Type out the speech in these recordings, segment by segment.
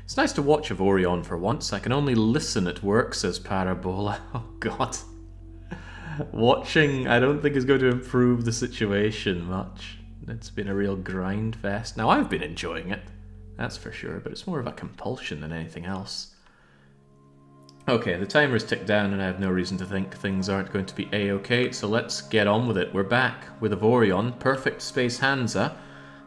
It's nice to watch Avorion for once. I can only listen at work, says Parabola. Oh god. Watching, I don't think is going to improve the situation much. It's been a real grind fest. Now, I've been enjoying it, that's for sure, but it's more of a compulsion than anything else. Okay, the timer's ticked down and I have no reason to think things aren't going to be a-okay, so let's get on with it. We're back with Avorion, Perfect Space Hansa,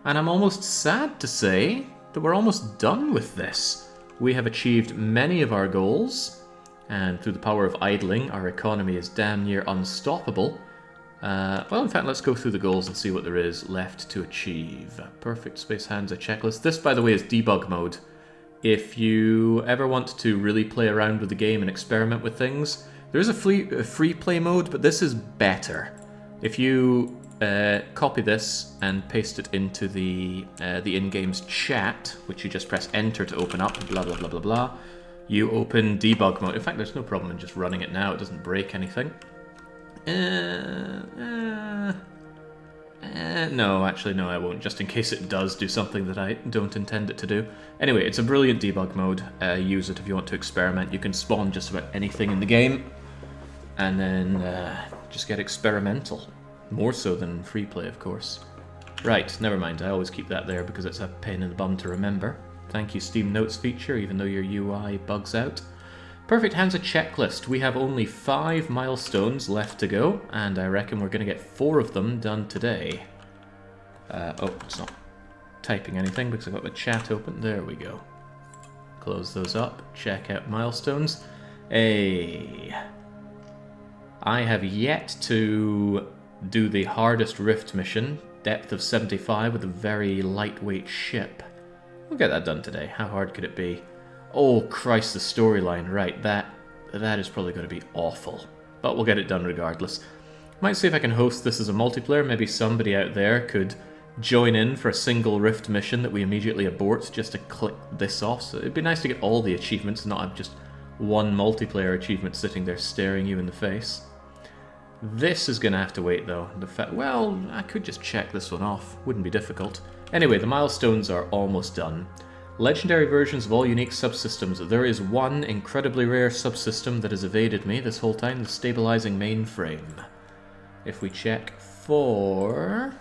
and I'm almost sad to say that we're almost done with this. We have achieved many of our goals, and through the power of idling, our economy is damn near unstoppable. Well, in fact, let's go through the goals and see what there is left to achieve. Perfect Space Hansa checklist. This, by the way, is debug mode. If you ever want to really play around with the game and experiment with things, there is a free play mode, but this is better. If you copy this and paste it into the in-game's chat, which you just press enter to open up, blah blah blah blah blah, you open debug mode. In fact, there's no problem in just running it now. It doesn't break anything. No, actually, no, I won't, just in case it does do something that I don't intend it to do. Anyway, it's a brilliant debug mode. Use it if you want to experiment. You can spawn just about anything in the game, and then just get experimental. More so than free play, of course. Right, never mind, I always keep that there because it's a pain in the bum to remember. Thank you, Steam Notes feature, even though your UI bugs out. Perfect Hansa checklist. We have only 5 milestones left to go, and I reckon we're going to get 4 of them done today. Oh, it's not typing anything because I've got the chat open. There we go. Close those up. Check out milestones. I have yet to do the hardest rift mission, depth of 75 with a very lightweight ship. We'll get that done today. How hard could it be? Oh Christ, the storyline, right, that is probably going to be awful. But we'll get it done regardless. Might see if I can host this as a multiplayer. Maybe somebody out there could join in for a single rift mission that we immediately abort just to click this off. So it'd be nice to get all the achievements and not have just one multiplayer achievement sitting there staring you in the face. This is going to have to wait though. Well, I could just check this one off. Wouldn't be difficult. Anyway, the milestones are almost done. Legendary versions of all unique subsystems. There is one incredibly rare subsystem that has evaded me this whole time, the stabilizing mainframe. If we check for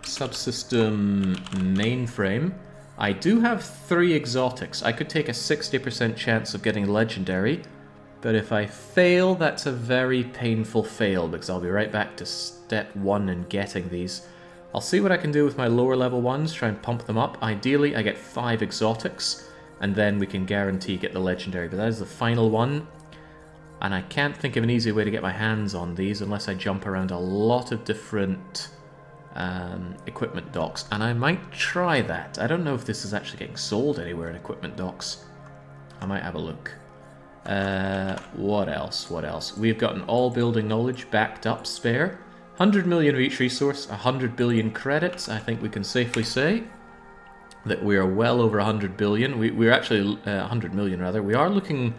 subsystem mainframe, I do have 3 exotics. I could take a 60% chance of getting legendary, but if I fail, that's a very painful fail because I'll be right back to step 1 and getting these. I'll see what I can do with my lower level ones, try and pump them up. Ideally, I get 5 exotics, and then we can guarantee get the legendary. But that is the final one, and I can't think of an easy way to get my hands on these unless I jump around a lot of different equipment docks, and I might try that. I don't know if this is actually getting sold anywhere in equipment docks. I might have a look. What else? What else? We've got an all building knowledge backed up spare. 100 million of each resource, 100 billion credits. I think we can safely say that we are well over 100 billion. We're actually 100 million rather. We are looking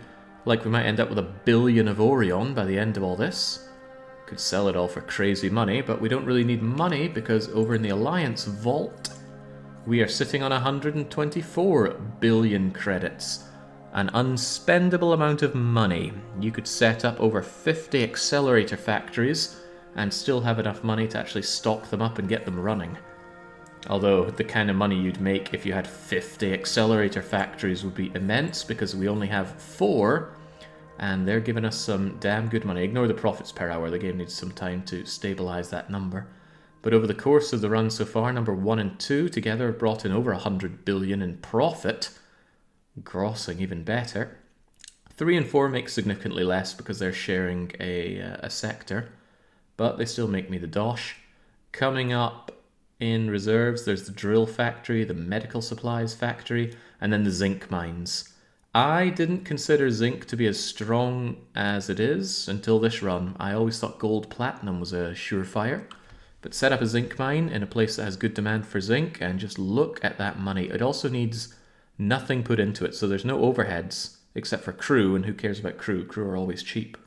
like we might end up with 1 billion of Avorion by the end of all this. Could sell it all for crazy money, but we don't really need money because over in the Alliance Vault, we are sitting on 124 billion credits. An unspendable amount of money. You could set up over 50 accelerator factories and still have enough money to actually stock them up and get them running. Although the kind of money you'd make if you had 50 accelerator factories would be immense because we only have 4 and they're giving us some damn good money. Ignore the profits per hour, the game needs some time to stabilize that number. But over the course of the run so far, number 1 and 2 together have brought in over 100 billion in profit, grossing even better. 3 and 4 make significantly less because they're sharing a sector, but they still make me the dosh. Coming up in reserves, there's the drill factory, the medical supplies factory, and then the zinc mines. I didn't consider zinc to be as strong as it is until this run. I always thought gold platinum was a surefire, but set up a zinc mine in a place that has good demand for zinc and just look at that money. It also needs nothing put into it, so there's no overheads except for crew, and who cares about crew? Crew are always cheap.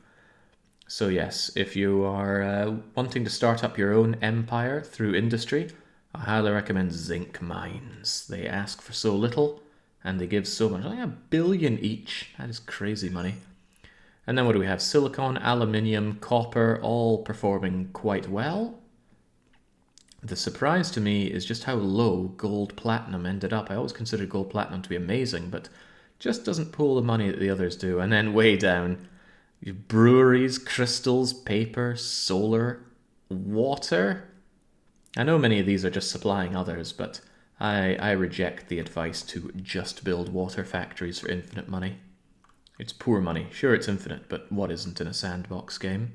So yes, if you are wanting to start up your own empire through industry, I highly recommend zinc mines. They ask for so little, And they give so much, like 1 billion each. That is crazy money. And then what do we have? Silicon, aluminium, copper, all performing quite well. The surprise to me is just how low gold platinum ended up. I always considered gold platinum to be amazing, but just doesn't pull the money that the others do. And then way down, breweries, crystals, paper, solar, water. I know many of these are just supplying others, but I reject the advice to just build water factories for infinite money. It's poor money. Sure, it's infinite, but what isn't in a sandbox game?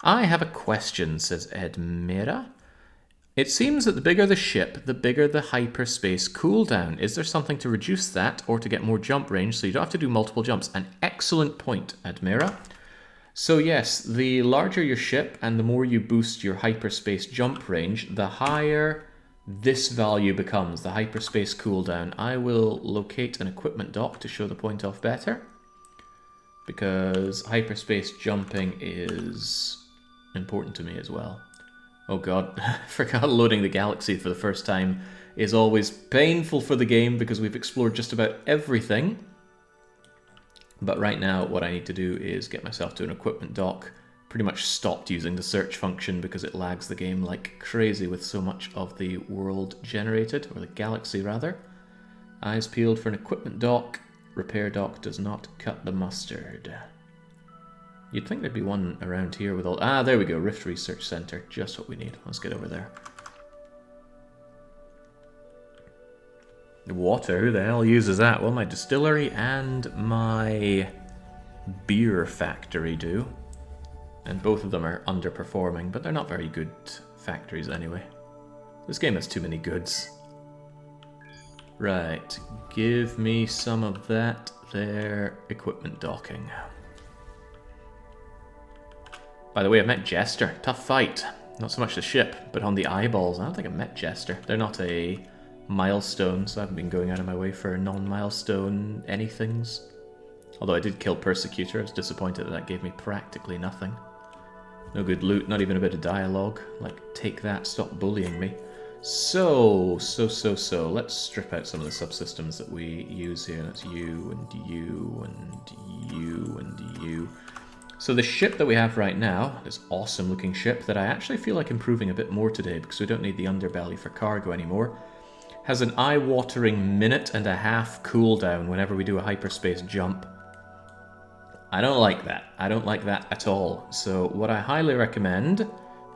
I have a question, says Edmira. It seems that the bigger the ship, the bigger the hyperspace cooldown. Is there something to reduce that or to get more jump range so you don't have to do multiple jumps? An excellent point, Admira. So yes, the larger your ship and the more you boost your hyperspace jump range, the higher this value becomes, the hyperspace cooldown. I will locate an equipment dock to show the point off better, because hyperspace jumping is important to me as well. Oh god, I forgot loading the galaxy for the first time is always painful for the game because we've explored just about everything. But right now what I need to do is get myself to an equipment dock. Pretty much stopped using the search function because it lags the game like crazy with so much of the world generated, or the galaxy rather. Eyes peeled for an equipment dock. Repair dock does not cut the mustard. You'd think there'd be one around here with all... Ah, there we go. Rift Research Center. Just what we need. Let's get over there. The water? Who the hell uses that? Well, my distillery and my beer factory do. And both of them are underperforming, but they're not very good factories anyway. This game has too many goods. Right. Give me some of that there. Equipment docking. By the way, I've met Jester. Tough fight. Not so much the ship, but on the eyeballs. I don't think I've met Jester. They're not a milestone, so I haven't been going out of my way for non-milestone anythings. Although I did kill Persecutor. I was disappointed that that gave me practically nothing. No good loot, not even a bit of dialogue. Like, take that, stop bullying me. So. Let's strip out some of the subsystems that we use here. That's you, and you, and you, and you. So the ship that we have right now, this awesome looking ship that I actually feel like improving a bit more today because we don't need the underbelly for cargo anymore, has an eye-watering minute-and-a-half cooldown whenever we do a hyperspace jump. I don't like that. I don't like that at all. So what I highly recommend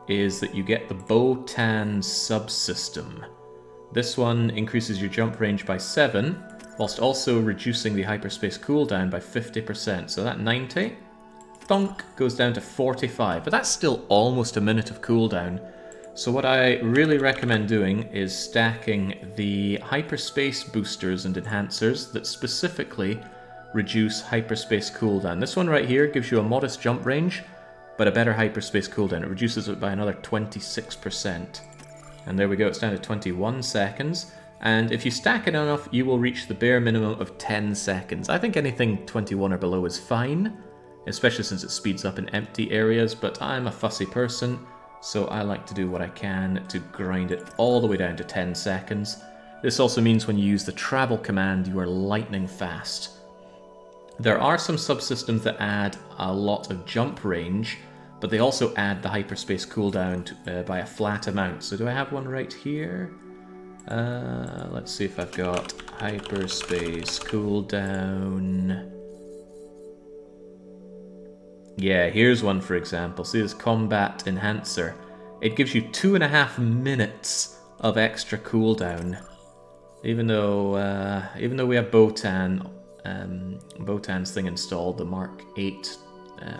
is that you get the Botan subsystem. This one increases your jump range by 7, whilst also reducing the hyperspace cooldown by 50%. So that 90... thunk goes down to 45, but that's still almost a minute of cooldown. So what I really recommend doing is stacking the hyperspace boosters and enhancers that specifically reduce hyperspace cooldown. This one right here gives you a modest jump range, but a better hyperspace cooldown. It reduces it by another 26%. And there we go, it's down to 21 seconds. And if you stack it enough, you will reach the bare minimum of 10 seconds. I think anything 21 or below is fine, especially since it speeds up in empty areas, but I'm a fussy person, so I like to do what I can to grind it all the way down to 10 seconds. This also means when you use the travel command, you are lightning fast. There are some subsystems that add a lot of jump range, but they also add the hyperspace cooldown by a flat amount. So do I have one right here? Let's see if I've got hyperspace cooldown. Yeah, here's one for example. See this combat enhancer. It gives you 2.5 minutes of extra cooldown. Even though we have Botan's thing installed, the Mark 8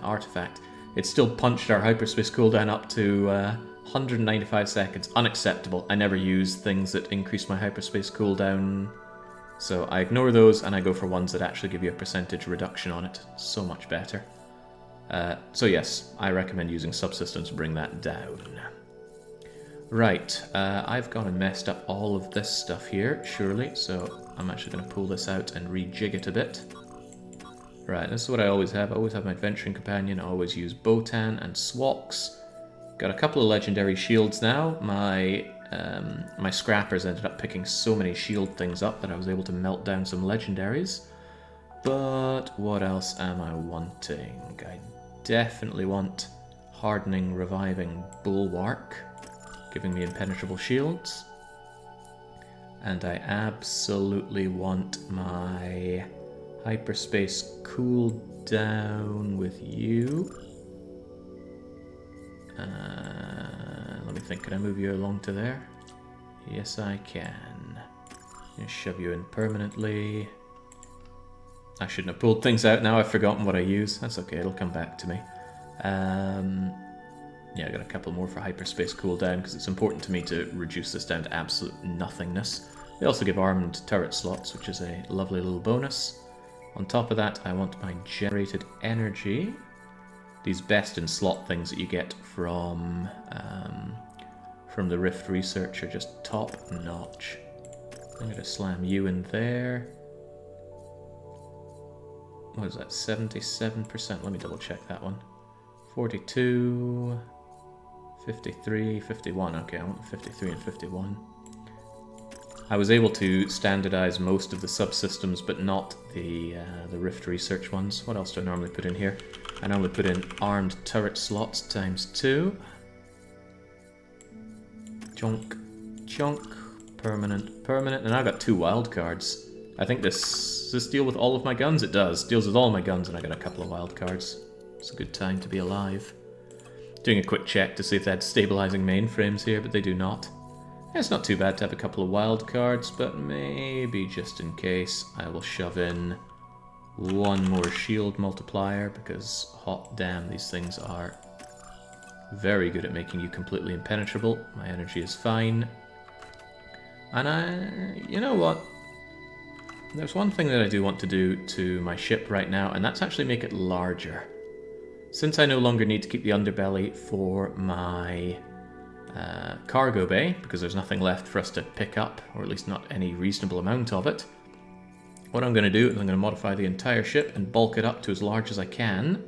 artifact, it still punched our hyperspace cooldown up to 195 seconds. Unacceptable. I never use things that increase my hyperspace cooldown, so I ignore those and I go for ones that actually give you a percentage reduction on it. So much better. So yes, I recommend using subsystems to bring that down. Right, I've gone and messed up all of this stuff here, surely, so I'm actually going to pull this out and rejig it a bit. Right, this is what I always have. I always have my adventuring companion. I always use Botan and Swox. Got a couple of legendary shields now. My my scrappers ended up picking so many shield things up that I was able to melt down some legendaries. But what else am I wanting? I definitely want hardening, reviving bulwark, giving me impenetrable shields. And I absolutely want my hyperspace cooldown with you. Let me think, can I move you along to there? Yes, I can. Shove you in permanently. I shouldn't have pulled things out now, I've forgotten what I use. That's okay, it'll come back to me. Yeah, I got a couple more for hyperspace cooldown because it's important to me to reduce this down to absolute nothingness. They also give armed turret slots, which is a lovely little bonus. On top of that, I want my generated energy. These best in slot things that you get from the Rift research are just top notch. I'm going to slam you in there. What is that, 77%? Let me double check that one. 42, 53, 51. Okay, I want 53 and 51. I was able to standardize most of the subsystems, but not the Rift research ones. What else do I normally put in here? I normally put in armed turret slots times 2. Chunk, chunk, permanent, permanent, and I got 2 wild cards. I think does this deal with all of my guns? It does. Deals with all my guns, and I got a couple of wild cards. It's a good time to be alive. Doing a quick check to see if they had stabilizing mainframes here, but they do not. It's not too bad to have a couple of wild cards, but maybe just in case, I will shove in 1 more shield multiplier, because hot damn, these things are very good at making you completely impenetrable. My energy is fine. And you know what? There's one thing that I do want to do to my ship right now, and that's actually make it larger. Since I no longer need to keep the underbelly for my cargo bay, because there's nothing left for us to pick up, or at least not any reasonable amount of it, what I'm going to do is I'm going to modify the entire ship and bulk it up to as large as I can.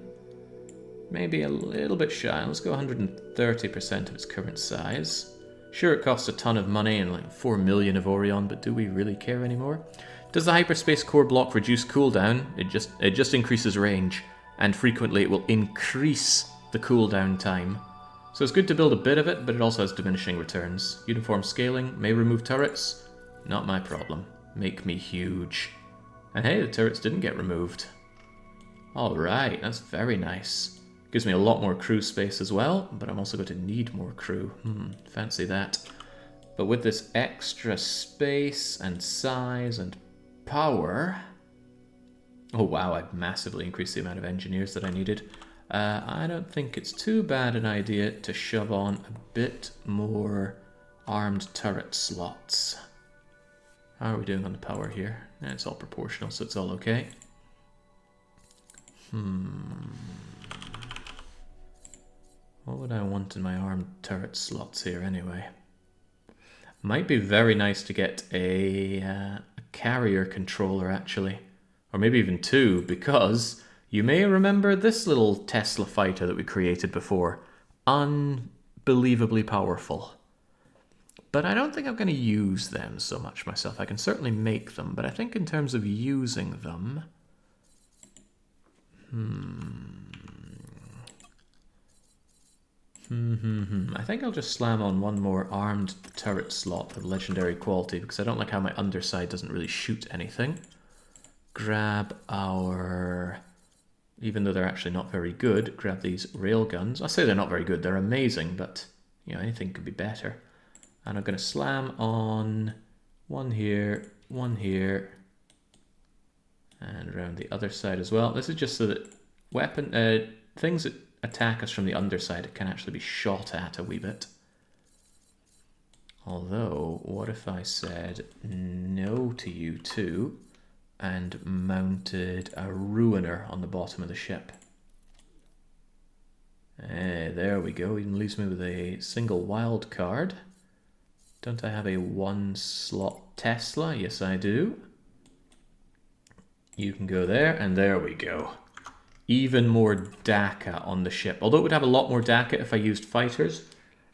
Maybe a little bit shy. Let's go 130% of its current size. Sure, it costs a ton of money and like 4 million Avorion, but do we really care anymore? Does the hyperspace core block reduce cooldown? It just increases range, and frequently it will increase the cooldown time. So it's good to build a bit of it, but it also has diminishing returns. Uniform scaling may remove turrets. Not my problem. Make me huge. And hey, the turrets didn't get removed. Alright, that's very nice. Gives me a lot more crew space as well, but I'm also going to need more crew. Fancy that. But with this extra space and size and power... Oh wow, I've massively increased the amount of engineers that I needed. I don't think it's too bad an idea to shove on a bit more armed turret slots. How are we doing on the power here? It's all proportional, so it's all okay. What would I want in my armed turret slots here anyway? Might be very nice to get a carrier controller actually. Or maybe even 2, because you may remember this little Tesla fighter that we created before. Unbelievably powerful. But I don't think I'm going to use them so much myself. I can certainly make them, but I think in terms of using them... I think I'll just slam on 1 more armed turret slot of legendary quality, because I don't like how my underside doesn't really shoot anything. Grab our... Even though they're actually not very good, grab these railguns. I say they're not very good, they're amazing, but you know, anything could be better. And I'm going to slam on 1 here, 1 here, and around the other side as well. This is just so that things that attack us from the underside can actually be shot at a wee bit. Although, what if I said no to you too, and mounted a ruiner on the bottom of the ship? There we go, even leaves me with a single wild card. Don't I have a 1-slot Tesla? Yes, I do. You can go there, and there we go. Even more DACA on the ship. Although it would have a lot more DACA if I used fighters.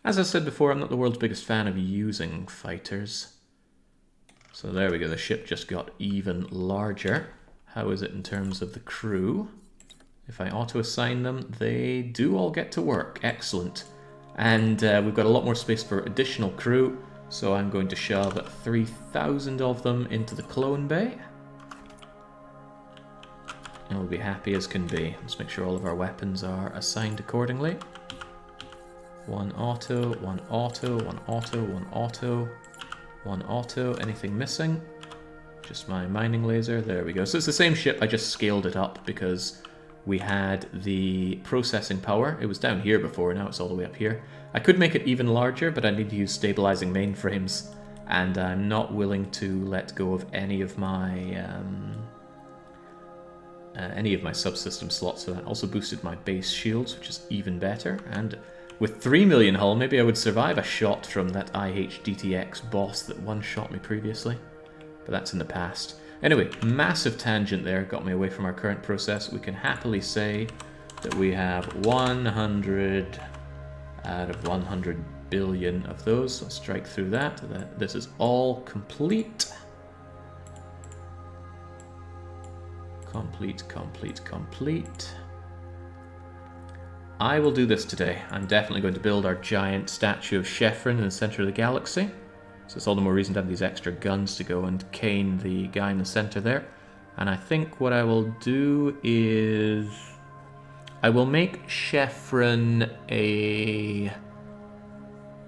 As I said before, I'm not the world's biggest fan of using fighters. So there we go, the ship just got even larger. How is it in terms of the crew? If I auto-assign them, they do all get to work. Excellent. And we've got a lot more space for additional crew, so I'm going to shove 3,000 of them into the clone bay. And we'll be happy as can be. Let's make sure all of our weapons are assigned accordingly. One auto, one auto, one auto, one auto, one auto. Anything missing? Just my mining laser. There we go. So it's the same ship, I just scaled it up because we had the processing power. It was down here before, now it's all the way up here. I could make it even larger, but I need to use stabilizing mainframes, and I'm not willing to let go of any of my subsystem slots. So that also boosted my base shields, which is even better. And with 3 million hull, maybe I would survive a shot from that IHDTX boss that one-shot me previously. But that's in the past. Anyway, massive tangent there, got me away from our current process. We can happily say that we have 100 out of 100 billion of those. Let's strike through that. This is all complete. Complete, complete, complete. I will do this today. I'm definitely going to build our giant statue of Chefren in the center of the galaxy. So it's all the more reason to have these extra guns to go and cane the guy in the center there. And I think what I will do is I will make Chefren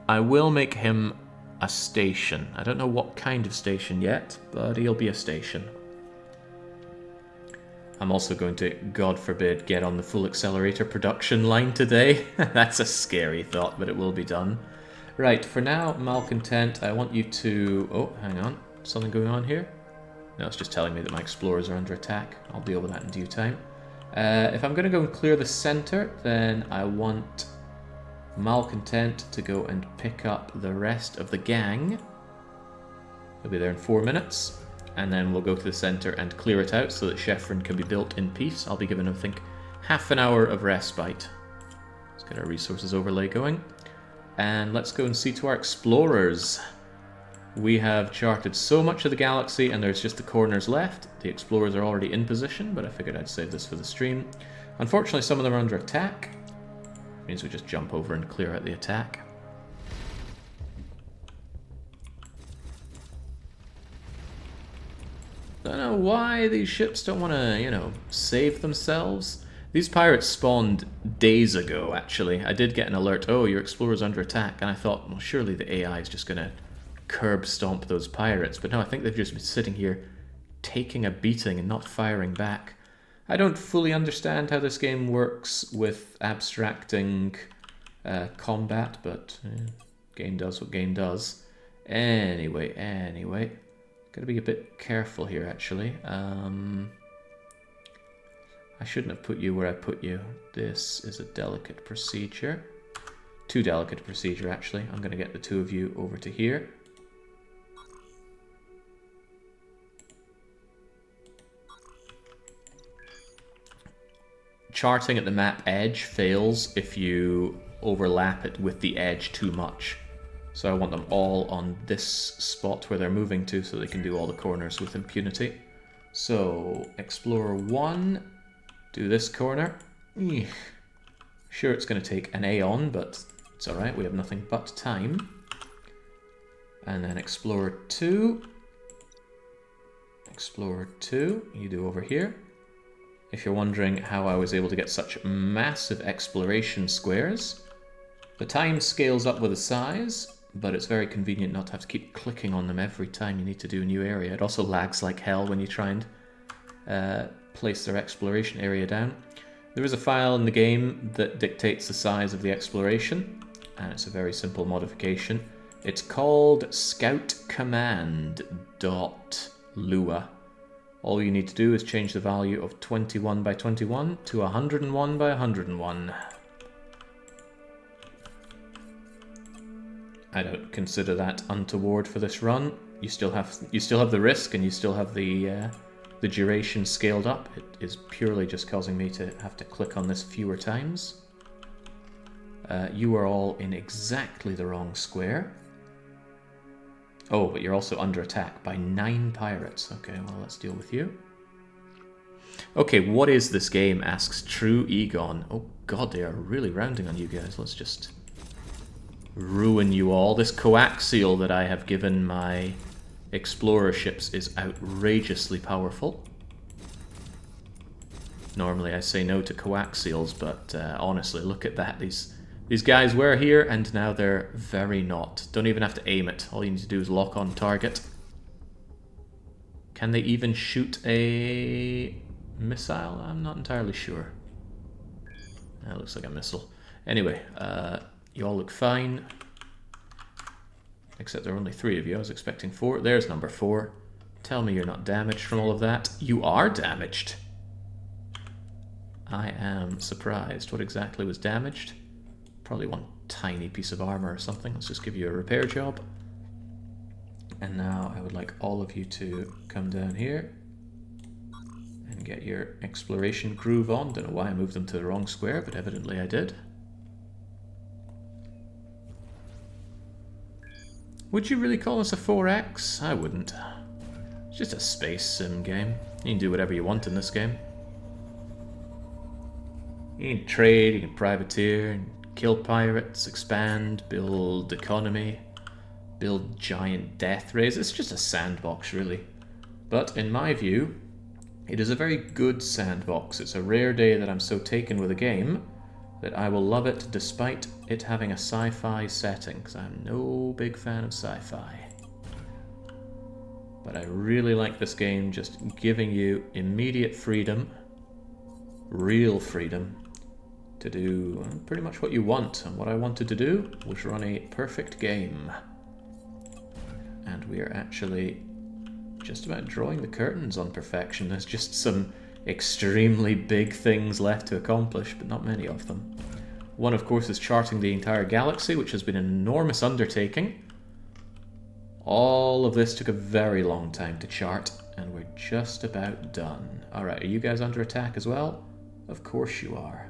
I will make him a station. I don't know what kind of station yet, but he'll be a station. I'm also going to, God forbid, get on the full accelerator production line today. That's a scary thought, but it will be done. Right, for now, Malcontent, I want you to... Oh, hang on. Something going on here? No, it's just telling me that my explorers are under attack. I'll deal with that in due time. If I'm going to go and clear the center, then I want Malcontent to go and pick up the rest of the gang. He'll be there in 4 minutes. And then we'll go to the center and clear it out so that Sheffron can be built in peace. I'll be given, I think, half an hour of respite. Let's get our resources overlay going. And let's go and see to our explorers. We have charted so much of the galaxy and there's just the corners left. The explorers are already in position, but I figured I'd save this for the stream. Unfortunately, some of them are under attack. It means we just jump over and clear out the attack. Don't know why these ships don't want to, you know, save themselves. These pirates spawned days ago, actually. I did get an alert, oh, your explorer's under attack, and I thought, well, surely the AI is just going to curb stomp those pirates. But no, I think they've just been sitting here taking a beating and not firing back. I don't fully understand how this game works with abstracting combat, but game does what game does. Anyway. Gotta be a bit careful here, actually. I shouldn't have put you where I put you. This is a delicate procedure. Too delicate a procedure, actually. I'm gonna get the two of you over to here. Charting at the map edge fails if you overlap it with the edge too much. So I want them all on this spot where they're moving to so they can do all the corners with impunity. So, Explorer 1, do this corner. Sure, it's going to take an aeon, but it's alright, we have nothing but time. And then Explorer 2. Explorer 2, you do over here. If you're wondering how I was able to get such massive exploration squares, the time scales up with the size, but it's very convenient not to have to keep clicking on them every time you need to do a new area. It also lags like hell when you try and place their exploration area down. There is a file in the game that dictates the size of the exploration, and it's a very simple modification. It's called scoutcommand.lua. All you need to do is change the value of 21 by 21 to 101 by 101. I don't consider that untoward for this run. You still have the risk, and you still have the duration scaled up. It is purely just causing me to have to click on this fewer times. You are all in exactly the wrong square. Oh, but you're also under attack by 9 pirates. Okay, well, let's deal with you. Okay, what is this game? Asks True Egon. Oh god, they are really rounding on you guys. Let's just ruin you all. This coaxial that I have given my explorer ships is outrageously powerful. Normally I say no to coaxials, but honestly, look at that. These guys were here, and now they're very not. Don't even have to aim it. All you need to do is lock on target. Can they even shoot a missile? I'm not entirely sure. That looks like a missile. Anyway, you all look fine. Except there are only 3 of you. I was expecting 4. There's number 4. Tell me you're not damaged from all of that. You are damaged. I am surprised. What exactly was damaged? Probably one tiny piece of armor or something. Let's just give you a repair job. And now I would like all of you to come down here and get your exploration groove on. Don't know why I moved them to the wrong square, but evidently I did. Would you really call this a 4X? I wouldn't. It's just a space sim game. You can do whatever you want in this game. You can trade, you can privateer, kill pirates, expand, build economy, build giant death rays. It's just a sandbox, really. But in my view, it is a very good sandbox. It's a rare day that I'm so taken with a game that I will love it despite it having a sci-fi setting, because I'm no big fan of sci-fi. But I really like this game, just giving you immediate freedom, real freedom, to do pretty much what you want. And what I wanted to do was run a perfect game. And we are actually just about drawing the curtains on perfection. There's just some extremely big things left to accomplish, but not many of them. One, of course, is charting the entire galaxy, which has been an enormous undertaking. All of this took a very long time to chart, and we're just about done. Alright, are you guys under attack as well? Of course you are.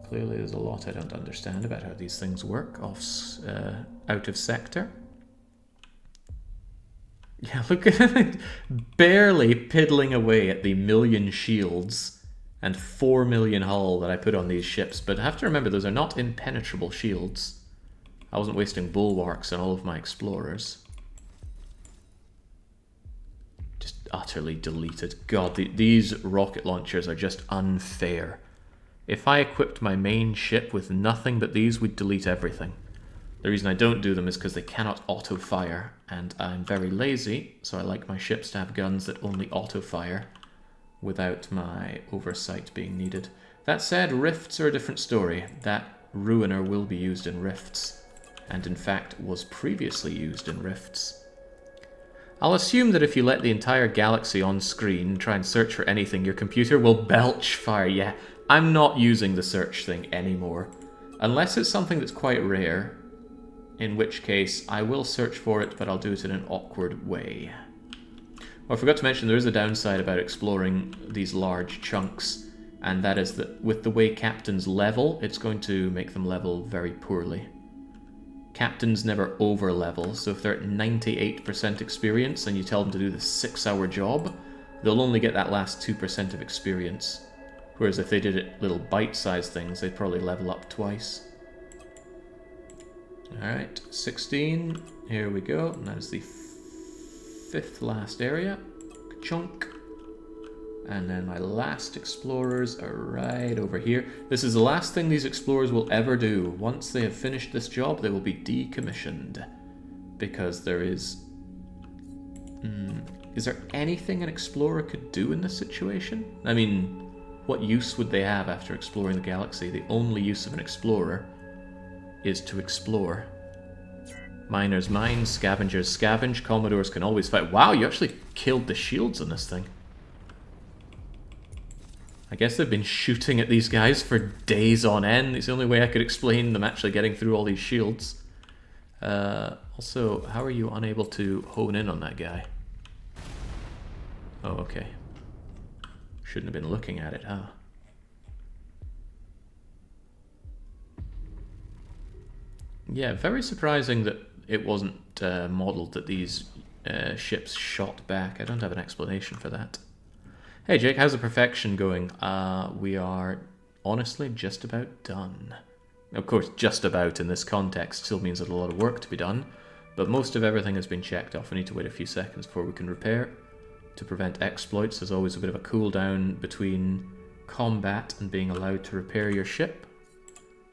Clearly there's a lot I don't understand about how these things work out of sector. Yeah, look at it, barely piddling away at the 1,000,000 shields and 4 million hull that I put on these ships. But I have to remember, those are not impenetrable shields. I wasn't wasting bulwarks on all of my explorers. Just utterly deleted. God, these rocket launchers are just unfair. If I equipped my main ship with nothing but these, we'd delete everything. The reason I don't do them is because they cannot auto-fire, and I'm very lazy, so I like my ships to have guns that only auto-fire without my oversight being needed. That said, rifts are a different story. That ruiner will be used in rifts, and in fact was previously used in rifts. I'll assume that if you let the entire galaxy on screen try and search for anything, your computer will belch fire. Yeah, I'm not using the search thing anymore. Unless it's something that's quite rare, in which case I will search for it, but I'll do it in an awkward way. Oh, I forgot to mention there is a downside about exploring these large chunks, and that is that with the way captains level, it's going to make them level very poorly. Captains never over-level, so if they're at 98% experience and you tell them to do the 6-hour job, they'll only get that last 2% of experience. Whereas if they did it little bite-sized things, they'd probably level up twice. Alright, 16, here we go, and that is the 5th last area. Chunk. And then my last explorers are right over here. This is the last thing these explorers will ever do. Once they have finished this job, they will be decommissioned. Because there is... is there anything an explorer could do in this situation? I mean, what use would they have after exploring the galaxy? The only use of an explorer is to explore. Miners mine, scavengers scavenge, commodores can always fight. Wow, you actually killed the shields on this thing. I guess they've been shooting at these guys for days on end. It's the only way I could explain them actually getting through all these shields. Also, how are you unable to hone in on that guy? Oh, okay. Shouldn't have been looking at it, huh? Yeah, very surprising that it wasn't modelled that these ships shot back. I don't have an explanation for that. Hey Jake, how's the perfection going? We are honestly just about done. Of course, just about in this context still means there's a lot of work to be done, but most of everything has been checked off. We need to wait a few seconds before we can repair. To prevent exploits, there's always a bit of a cooldown between combat and being allowed to repair your ship.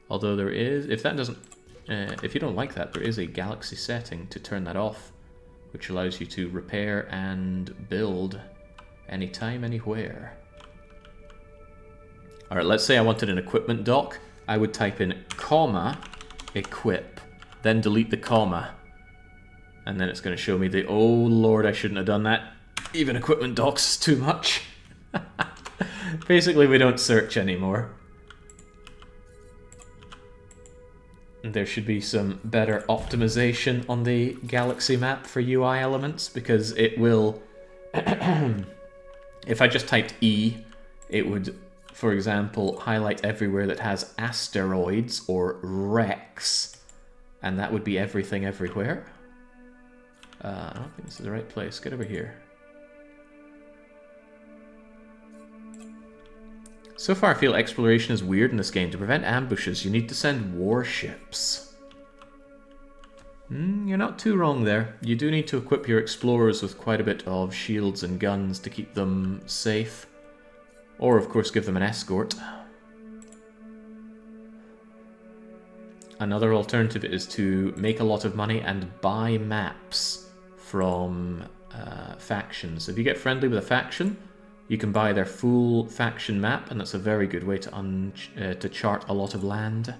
Although there is, if you don't like that, there is a galaxy setting to turn that off, which allows you to repair and build anytime, anywhere. Alright, let's say I wanted an equipment dock. I would type in comma, equip, then delete the comma. And then it's going to show me the, oh lord, I shouldn't have done that. Even equipment docks is too much. Basically, we don't search anymore. There should be some better optimization on the galaxy map for UI elements, because it will... If I just typed E, it would, for example, highlight everywhere that has asteroids or wrecks, and that would be everything everywhere. I don't think this is the right place. Get over here. So far I feel exploration is weird in this game. To prevent ambushes, you need to send warships. You're not too wrong there. You do need to equip your explorers with quite a bit of shields and guns to keep them safe. Or, of course, give them an escort. Another alternative is to make a lot of money and buy maps from factions. If you get friendly with a faction, you can buy their full faction map, and that's a very good way to chart a lot of land.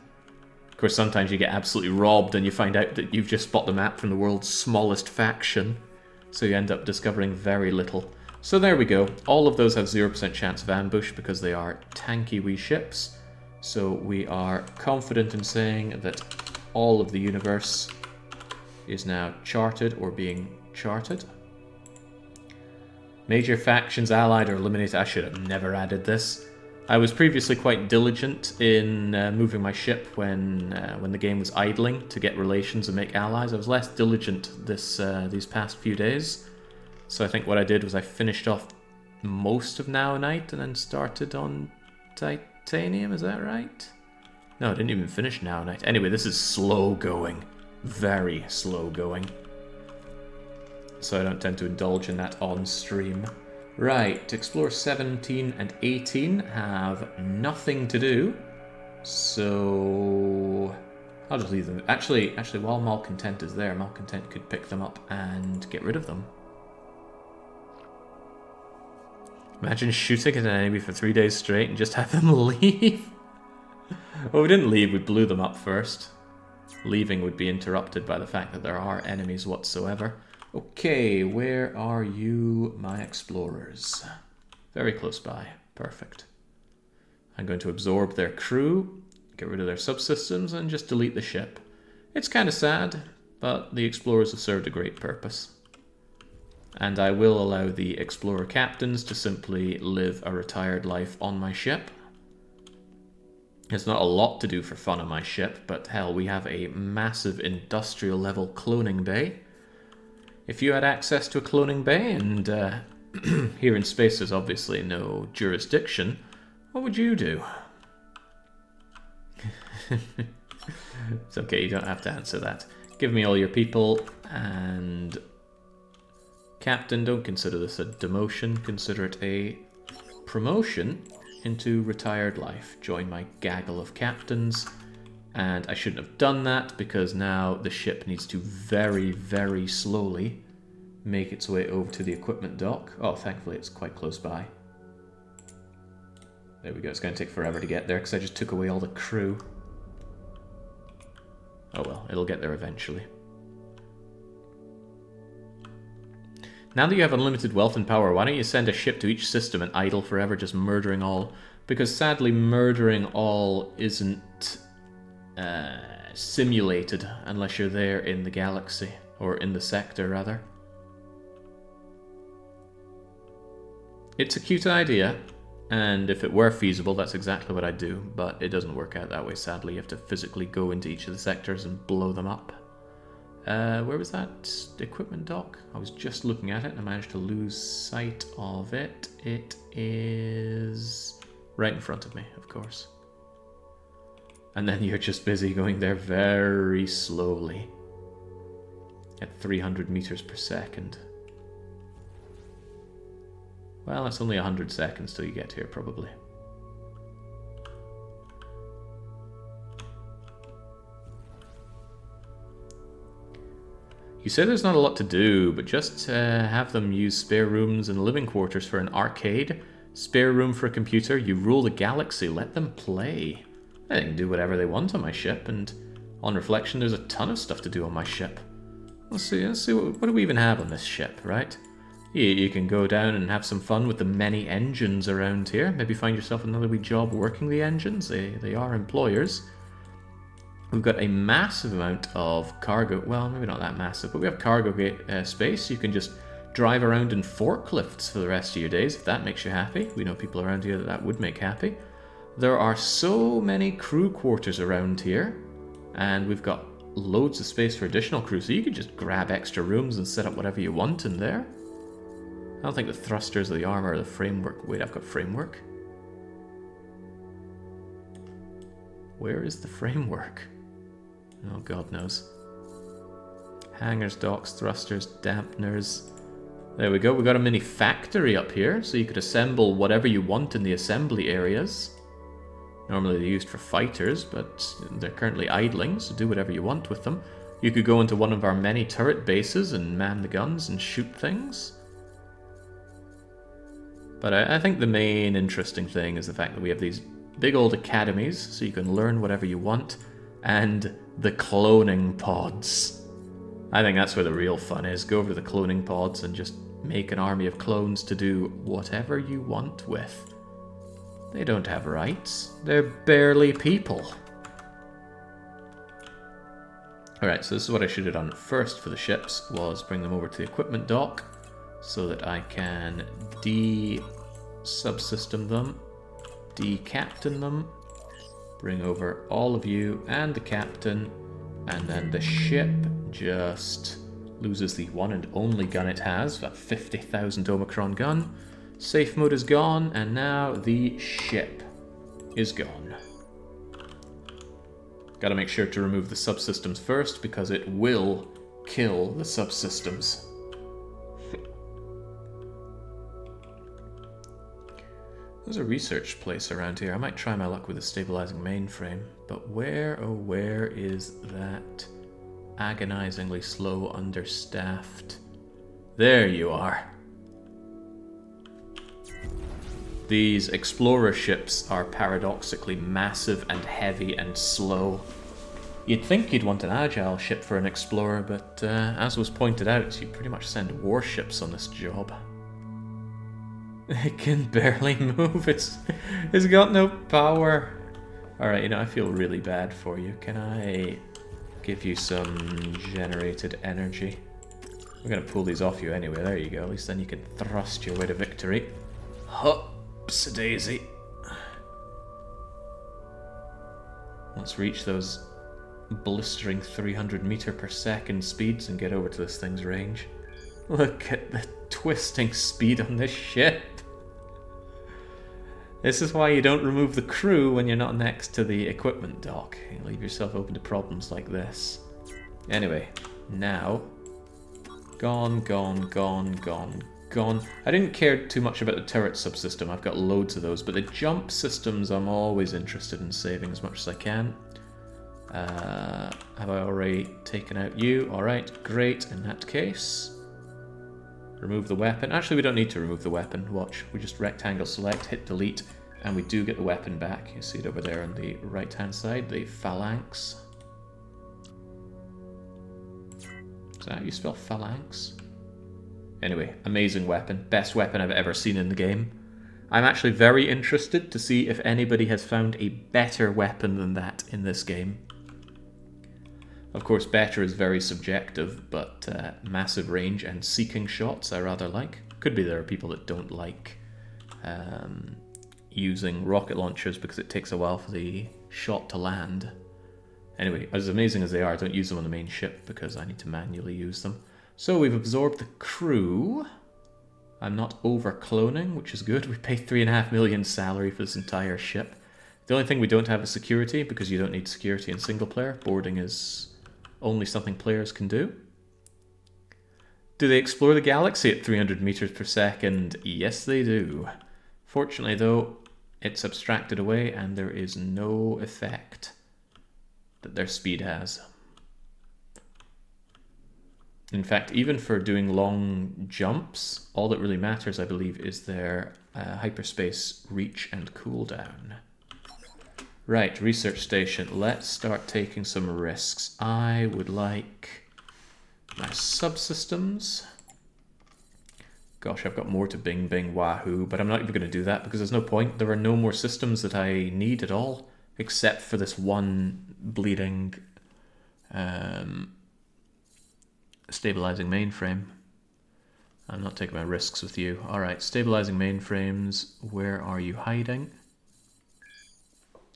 Of course, sometimes you get absolutely robbed and you find out that you've just bought the map from the world's smallest faction, so you end up discovering very little. So there we go. All of those have 0% chance of ambush because they are tanky wee ships. So we are confident in saying that all of the universe is now charted or being charted. Major factions allied or eliminated. I should have never added this. I was previously quite diligent in moving my ship when the game was idling to get relations and make allies. I was less diligent these past few days. So I think what I did was I finished off most of Naonite and then started on Titanium, is that right? No, I didn't even finish Naonite. Anyway, this is slow going. Very slow going. So I don't tend to indulge in that on stream. Right, Explorer 17 and 18 have nothing to do, so I'll just leave them. Actually, while Malcontent is there, Malcontent could pick them up and get rid of them. Imagine shooting at an enemy for 3 days straight and just have them leave. Well, we didn't leave, we blew them up first. Leaving would be interrupted by the fact that there are enemies whatsoever. Okay, where are you, my explorers? Very close by. Perfect. I'm going to absorb their crew, get rid of their subsystems, and just delete the ship. It's kind of sad, but the explorers have served a great purpose. And I will allow the explorer captains to simply live a retired life on my ship. There's not a lot to do for fun on my ship, but hell, we have a massive industrial level cloning bay. If you had access to a cloning bay, and here in space there's obviously no jurisdiction, what would you do? It's okay, you don't have to answer that. Give me all your people, and Captain, don't consider this a demotion, consider it a promotion into retired life. Join my gaggle of captains. And I shouldn't have done that because now the ship needs to very, very slowly make its way over to the equipment dock. Oh, thankfully it's quite close by. There we go, it's going to take forever to get there because I just took away all the crew. Oh well, it'll get there eventually. Now that you have unlimited wealth and power, why don't you send a ship to each system and idle forever just murdering all? Because sadly murdering all isn't simulated unless you're there in the galaxy, or in the sector rather. It's a cute idea, And if it were feasible, that's exactly what I'd do, but it doesn't work out that way, sadly. You have to physically go into each of the sectors and blow them up. Where was that equipment dock? I was just looking at it and I managed to lose sight of it. It is right in front of me, of course. And then you're just busy going there very slowly at 300 meters per second. Well, it's only 100 seconds till you get here, probably. You say there's not a lot to do, but just have them use spare rooms and living quarters for an arcade, spare room for a computer, you rule the galaxy, let them play. They can do whatever they want on my ship, and on reflection there's a ton of stuff to do on my ship. Let's see what do we even have on this ship, right? You can go down and have some fun with the many engines around here, maybe find yourself another wee job working the engines, they are employers. We've got a massive amount of cargo, well, maybe not that massive, but we have cargo space. You can just drive around in forklifts for the rest of your days, if that makes you happy. We know people around here that would make happy. There are so many crew quarters around here, and we've got loads of space for additional crew, so you can just grab extra rooms and set up whatever you want in there. I don't think the thrusters of the armor or the framework... Wait, I've got framework? Where is the framework? Oh, God knows. Hangars, docks, thrusters, dampeners. There we go. We got a mini factory up here, so you could assemble whatever you want in the assembly areas. Normally they're used for fighters, but they're currently idling, so do whatever you want with them. You could go into one of our many turret bases and man the guns and shoot things. But I think the main interesting thing is the fact that we have these big old academies, so you can learn whatever you want, and the cloning pods. I think that's where the real fun is. Go over to the cloning pods and just make an army of clones to do whatever you want with. They don't have rights. They're barely people. Alright, so this is what I should have done first for the ships, was bring them over to the equipment dock so that I can de-subsystem them, de-captain them, bring over all of you and the captain, and then the ship just loses the one and only gun it has, that 50,000 Omicron gun. Safe mode is gone, and now the ship is gone. Gotta make sure to remove the subsystems first, because it will kill the subsystems. There's a research place around here. I might try my luck with a stabilizing mainframe, but where, oh where is that agonizingly slow, understaffed... There you are. These explorer ships are paradoxically massive and heavy and slow. You'd think you'd want an agile ship for an explorer, but as was pointed out, you pretty much send warships on this job. It can barely move, it's got no power. Alright, you know, I feel really bad for you. Can I give you some generated energy? We're gonna pull these off you anyway, there you go. At least then you can thrust your way to victory. Hupsa-daisy. Let's reach those blistering 300 meter per second speeds and get over to this thing's range. Look at the twisting speed on this ship. This is why you don't remove the crew when you're not next to the equipment dock. You leave yourself open to problems like this. Anyway, now... Gone, gone, gone, gone, gone. I didn't care too much about the turret subsystem. I've got loads of those, but the jump systems I'm always interested in saving as much as I can. Have I already taken out you? Alright, great in that case. Remove the weapon. Actually, we don't need to remove the weapon. Watch. We just rectangle select, hit delete, and we do get the weapon back. You see it over there on the right-hand side, the phalanx. Is that how you spell phalanx? Anyway, amazing weapon. Best weapon I've ever seen in the game. I'm actually very interested to see if anybody has found a better weapon than that in this game. Of course, better is very subjective, but massive range and seeking shots I rather like. Could be there are people that don't like using rocket launchers because it takes a while for the shot to land. Anyway, as amazing as they are, I don't use them on the main ship because I need to manually use them. So we've absorbed the crew. I'm not over-cloning, which is good. We pay 3.5 million salary for this entire ship. The only thing we don't have is security, because you don't need security in single player. Boarding is only something players can do. Do they explore the galaxy at 300 meters per second? Yes, they do. Fortunately, though, it's abstracted away and there is no effect that their speed has. In fact, even for doing long jumps, all that really matters, I believe, is their hyperspace reach and cooldown. Right, research station. Let's start taking some risks. I would like my subsystems. Gosh, I've got more to bing, bing, wahoo, but I'm not even going to do that because there's no point. There are no more systems that I need at all, except for this one bleeding stabilizing mainframe. I'm not taking my risks with you. Alright, stabilizing mainframes, where are you hiding?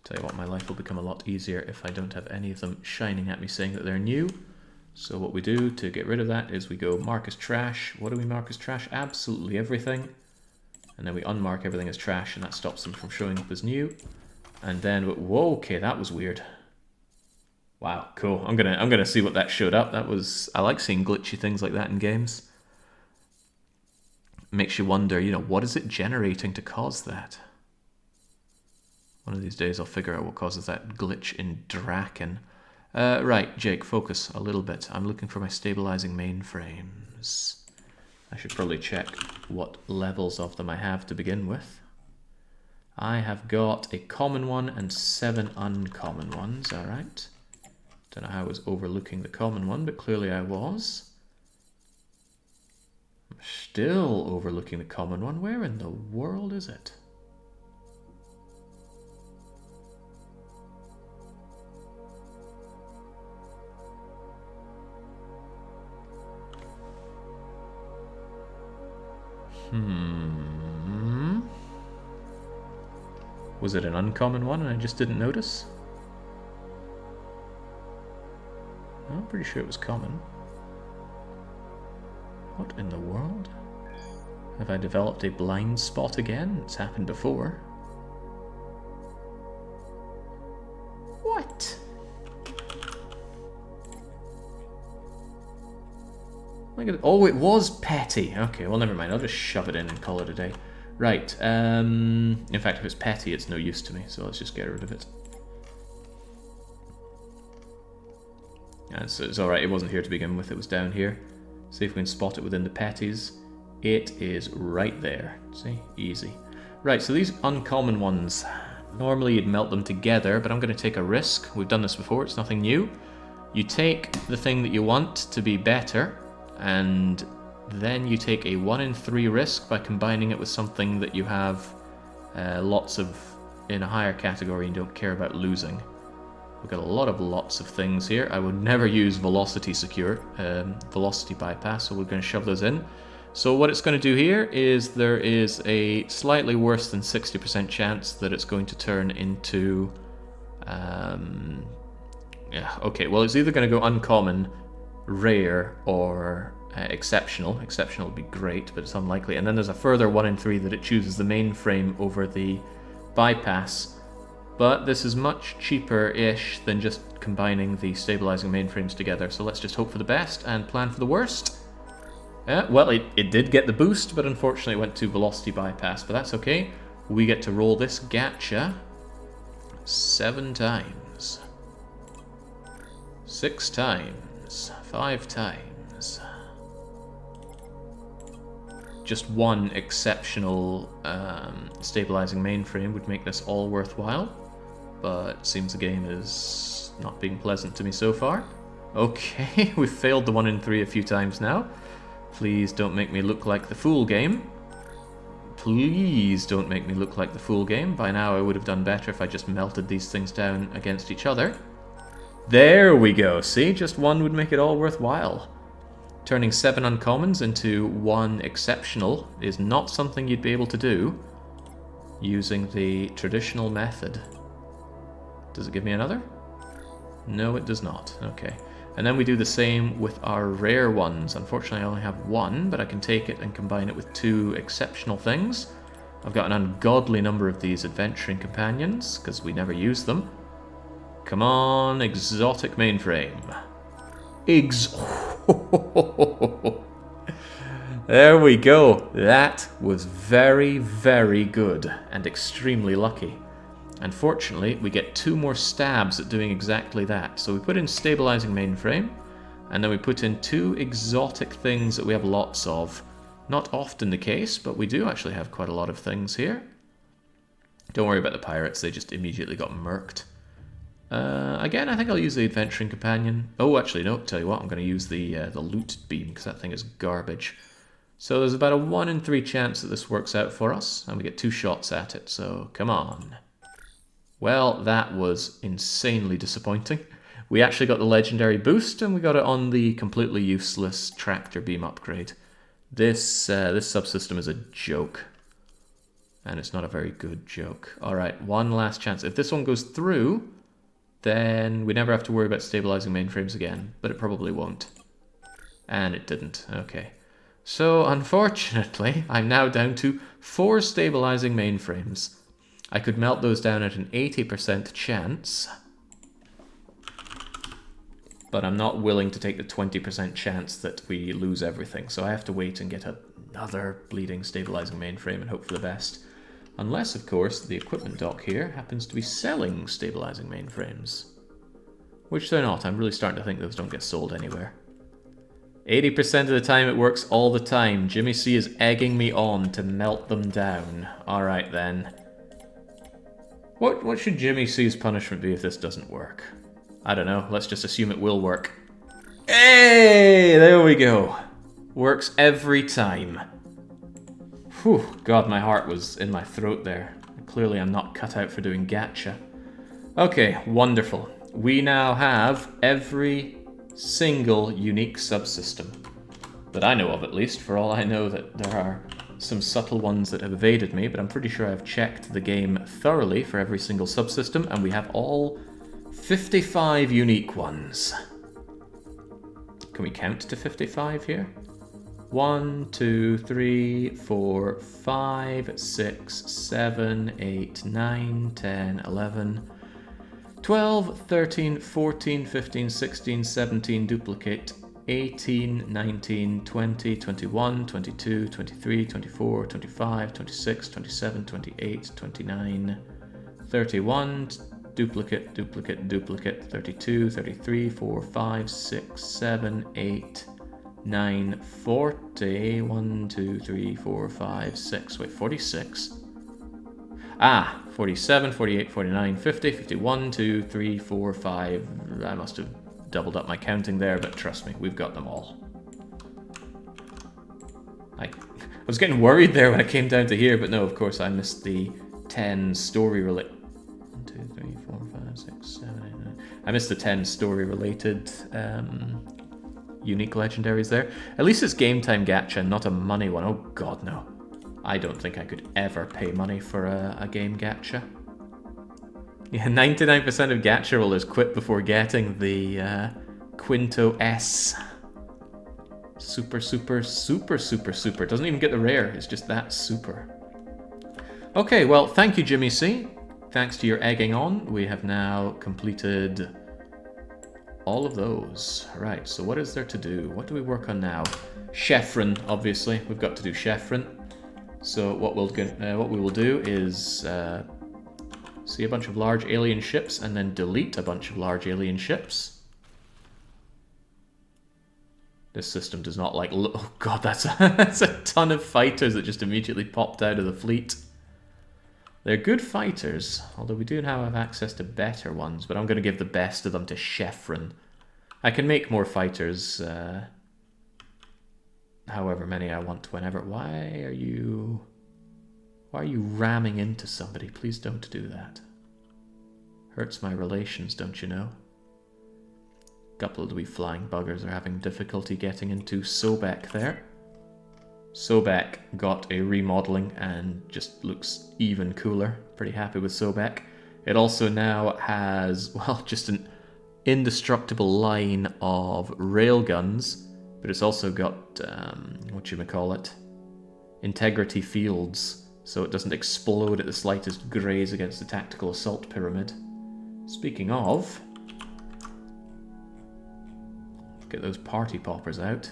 Tell you what, my life will become a lot easier if I don't have any of them shining at me saying that they're new. So what we do to get rid of that is we go mark as trash. What do we mark as trash? Absolutely everything. And then we unmark everything as trash, and that stops them from showing up as new. And then, whoa, okay, that was weird. Wow, cool. I'm gonna see what that showed up. That was, I like seeing glitchy things like that in games. Makes you wonder, you know, what is it generating to cause that? One of these days I'll figure out what causes that glitch in Draken. Right, Jake, focus a little bit. I'm looking for my stabilizing mainframes. I should probably check what levels of them I have to begin with. I have got a common one and 7 uncommon ones, alright. Don't know how I was overlooking the common one, but clearly I was. I'm still overlooking the common one. Where in the world is it? Was it an uncommon one and I just didn't notice? I'm pretty sure it was common. What in the world? Have I developed a blind spot again? It's happened before. What? Oh, it was petty. Okay, well, never mind. I'll just shove it in and call it a day. Right. In fact, if it's petty, it's no use to me, so let's just get rid of it. So it's alright, it wasn't here to begin with, it was down here. See if we can spot it within the petties. It is right there. See? Easy. Right, so these uncommon ones, normally you'd melt them together, but I'm going to take a risk. We've done this before, it's nothing new. You take the thing that you want to be better, and then you take a 1 in 3 risk by combining it with something that you have lots of in a higher category and don't care about losing. We've got a lot of lots of things here. I would never use velocity velocity bypass, so we're going to shove those in. So what it's going to do here is there is a slightly worse than 60% chance that it's going to turn into... yeah, okay, well it's either going to go uncommon, rare, or exceptional. Exceptional would be great, but it's unlikely. And then there's a further 1 in 3 that it chooses the mainframe over the bypass. But this is much cheaper-ish than just combining the stabilizing mainframes together. So let's just hope for the best and plan for the worst. Well, it did get the boost, but unfortunately it went to velocity bypass. But that's okay. We get to roll this gacha 7 times. 6 times. 5 times. Just one exceptional stabilizing mainframe would make this all worthwhile. But it seems the game is not being pleasant to me so far. Okay, we've failed the 1 in 3 a few times now. Please don't make me look like the fool game. Please don't make me look like the fool game. By now I would have done better if I just melted these things down against each other. There we go, see? Just one would make it all worthwhile. Turning 7 uncommons into 1 exceptional is not something you'd be able to do. using the traditional method. Does it give me another? No, it does not. Okay. And then we do the same with our rare ones. Unfortunately, I only have one, but I can take it and combine it with 2 exceptional things. I've got an ungodly number of these adventuring companions, because we never use them. Come on, exotic mainframe. There we go. That was very, very good and extremely lucky. Unfortunately, we get 2 more stabs at doing exactly that. So we put in stabilizing mainframe, and then we put in 2 exotic things that we have lots of. Not often the case, but we do actually have quite a lot of things here. Don't worry about the pirates, they just immediately got murked. Again, I think I'll use the adventuring companion. Oh, actually, no, tell you what, I'm going to use the loot beam, because that thing is garbage. So there's about a 1 in 3 chance that this works out for us, and we get 2 shots at it, so come on. Well, that was insanely disappointing. We actually got the legendary boost, and we got it on the completely useless tractor beam upgrade. This subsystem is a joke. And it's not a very good joke. Alright, one last chance. If this one goes through, then we never have to worry about stabilizing mainframes again. But it probably won't. And it didn't. Okay. So, unfortunately, I'm now down to 4 stabilizing mainframes. I could melt those down at an 80% chance. But I'm not willing to take the 20% chance that we lose everything. So I have to wait and get another bleeding stabilizing mainframe and hope for the best. Unless, of course, the equipment dock here happens to be selling stabilizing mainframes. Which they're not. I'm really starting to think those don't get sold anywhere. 80% of the time it works all the time. Jimmy C is egging me on to melt them down. Alright then. What should Jimmy C's punishment be if this doesn't work? I don't know. Let's just assume it will work. Hey! There we go. Works every time. Whew. God, my heart was in my throat there. Clearly I'm not cut out for doing gacha. Okay, wonderful. We now have every single unique subsystem. That I know of, at least. For all I know that there are some subtle ones that have evaded me, but I'm pretty sure I've checked the game thoroughly for every single subsystem, and we have all 55 unique ones. Can we count to 55 here? 1, 2, 3, 4, 5, 6, 7, 8, 9, 10, 11, 12, 13, 14, 15, 16, 17, duplicate, 18, 19, 20, 21, 22, 23, 24, 25, 26, 27, 28, 29, 31, duplicate, duplicate, duplicate, 32, 33, 4, 5, 6, 7, 8, 9, 40, 1, 2, 3, 4, 5, 6, wait, 46? Ah, 47, 48, 49, 50, 51, 2, 3, 4, 5, I must have doubled up my counting there, but trust me, we've got them all. I was getting worried there when I came down to here, but no, of course, I missed the 10 story related. 1, 2, 3, 4, 5, 6, 7, 8, 9. I missed the 10 story related unique legendaries there. At least it's game time gacha, not a money one. Oh god, no. I don't think I could ever pay money for a game gacha. Yeah, 99% of gacha rollers quit before getting the Quinto S. Super, super, super, super, super. Doesn't even get the rare, it's just that super. Okay, well, thank you, Jimmy C. Thanks to your egging on, we have now completed all of those. Right, so what is there to do? What do we work on now? Chefren, obviously. We've got to do Chefren. So what we will do is see a bunch of large alien ships and then delete a bunch of large alien ships. This system does not like... Oh god, that's a ton of fighters that just immediately popped out of the fleet. They're good fighters, although we do now have access to better ones, but I'm going to give the best of them to Chefren. I can make more fighters, however many I want whenever. Why are you ramming into somebody? Please don't do that. Hurts my relations, don't you know? A couple of the wee flying buggers are having difficulty getting into Sobek there. Sobek got a remodeling and just looks even cooler. Pretty happy with Sobek. It also now has, well, just an indestructible line of railguns, but it's also got, whatchamacallit, integrity fields, so it doesn't explode at the slightest graze against the tactical assault pyramid. Speaking of, get those party poppers out.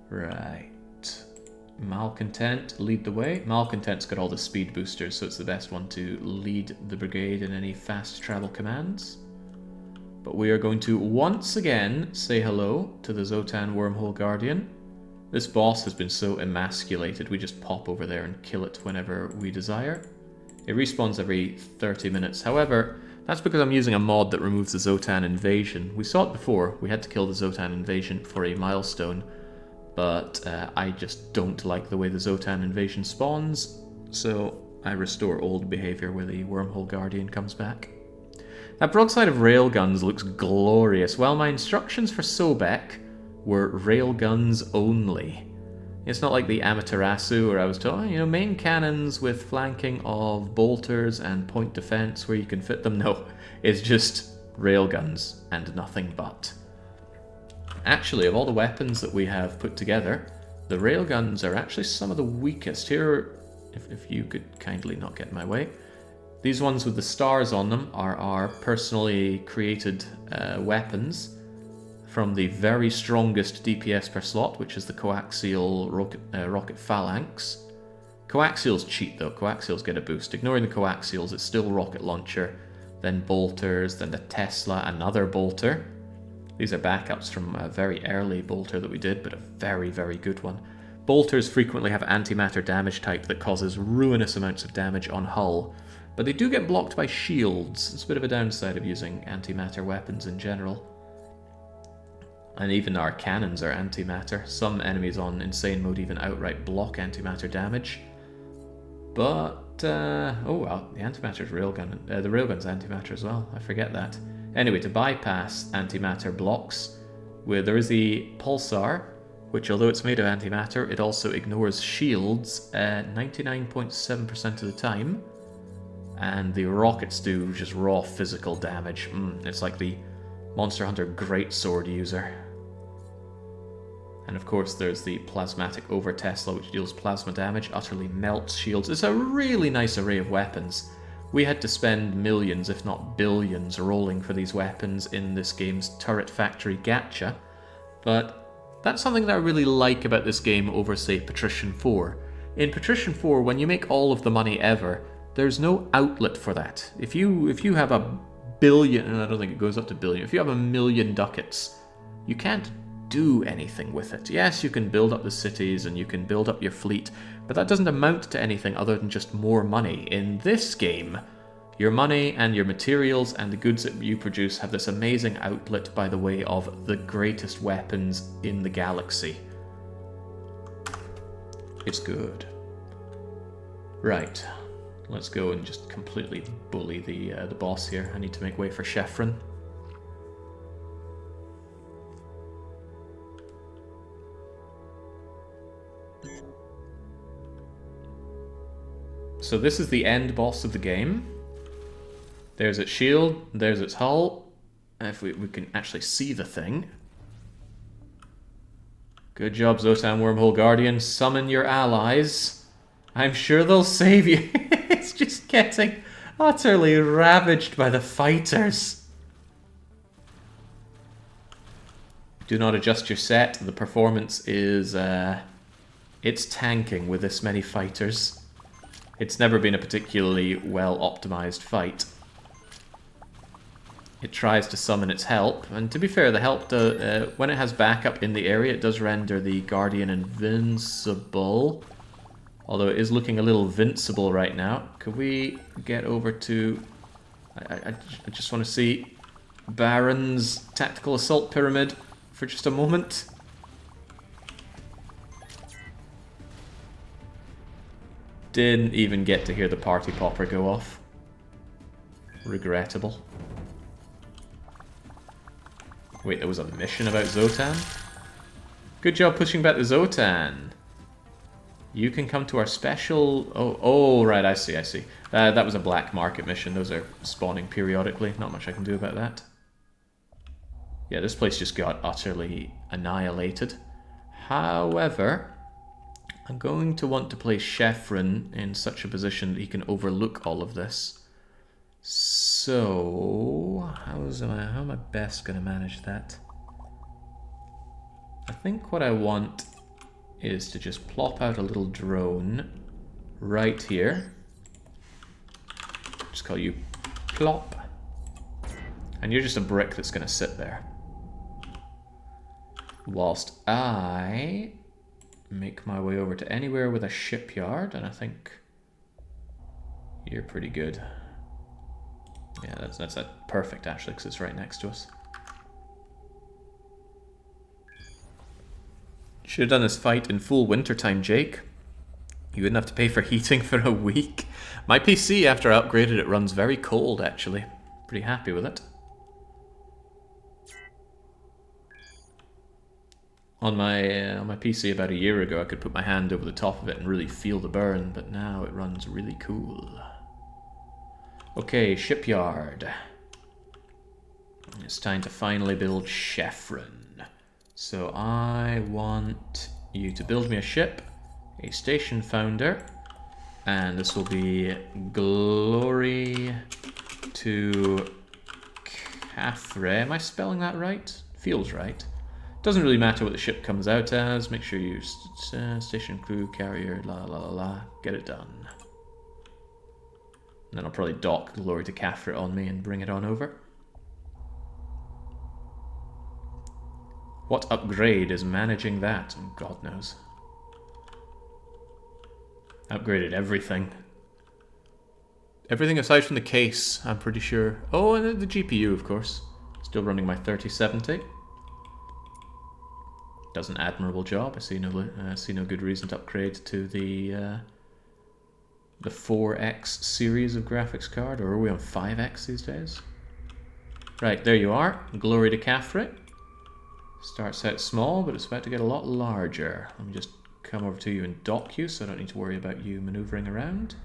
Right. Malcontent, lead the way. Malcontent's got all the speed boosters, so it's the best one to lead the brigade in any fast travel commands. But we are going to once again say hello to the Zotan Wormhole Guardian. This boss has been so emasculated, we just pop over there and kill it whenever we desire. It respawns every 30 minutes. However, that's because I'm using a mod that removes the Zotan invasion. We saw it before, we had to kill the Zotan invasion for a milestone. But I just don't like the way the Zotan invasion spawns, so I restore old behavior where the Wormhole Guardian comes back. That broadside of railguns looks glorious. Well, my instructions for Sobek were railguns only. It's not like the Amaterasu where I was told, main cannons with flanking of bolters and point defense where you can fit them. No, it's just railguns and nothing but. Actually, of all the weapons that we have put together, the railguns are actually some of the weakest. Here, if you could kindly not get in my way, these ones with the stars on them are our personally created weapons from the very strongest DPS per slot, which is the coaxial rocket phalanx. Coaxials cheat though, coaxials get a boost. Ignoring the coaxials, it's still rocket launcher, then bolters, then the Tesla, another bolter. These are backups from a very early bolter that we did, but a very, very good one. Bolters frequently have antimatter damage type that causes ruinous amounts of damage on hull, but they do get blocked by shields. It's a bit of a downside of using antimatter weapons in general. And even our cannons are antimatter. Some enemies on insane mode even outright block antimatter damage. But, oh well, the antimatter's railgun, the railgun's antimatter as well, I forget that. Anyway, to bypass antimatter blocks, there is the pulsar, which although it's made of antimatter, it also ignores shields 99.7% of the time. And the rockets do just raw physical damage. It's like the Monster Hunter Greatsword user. And of course there's the Plasmatic Over Tesla, which deals plasma damage, utterly melts shields. It's a really nice array of weapons. We had to spend millions, if not billions, rolling for these weapons in this game's Turret Factory Gacha, but that's something that I really like about this game over, say, Patrician 4. In Patrician 4, when you make all of the money ever, there's no outlet for that. If you have a billion, and I don't think it goes up to billion, if you have 1,000,000 ducats, you can't do anything with it. Yes, you can build up the cities and you can build up your fleet, but that doesn't amount to anything other than just more money. In this game, your money and your materials and the goods that you produce have this amazing outlet by the way of the greatest weapons in the galaxy. It's good. Right, let's go and just completely bully the boss here. I need to make way for Sheffron. So this is the end boss of the game. There's its shield, there's its hull. If we can actually see the thing. Good job, Zotan Wormhole Guardian. Summon your allies. I'm sure they'll save you. It's just getting utterly ravaged by the fighters. Do not adjust your set. The performance is... it's tanking with this many fighters. It's never been a particularly well-optimized fight. It tries to summon its help, and to be fair, the help, when it has backup in the area, it does render the Guardian invincible. Although it is looking a little vincible right now. Could we get over to... I just want to see Baron's Tactical Assault Pyramid for just a moment. Didn't even get to hear the party popper go off. Regrettable. Wait, there was a mission about Zotan? Good job pushing back the Zotan. You can come to our special... Oh, right, I see. That was a black market mission. Those are spawning periodically. Not much I can do about that. Yeah, this place just got utterly annihilated. However, I'm going to want to place Chefren in such a position that he can overlook all of this. So, how am I best going to manage that? I think what I want is to just plop out a little drone right here. Just call you Plop. And you're just a brick that's going to sit there. Whilst I make my way over to anywhere with a shipyard, and I think you're pretty good. Yeah, that's perfect actually, because it's right next to us. Should have done this fight in full wintertime, Jake. You wouldn't have to pay for heating for a week. My PC, after I upgraded it, runs very cold actually. Pretty happy with it. On my PC about a year ago, I could put my hand over the top of it and really feel the burn, but now it runs really cool. Okay, shipyard. It's time to finally build Chefren. So I want you to build me a ship, a station founder, and this will be Glory to Khafre. Am I spelling that right? Feels right. Doesn't really matter what the ship comes out as. Make sure you station crew, carrier, la la la la. Get it done. And then I'll probably dock Glory to Khafre on me and bring it on over. What upgrade is managing that? God knows. Upgraded everything. Everything aside from the case, I'm pretty sure. Oh, and the GPU, of course. Still running my 3070. Does an admirable job. I see no good reason to upgrade to the 4X series of graphics card, or are we on 5X these days? Right, there you are. Glory to Khafre. Starts out small, but it's about to get a lot larger. Let me just come over to you and dock you, so I don't need to worry about you maneuvering around.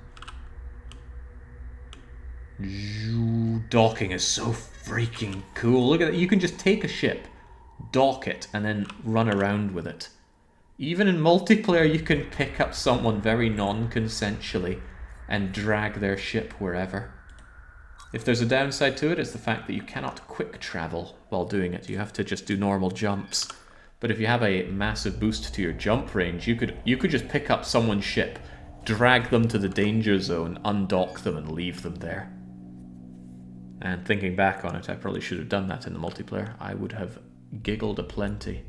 Docking is so freaking cool. Look at that. You can just take a ship, dock it, and then run around with it. Even in multiplayer, you can pick up someone very non-consensually and drag their ship wherever. If there's a downside to it, it's the fact that you cannot quick travel while doing it. You have to just do normal jumps. But if you have a massive boost to your jump range, you could just pick up someone's ship, drag them to the danger zone, undock them, and leave them there. And thinking back on it, I probably should have done that in the multiplayer. I would have giggled aplenty.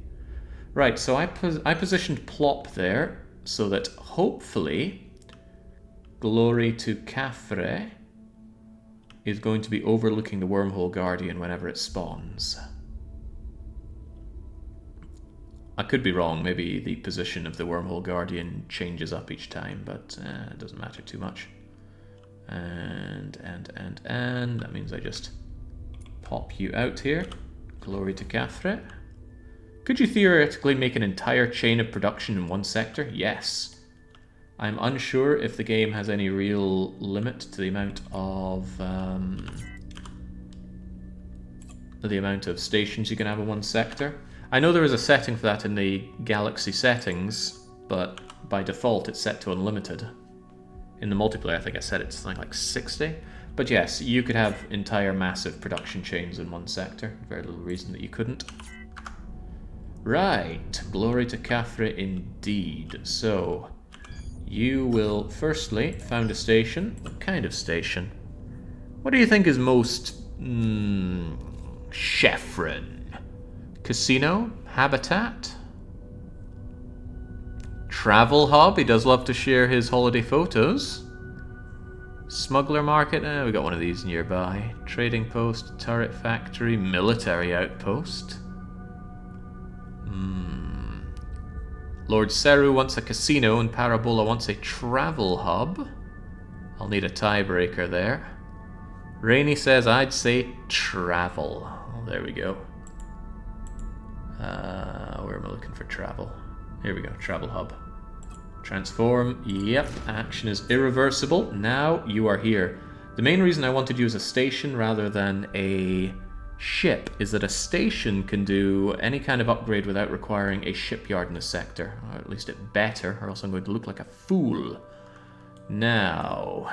Right, so I positioned Plop there so that hopefully Glory to Khafre is going to be overlooking the Wormhole Guardian whenever it spawns. I could be wrong, maybe the position of the Wormhole Guardian changes up each time, but it doesn't matter too much. And that means I just pop you out here. Glory to Khafre. Could you theoretically make an entire chain of production in one sector? Yes. I'm unsure if the game has any real limit to the amount of stations you can have in one sector. I know there is a setting for that in the Galaxy settings, but by default it's set to unlimited. In the multiplayer, I think I set it to something like 60. But yes, you could have entire massive production chains in one sector. Very little reason that you couldn't. Right, Glory to Khafre indeed. So, you will firstly found a station. What kind of station? What do you think is most... Chefren? Casino? Habitat? Travel hub? He does love to share his holiday photos. Smuggler market? We got one of these nearby. Trading post, turret factory, military outpost. Lord Seru wants a casino and Parabola wants a travel hub. I'll need a tiebreaker there. Rainey says I'd say travel. Oh, there we go. Where am I looking for travel? Here we go, travel hub. Transform, yep, action is irreversible. Now you are here. The main reason I wanted you as a station rather than a ship is that a station can do any kind of upgrade without requiring a shipyard in the sector. Or at least it better, or else I'm going to look like a fool. Now.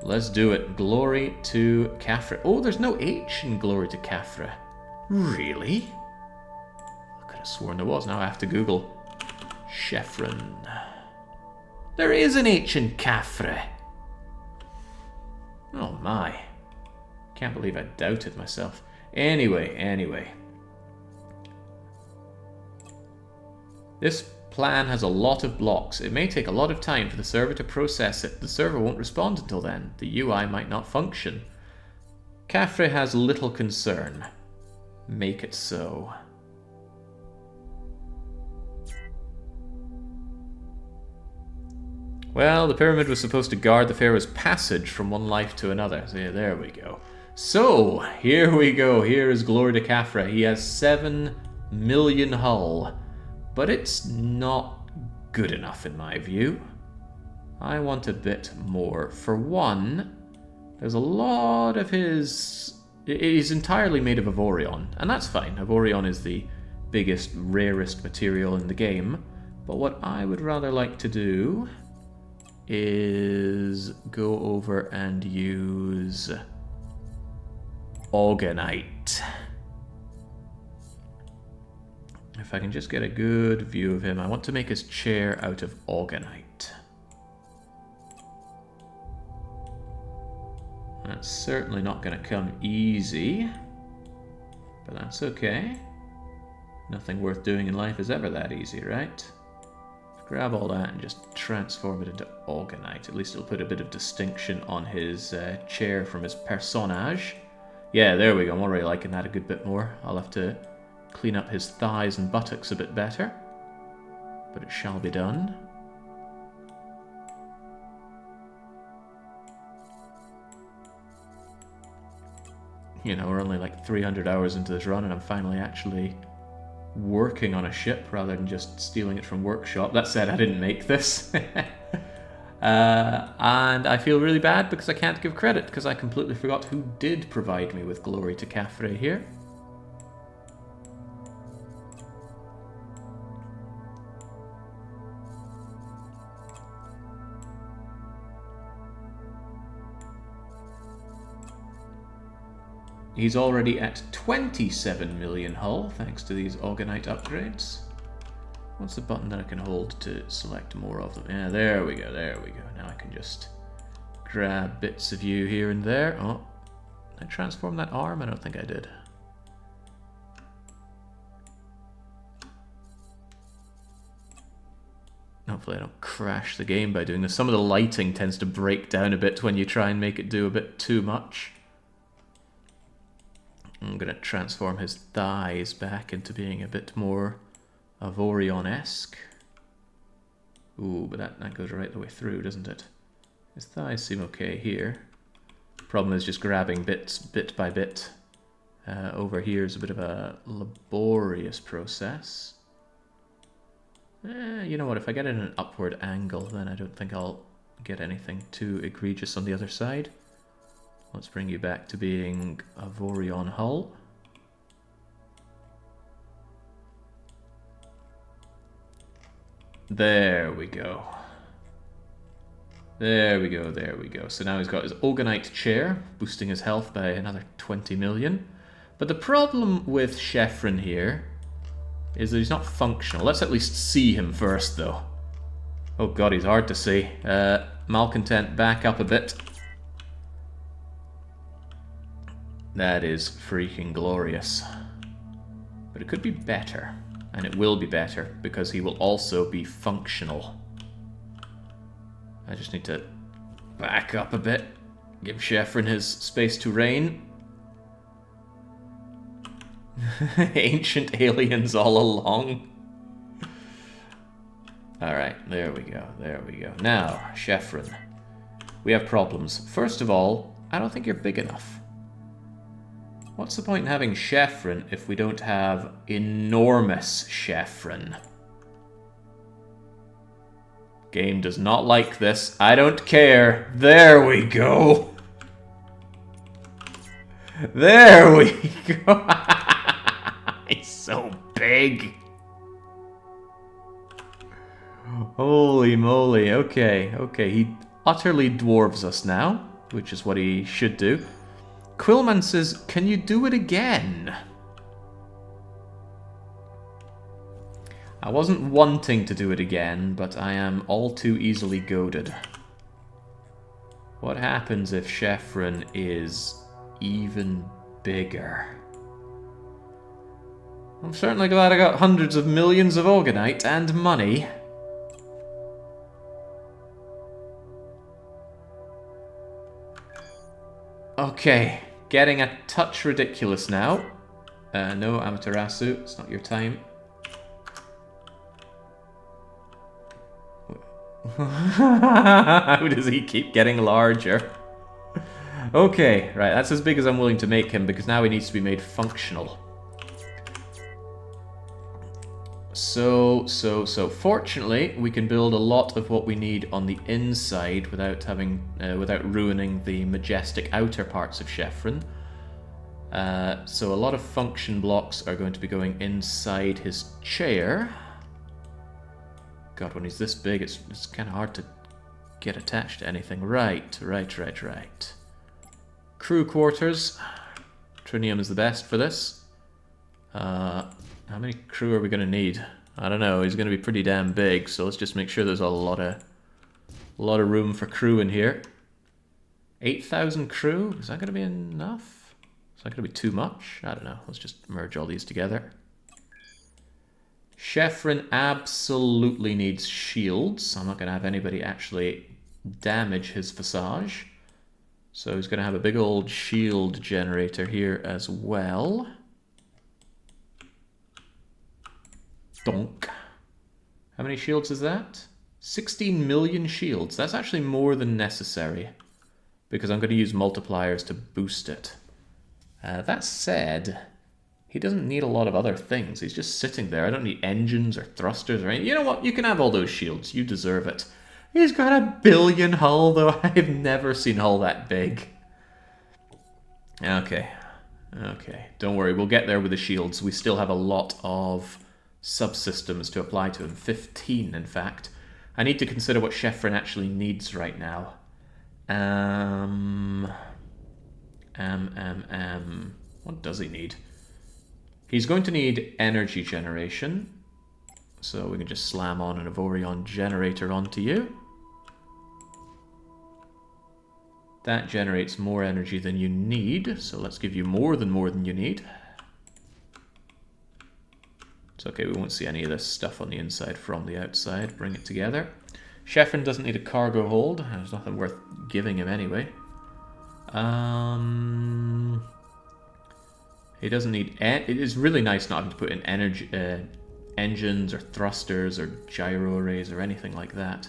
Let's do it. Glory to Khafre. Oh, there's no H in Glory to Khafre. Really? I could have sworn there was. Now I have to Google. Sheffron. There is an H in Khafre. Oh my. Can't believe I doubted myself. Anyway. This plan has a lot of blocks. It may take a lot of time for the server to process it. The server won't respond until then. The UI might not function. Khafre has little concern. Make it so. Well, the pyramid was supposed to guard the pharaoh's passage from one life to another. So yeah, there we go. So, here we go. Here is Glory to Khafre. He has 7 million hull. But it's not good enough in my view. I want a bit more. For one, there's a lot of his... He's entirely made of Avorion, and that's fine. Avorion is the biggest, rarest material in the game. But what I would rather like to do is go over and use Orgonite. If I can just get a good view of him. I want to make his chair out of Orgonite. That's certainly not going to come easy, but that's okay. Nothing worth doing in life is ever that easy, right? Let's grab all that and just transform it into Orgonite. At least it'll put a bit of distinction on his chair from his personage. Yeah, there we go. I'm already liking that a good bit more. I'll have to clean up his thighs and buttocks a bit better, but it shall be done. You know, we're only like 300 hours into this run and I'm finally actually working on a ship rather than just stealing it from workshop. That said, I didn't make this. And I feel really bad because I can't give credit because I completely forgot who did provide me with Glory to Khafre here. He's already at 27 million hull, thanks to these Orgonite upgrades. What's the button that I can hold to select more of them? Yeah, there we go, there we go. Now I can just grab bits of you here and there. Oh, did I transform that arm? I don't think I did. Hopefully I don't crash the game by doing this. Some of the lighting tends to break down a bit when you try and make it do a bit too much. I'm going to transform his thighs back into being a bit more Avorion-esque. Ooh, but that goes right the way through, doesn't it? His thighs seem okay here. Problem is just grabbing bits, bit by bit. Over here is a bit of a laborious process. You know what, if I get it in an upward angle, then I don't think I'll get anything too egregious on the other side. Let's bring you back to being Avorion hull. There we go. There we go, there we go. So now he's got his Orgonite chair, boosting his health by another 20 million. But the problem with Chefren here is that he's not functional. Let's at least see him first, though. Oh god, he's hard to see. Malcontent, back up a bit. That is freaking glorious. But it could be better. And it will be better, because he will also be functional. I just need to back up a bit. Give Chefren his space to reign. Ancient aliens all along. Alright, there we go, there we go. Now, Chefren. We have problems. First of all, I don't think you're big enough. What's the point in having Chefren if we don't have enormous Chefren? Game does not like this. I don't care. There we go. There we go. He's so big. Holy moly. Okay, okay. He utterly dwarves us now, which is what he should do. Quillman says, can you do it again? I wasn't wanting to do it again, but I am all too easily goaded. What happens if Sheffron is even bigger? I'm certainly glad I got hundreds of millions of Orgonite and money. Okay, getting a touch ridiculous now. No, Amaterasu, it's not your time. How does he keep getting larger? Okay, right, that's as big as I'm willing to make him because now he needs to be made functional. So fortunately, we can build a lot of what we need on the inside without having, without ruining the majestic outer parts of Sheffron. So a lot of function blocks are going to be going inside his chair. God, when he's this big, it's kind of hard to get attached to anything. Right. Crew quarters. Trinium is the best for this. How many crew are we going to need? I don't know. He's going to be pretty damn big, so let's just make sure there's a lot of room for crew in here. 8,000 crew? Is that going to be enough? Is that going to be too much? I don't know. Let's just merge all these together. Chefren absolutely needs shields. I'm not going to have anybody actually damage his visage. So he's going to have a big old shield generator here as well. Donk. How many shields is that? 16 million shields. That's actually more than necessary, because I'm going to use multipliers to boost it. That said, he doesn't need a lot of other things. He's just sitting there. I don't need engines or thrusters or anything. You know what? You can have all those shields. You deserve it. He's got a billion hull, though. I've never seen hull that big. Okay. Okay. Don't worry. We'll get there with the shields. We still have a lot of subsystems to apply to him. 15, in fact. I need to consider what Chefren actually needs right now. What does he need? He's going to need energy generation. So we can just slam on an Avorion generator onto you. That generates more energy than you need, so let's give you more than you need. It's okay, we won't see any of this stuff on the inside from the outside. Bring it together. Chefren doesn't need a cargo hold. There's nothing worth giving him anyway. He doesn't need... It is really nice not having to put in energy, engines or thrusters or gyro arrays or anything like that.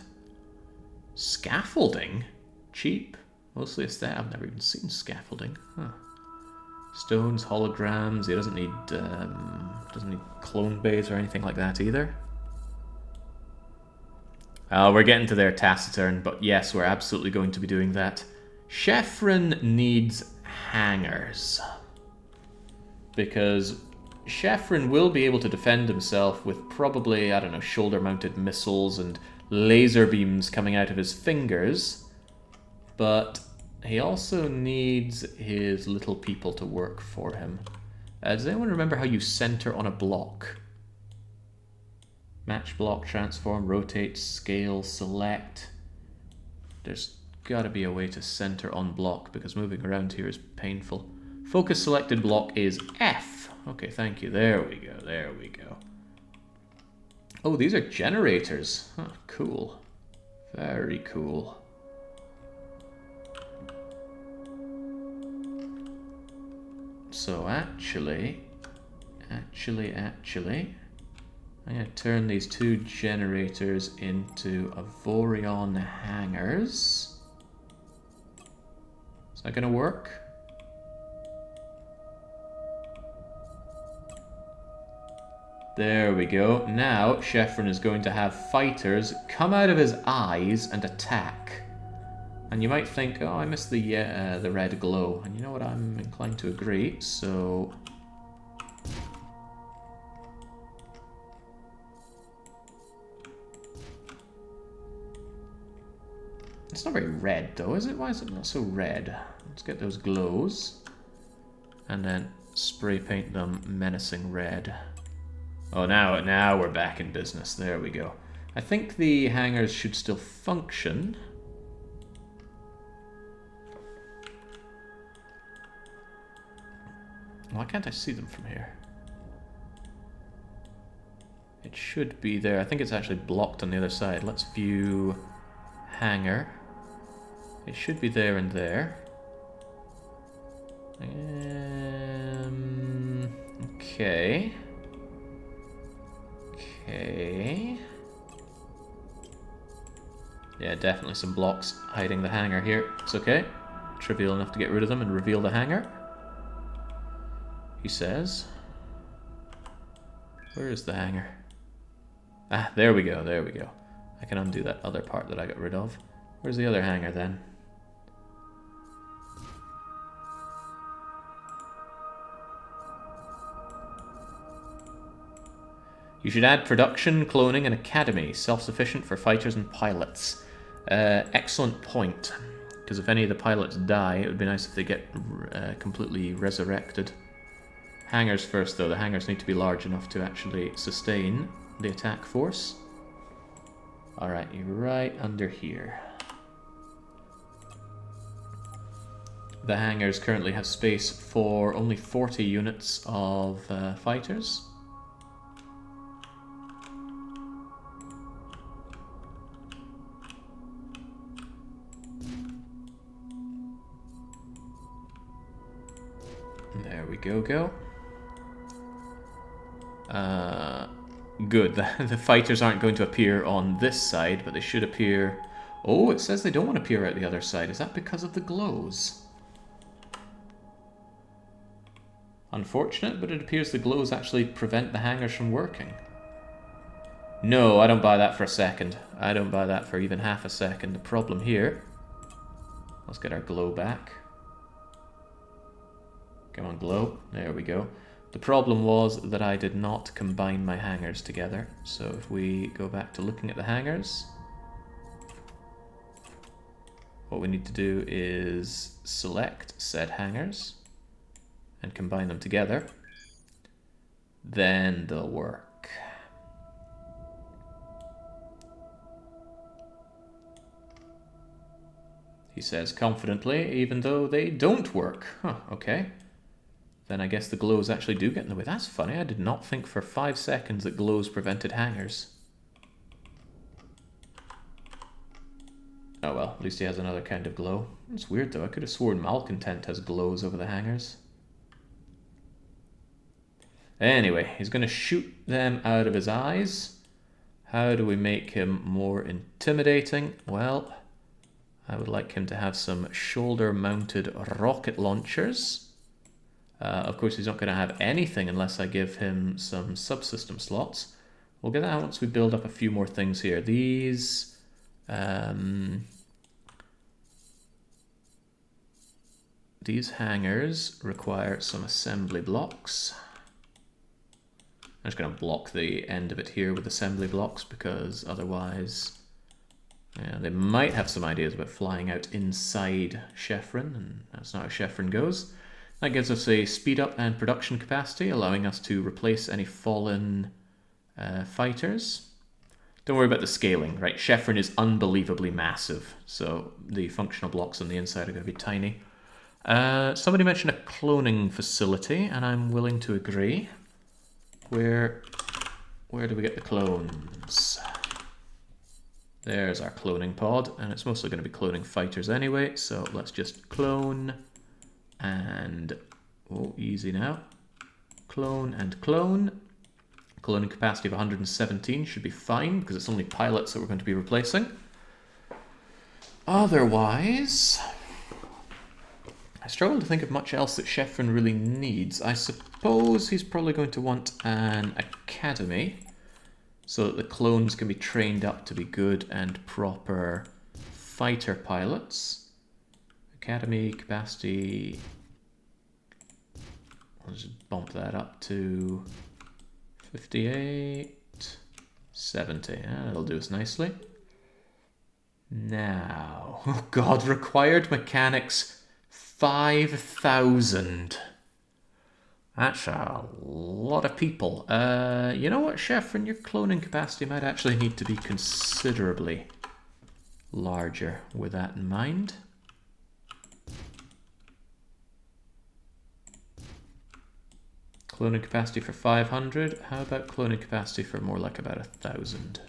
Scaffolding? Cheap. Mostly aesthetic. I've never even seen scaffolding. Huh. Stones, holograms. He doesn't need clone bays or anything like that either. We're getting to their taciturn, but yes, we're absolutely going to be doing that. Chefren needs hangars, because Chefren will be able to defend himself with probably, I don't know, shoulder-mounted missiles and laser beams coming out of his fingers, but he also needs his little people to work for him. Does anyone remember how you center on a block? Match block, transform, rotate, scale, select. There's got to be a way to center on block, because moving around here is painful. Focus selected block is F. Okay, thank you. There we go. There we go. Oh, these are generators. Huh, cool. Very cool. So actually, I'm going to turn these two generators into Avorion hangars. Is that going to work? There we go. Now, Chefren is going to have fighters come out of his eyes and attack. And you might think, oh, I missed the red glow. And you know what? I'm inclined to agree, so... It's not very red, though, is it? Why is it not so red? Let's get those glows. And then spray paint them menacing red. Oh, now we're back in business. There we go. I think the hangars should still function. Why can't I see them from here? It should be there. I think it's actually blocked on the other side. Let's view hangar. It should be there and there. Okay. Okay. Yeah, definitely some blocks hiding the hangar here. It's okay. Trivial enough to get rid of them and reveal the hangar. He says. Where is the hangar? Ah, there we go, there we go. I can undo that other part that I got rid of. Where's the other hangar then? You should add production, cloning, and academy, self-sufficient for fighters and pilots. Excellent point. Because if any of the pilots die, it would be nice if they get completely resurrected. Hangars first, though. The hangars need to be large enough to actually sustain the attack force. Alright, you're right under here. The hangars currently have space for only 40 units of fighters. There we go. Good. The fighters aren't going to appear on this side, but they should appear... Oh, it says they don't want to appear out the other side. Is that because of the glows? Unfortunate, but it appears the glows actually prevent the hangars from working. No, I don't buy that for a second. I don't buy that for even half a second. The problem here... Let's get our glow back. Come on, glow. There we go. The problem was that I did not combine my hangars together. So if we go back to looking at the hangars, what we need to do is select said hangars and combine them together. Then they'll work. He says confidently, even though they don't work. Huh, okay. Then I guess the glows actually do get in the way. That's funny. I did not think for 5 seconds that glows prevented hangars. Oh well, at least he has another kind of glow. It's weird though. I could have sworn Malcontent has glows over the hangars. Anyway, he's going to shoot them out of his eyes. How do we make him more intimidating? Well, I would like him to have some shoulder-mounted rocket launchers. Of course, he's not going to have anything unless I give him some subsystem slots. We'll get that once we build up a few more things here. These hangars require some assembly blocks. I'm just going to block the end of it here with assembly blocks because otherwise they might have some ideas about flying out inside Chefren, and that's not how Chefren goes. That gives us a speed up and production capacity, allowing us to replace any fallen fighters. Don't worry about the scaling, right? Chefren is unbelievably massive, so the functional blocks on the inside are going to be tiny. Somebody mentioned a cloning facility, and I'm willing to agree. Where do we get the clones? There's our cloning pod, and it's mostly going to be cloning fighters anyway, so let's just clone and... Oh, easy now. Clone and clone. Cloning capacity of 117 should be fine, because it's only pilots that we're going to be replacing. Otherwise... I struggle to think of much else that Chefren really needs. I suppose he's probably going to want an academy so that the clones can be trained up to be good and proper fighter pilots. Academy capacity. I'll just bump that up to 58, 70. Yeah, that'll do us nicely. Now, oh god, required mechanics 5,000. That's a lot of people. You know what, Sheffron? Your cloning capacity might actually need to be considerably larger with that in mind. Cloning capacity for 500. How about cloning capacity for more like about 1,000?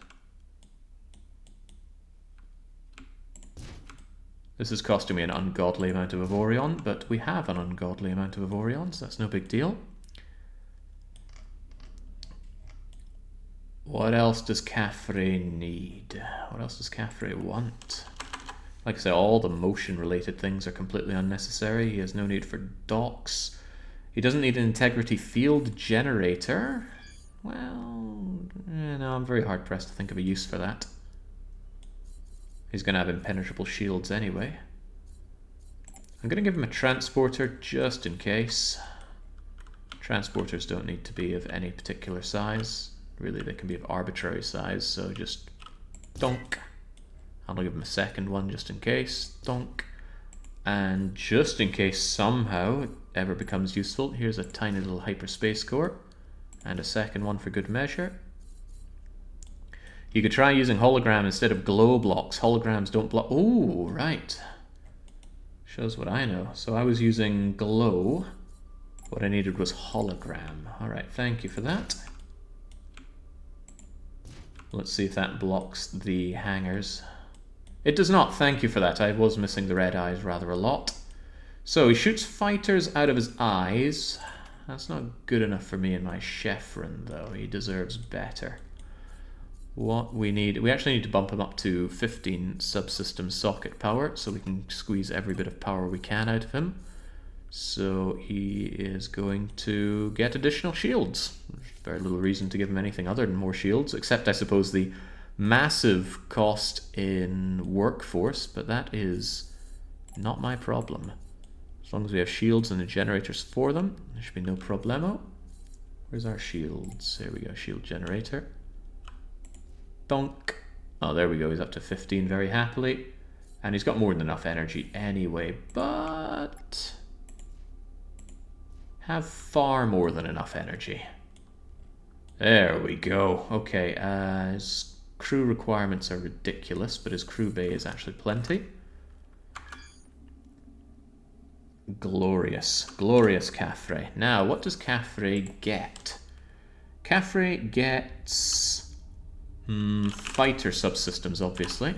This is costing me an ungodly amount of Avorion, but we have an ungodly amount of Avorion, so that's no big deal. What else does Khafre need? What else does Khafre want? Like I said, all the motion-related things are completely unnecessary. He has no need for docks. He doesn't need an integrity field generator. Well, no, I'm very hard-pressed to think of a use for that. He's going to have impenetrable shields anyway. I'm going to give him a transporter just in case. Transporters don't need to be of any particular size. Really, they can be of arbitrary size, so just donk. I'll give him a second one just in case. Donk. And just in case somehow it ever becomes useful, here's a tiny little hyperspace core. And a second one for good measure. You could try using hologram instead of glow blocks. Holograms don't block. Oh, right. Shows what I know. So I was using glow. What I needed was hologram. All right, thank you for that. Let's see if that blocks the hangers. It does not. Thank you for that. I was missing the red eyes rather a lot. So he shoots fighters out of his eyes. That's not good enough for me and my Chefren, though. He deserves better. What we need, we actually need to bump him up to 15 subsystem socket power so we can squeeze every bit of power we can out of him. So he is going to get additional shields. There's very little reason to give him anything other than more shields, except I suppose the massive cost in workforce, but that is not my problem. As long as we have shields and the generators for them, there should be no problemo. Where's our shields? Here we go, shield generator. Donk. Oh, there we go. He's up to 15 very happily. And he's got more than enough energy anyway, but have far more than enough energy. There we go. Okay, his crew requirements are ridiculous, but his crew bay is actually plenty. Glorious. Glorious Khafre. Now, what does Khafre get? Khafre gets fighter subsystems, obviously.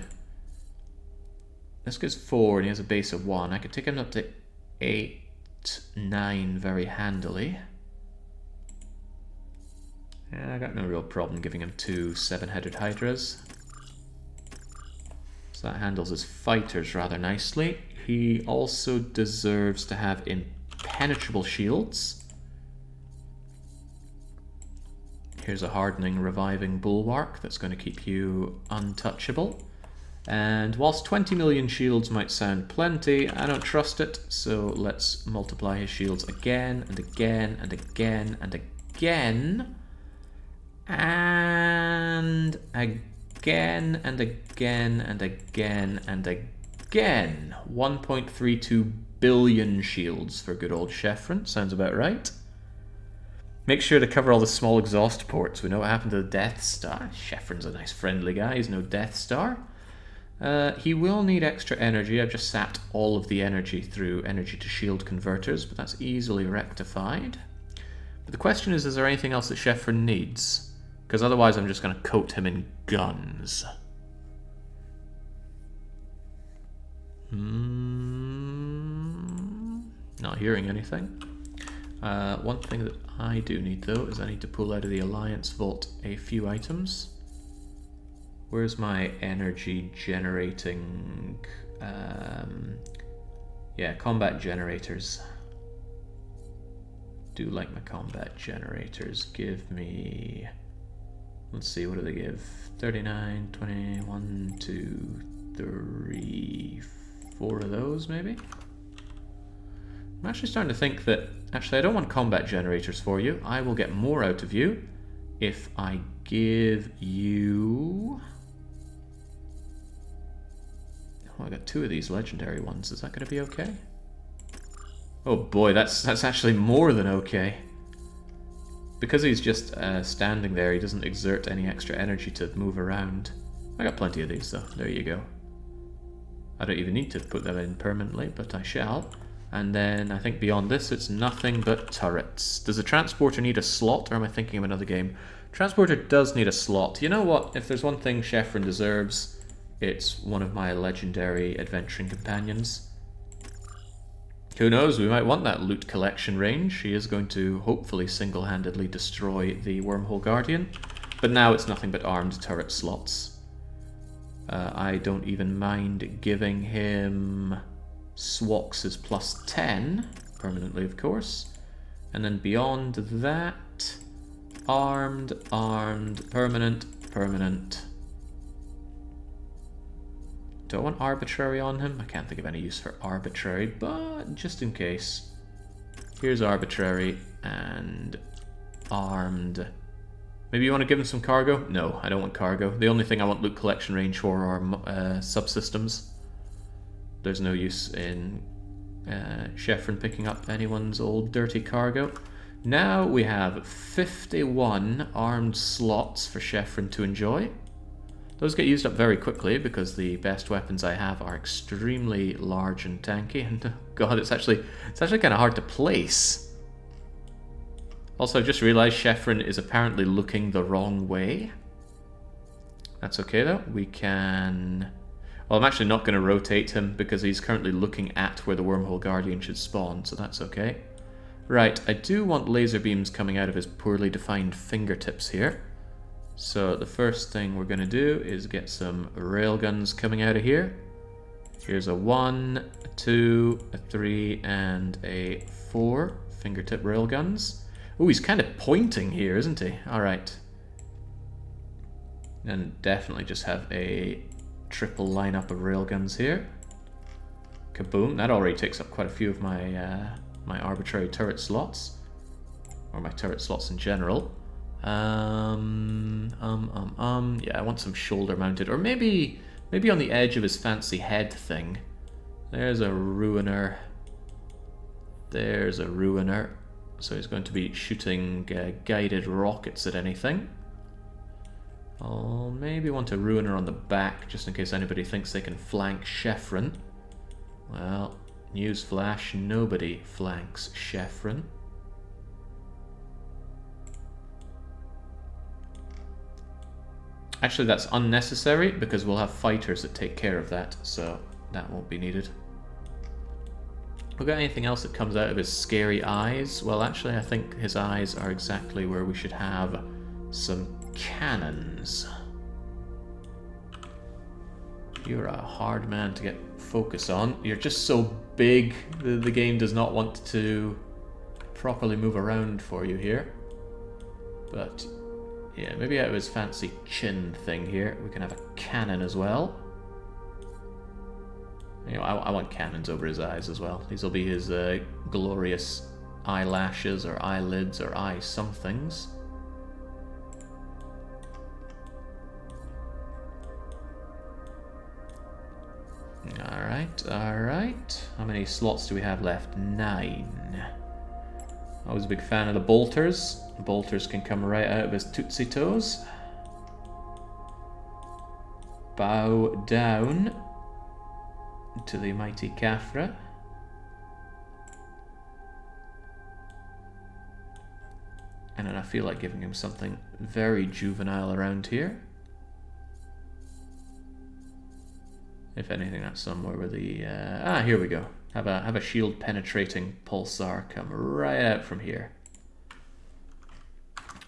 This goes 4 and he has a base of 1. I could take him up to 8, 9 very handily. Yeah, I got no real problem giving him 2 7-headed hydras. So that handles his fighters rather nicely. He also deserves to have impenetrable shields. Here's a hardening, reviving bulwark that's going to keep you untouchable. And whilst 20 million shields might sound plenty, I don't trust it, so let's multiply his shields again, and again, and again, and again. And again, and again, and again, and again. 1.32 billion shields for good old Chefren. Sounds about right. Make sure to cover all the small exhaust ports. We know what happened to the Death Star. Chefren's a nice friendly guy. He's no Death Star. He will need extra energy. I've just sapped all of the energy through energy to shield converters, but that's easily rectified. But the question is there anything else that Chefren needs? Because otherwise I'm just going to coat him in guns. Not hearing anything. One thing that I do need, though, is I need to pull out of the Alliance Vault a few items. Where's my energy generating... Yeah, combat generators. Do like my combat generators. Give me... Let's see, what do they give? 39, 20, 1, 2, 3, 4 of those, maybe? I'm actually starting to think that... Actually, I don't want combat generators for you. I will get more out of you if I give you... Oh, I got 2 of these legendary ones. Is that going to be okay? Oh boy, that's actually more than okay. Because he's just standing there, he doesn't exert any extra energy to move around. I got plenty of these though, there you go. I don't even need to put them in permanently, but I shall. And then I think beyond this it's nothing but turrets. Does the transporter need a slot, or am I thinking of another game? Transporter does need a slot. You know what, if there's one thing Chefren deserves, it's one of my legendary adventuring companions. Who knows, we might want that loot collection range. She is going to hopefully single-handedly destroy the Wormhole Guardian. But now it's nothing but armed turret slots. I don't even mind giving him Swox's plus 10, permanently of course. And then beyond that, armed, armed, permanent, permanent. Do I want arbitrary on him? I can't think of any use for arbitrary, but just in case. Here's arbitrary and armed. Maybe you want to give him some cargo? No, I don't want cargo. The only thing I want loot collection range for are subsystems. There's no use in Sheffron picking up anyone's old dirty cargo. Now we have 51 armed slots for Sheffron to enjoy. Those get used up very quickly because the best weapons I have are extremely large and tanky, and god, it's actually kind of hard to place. Also, I've just realized Chefren is apparently looking the wrong way. That's okay though. We can... Well, I'm actually not going to rotate him because he's currently looking at where the Wormhole Guardian should spawn, so that's okay. Right, I do want laser beams coming out of his poorly defined fingertips here. So the first thing we're going to do is get some railguns coming out of here. Here's a 1, a 2, a 3, and a 4 fingertip railguns. Oh, he's kind of pointing here, isn't he? Alright. And definitely just have a triple lineup of railguns here. Kaboom. That already takes up quite a few of my my arbitrary turret slots. Or my turret slots in general. Yeah, I want some shoulder mounted, or maybe on the edge of his fancy head thing. There's a ruiner. There's a ruiner. So he's going to be shooting guided rockets at anything. I'll maybe want a ruiner on the back, just in case anybody thinks they can flank Chefren. Well, newsflash, nobody flanks Chefren. Actually, that's unnecessary because we'll have fighters that take care of that, so that won't be needed. We got anything else that comes out of his scary eyes? Well, actually, I think his eyes are exactly where we should have some cannons. You're a hard man to get focus on. You're just so big, the game does not want to properly move around for you here. But... yeah, maybe out of his fancy chin thing here, we can have a cannon as well. You know, I want cannons over his eyes as well. These will be his glorious eyelashes or eyelids or eye somethings. Alright, alright. How many slots do we have left? 9. I was a big fan of the bolters. The bolters can come right out of his tootsie toes. Bow down to the mighty Khafre. And then I feel like giving him something very juvenile around here. If anything, that's somewhere where the... here we go. Have a shield penetrating pulsar come right out from here.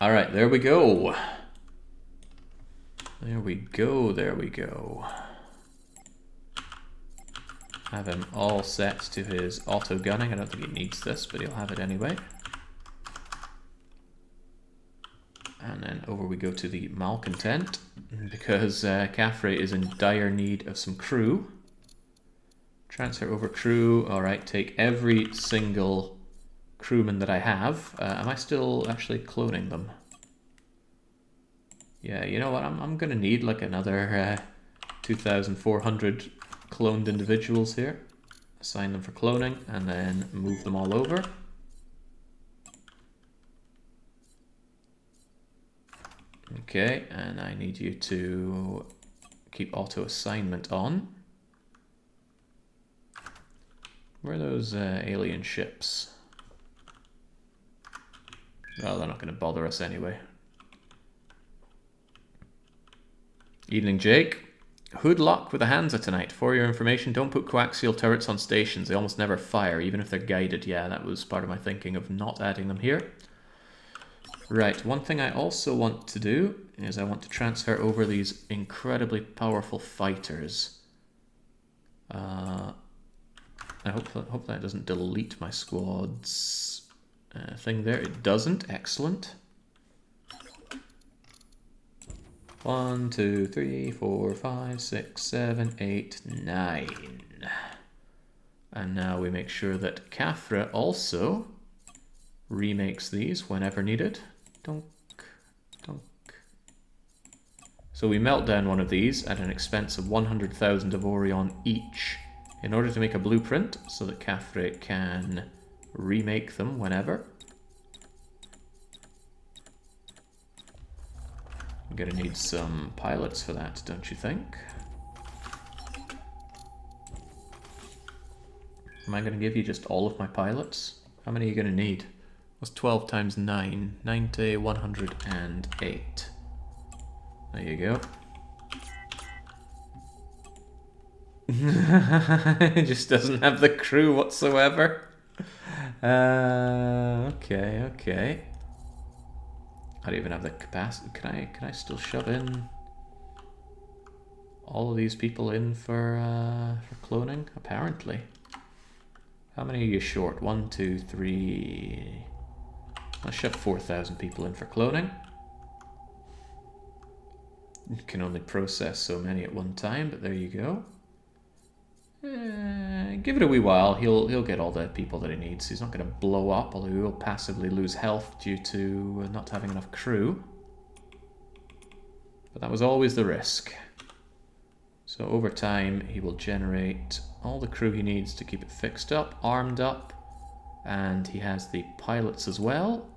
Alright, there we go. There we go, there we go. Have him all set to his auto gunning. I don't think he needs this, but he'll have it anyway. And then over we go to the malcontent, because Khafre is in dire need of some crew. Transfer over crew. Alright, take every single crewman that I have. Am I still actually cloning them? Yeah, you know what? I'm gonna need like another 2,400 cloned individuals here. Assign them for cloning and then move them all over. Okay, and I need you to keep auto assignment on. Where are those alien ships? Well, they're not going to bother us anyway. Evening, Jake. Hood luck with the Hansa tonight. For your information, don't put coaxial turrets on stations. They almost never fire, even if they're guided. Yeah, that was part of my thinking of not adding them here. Right, one thing I also want to do is I want to transfer over these incredibly powerful fighters. I hope that doesn't delete my squad's thing there. It doesn't. Excellent. 1, 2, 3, 4, 5, 6, 7, 8, 9. And now we make sure that Khafre also remakes these whenever needed. Dunk, dunk. So we melt down one of these at an expense of 100,000 Avorion each in order to make a blueprint so that Khafre can remake them whenever. I'm gonna need some pilots for that, don't you think? Am I gonna give you just all of my pilots? How many are you gonna need? What's 12 times 9? 90, 108. There you go. It just doesn't have the crew whatsoever. Okay, okay. I don't even have the capacity. Can I still shove in all of these people in for cloning? Apparently. How many are you short? 1, 2, 3. Let's shove 4,000 people in for cloning. You can only process so many at one time, but there you go. Give it a wee while. He'll get all the people that he needs. He's not going to blow up, although he will passively lose health due to not having enough crew. But that was always the risk. So over time, he will generate all the crew he needs to keep it fixed up, armed up, and he has the pilots as well.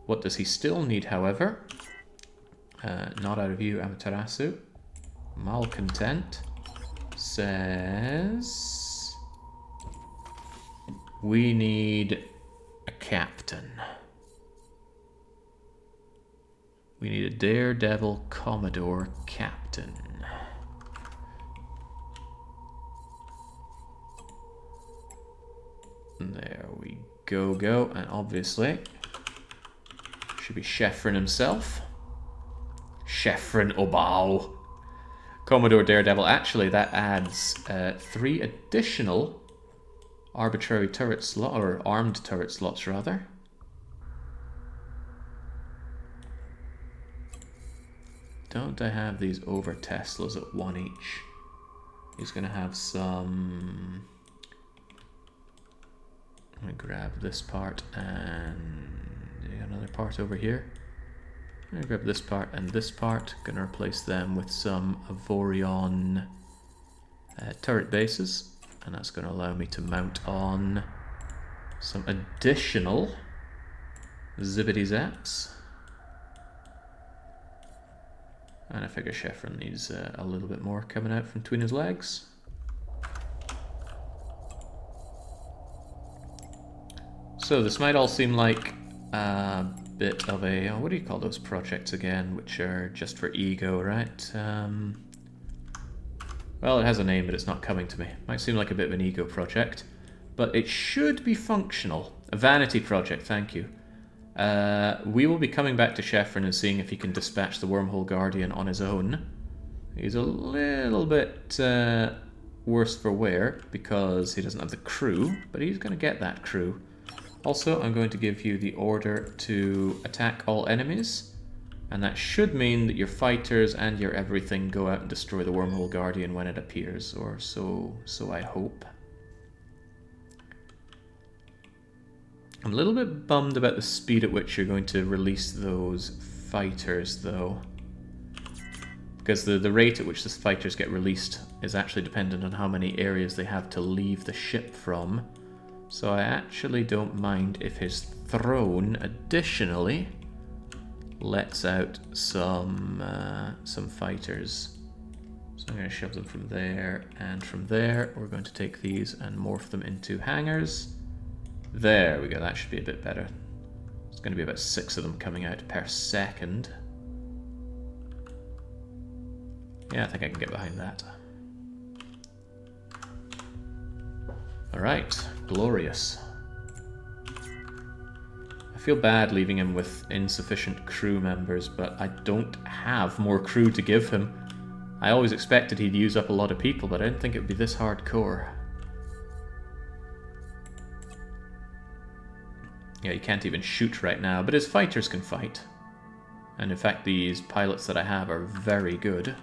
What does he still need, however? Not out of you, Amaterasu. Malcontent says we need a captain. We need a daredevil Commodore captain. There we go, and obviously should be Sheffron himself. Chefren Obao. Commodore Daredevil. Actually, that adds 3 additional arbitrary turret slots, or armed turret slots rather. Don't I have these over Teslas at 1 each? He's going to have some... I'm going to grab this part and another part over here. I'm going to grab this part and this part. Going to replace them with some Avorion turret bases. And that's going to allow me to mount on some additional zippity zaps. And I figure Sheffron needs a little bit more coming out from between his legs. So this might all seem like a bit of a, what do you call those projects again, which are just for ego, right? Well, it has a name, but it's not coming to me. Might seem like a bit of an ego project, but it should be functional. A vanity project, thank you. We will be coming back to Chefren and seeing if he can dispatch the Wormhole Guardian on his own. He's a little bit worse for wear because he doesn't have the crew, but he's going to get that crew. Also, I'm going to give you the order to attack all enemies, and that should mean that your fighters and your everything go out and destroy the Wormhole Guardian when it appears, or so I hope. I'm a little bit bummed about the speed at which you're going to release those fighters, though. Because the rate at which the fighters get released is actually dependent on how many areas they have to leave the ship from. So I actually don't mind if his throne, additionally, lets out some fighters. So I'm going to shove them from there and from there. We're going to take these and morph them into hangars. There we go, that should be a bit better. It's going to be about 6 of them coming out per second. Yeah, I think I can get behind that. Alright, glorious. I feel bad leaving him with insufficient crew members, but I don't have more crew to give him. I always expected he'd use up a lot of people, but I didn't think it would be this hardcore. Yeah, he can't even shoot right now, but his fighters can fight. And in fact, these pilots that I have are very good.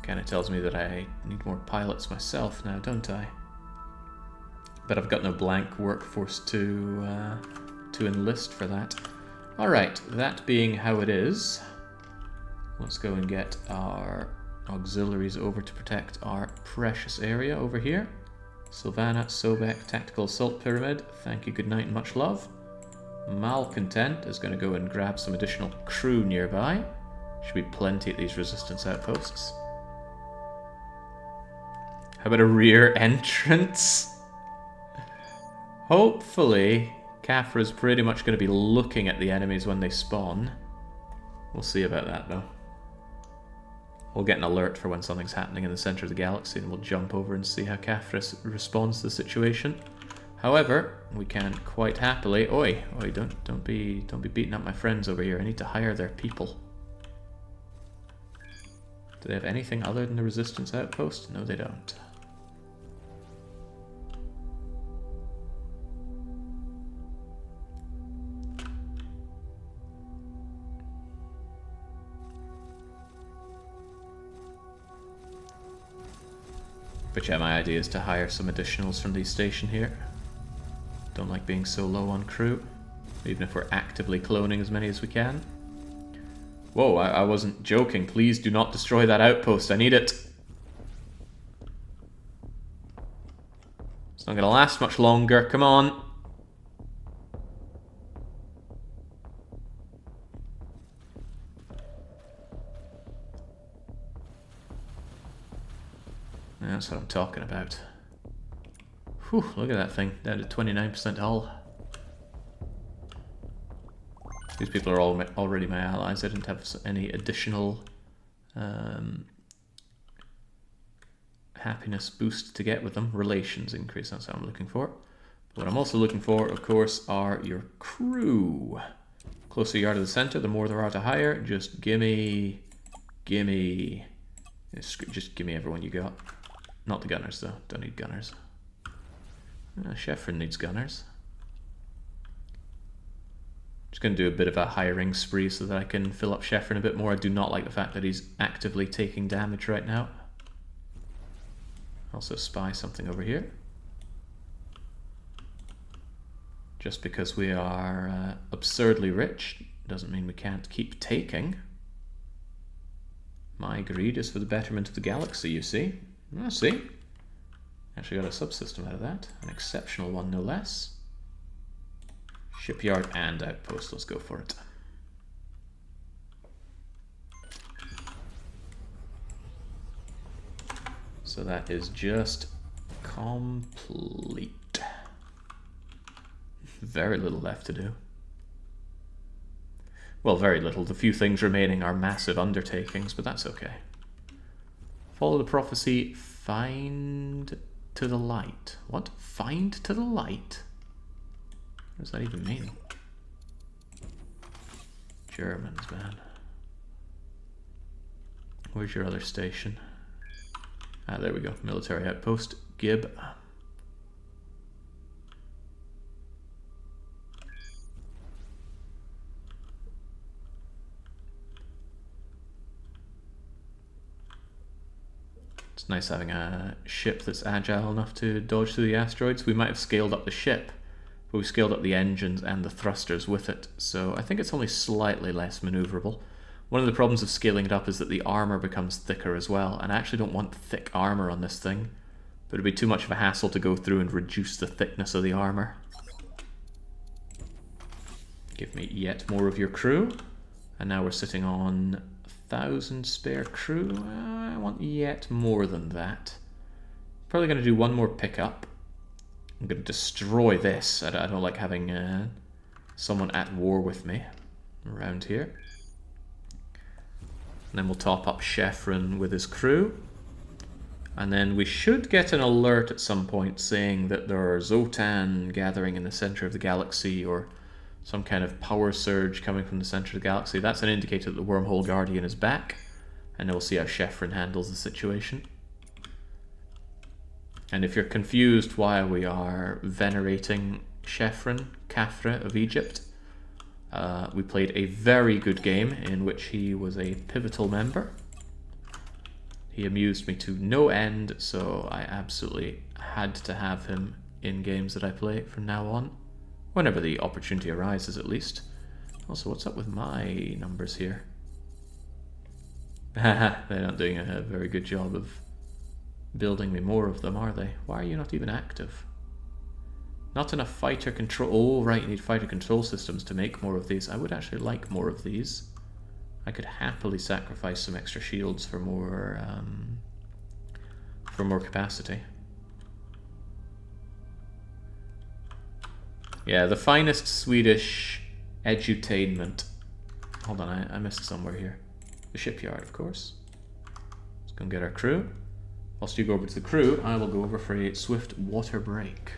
Kind of tells me that I need more pilots myself now, don't I? But I've got no blank workforce to enlist for that. Alright, that being how it is, let's go and get our auxiliaries over to protect our precious area over here. Sylvana, Sobek, Tactical Assault Pyramid, thank you, good night and much love. Malcontent is going to go and grab some additional crew nearby. Should be plenty at these resistance outposts. How about a rear entrance? Hopefully, Khafre's pretty much going to be looking at the enemies when they spawn. We'll see about that, though. We'll get an alert for when something's happening in the center of the galaxy, and we'll jump over and see how Khafre responds to the situation. However, we can quite happily... Oi, don't be beating up my friends over here. I need to hire their people. Do they have anything other than the resistance outpost? No, they don't. But yeah, my idea is to hire some additionals from the station here. Don't like being so low on crew, even if we're actively cloning as many as we can. Whoa, I wasn't joking. Please do not destroy that outpost. I need it. It's not going to last much longer. Come on. That's what I'm talking about. Whew, look at that thing, down to 29% hull. These people are all already my allies. I didn't have any additional happiness boost to get with them. Relations increase, that's what I'm looking for. But what I'm also looking for, of course, are your crew. The closer you are to the center, the more there are to hire. Just gimme, just gimme everyone you got. Not the gunners, though. Don't need gunners. Chefren needs gunners. Just going to do a bit of a hiring spree so that I can fill up Chefren a bit more. I do not like the fact that he's actively taking damage right now. Also spy something over here. Just because we are absurdly rich doesn't mean we can't keep taking. My greed is for the betterment of the galaxy, you see. See? Actually got a subsystem out of that. An exceptional one, no less. Shipyard and outpost. Let's go for it. So that is just complete. Very little left to do. Well, very little. The few things remaining are massive undertakings, but that's okay. Follow the prophecy, find to the light. What? Find to the light? What does that even mean? Germans, man. Where's your other station? Ah, there we go. Military outpost. Gib. It's nice having a ship that's agile enough to dodge through the asteroids. We might have scaled up the ship, but we scaled up the engines and the thrusters with it, so I think it's only slightly less maneuverable. One of the problems of scaling it up is that the armor becomes thicker as well, and I actually don't want thick armor on this thing, but it'd be too much of a hassle to go through and reduce the thickness of the armor. Give me yet more of your crew, and now we're sitting on 1,000 spare crew. I want yet more than that. Probably going to do one more pickup. I'm going to destroy this. I don't like having someone at war with me around here. And then we'll top up Chefren with his crew. And then we should get an alert at some point saying that there are Zotan gathering in the center of the galaxy, or some kind of power surge coming from the center of the galaxy. That's an indicator that the Wormhole Guardian is back, and then we'll see how Chefren handles the situation. And if you're confused why we are venerating Chefren, Khafre of Egypt, we played a very good game in which he was a pivotal member. He amused me to no end, so I absolutely had to have him in games that I play from now on. Whenever the opportunity arises, at least. Also, what's up with my numbers here? They're not doing a very good job of building me more of them, are they? Why are you not even active? Not enough fighter control. Oh, right, you need fighter control systems to make more of these. I would actually like more of these. I could happily sacrifice some extra shields for more capacity. Yeah, the finest Swedish edutainment. Hold on, I missed somewhere here. The shipyard, of course. Let's go and get our crew. Whilst you go over to the crew, I will go over for a swift water break.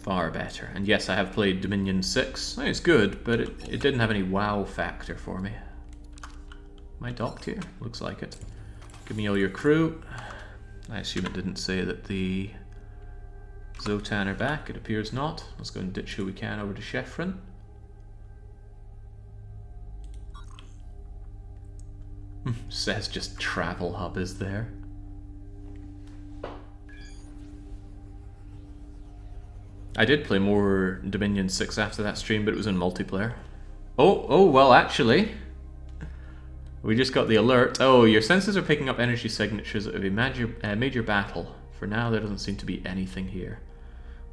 Far better. And yes, I have played Dominion 6. It's good, but it didn't have any wow factor for me. Am I docked here? Looks like it. Give me all your crew. I assume it didn't say that the Zotan are back. It appears not. Let's go and ditch who we can over to Sheffron. Says just travel hub is there. I did play more Dominion 6 after that stream, but it was in multiplayer. Oh, well, actually, we just got the alert. Oh, your sensors are picking up energy signatures of a major battle. For now, there doesn't seem to be anything here.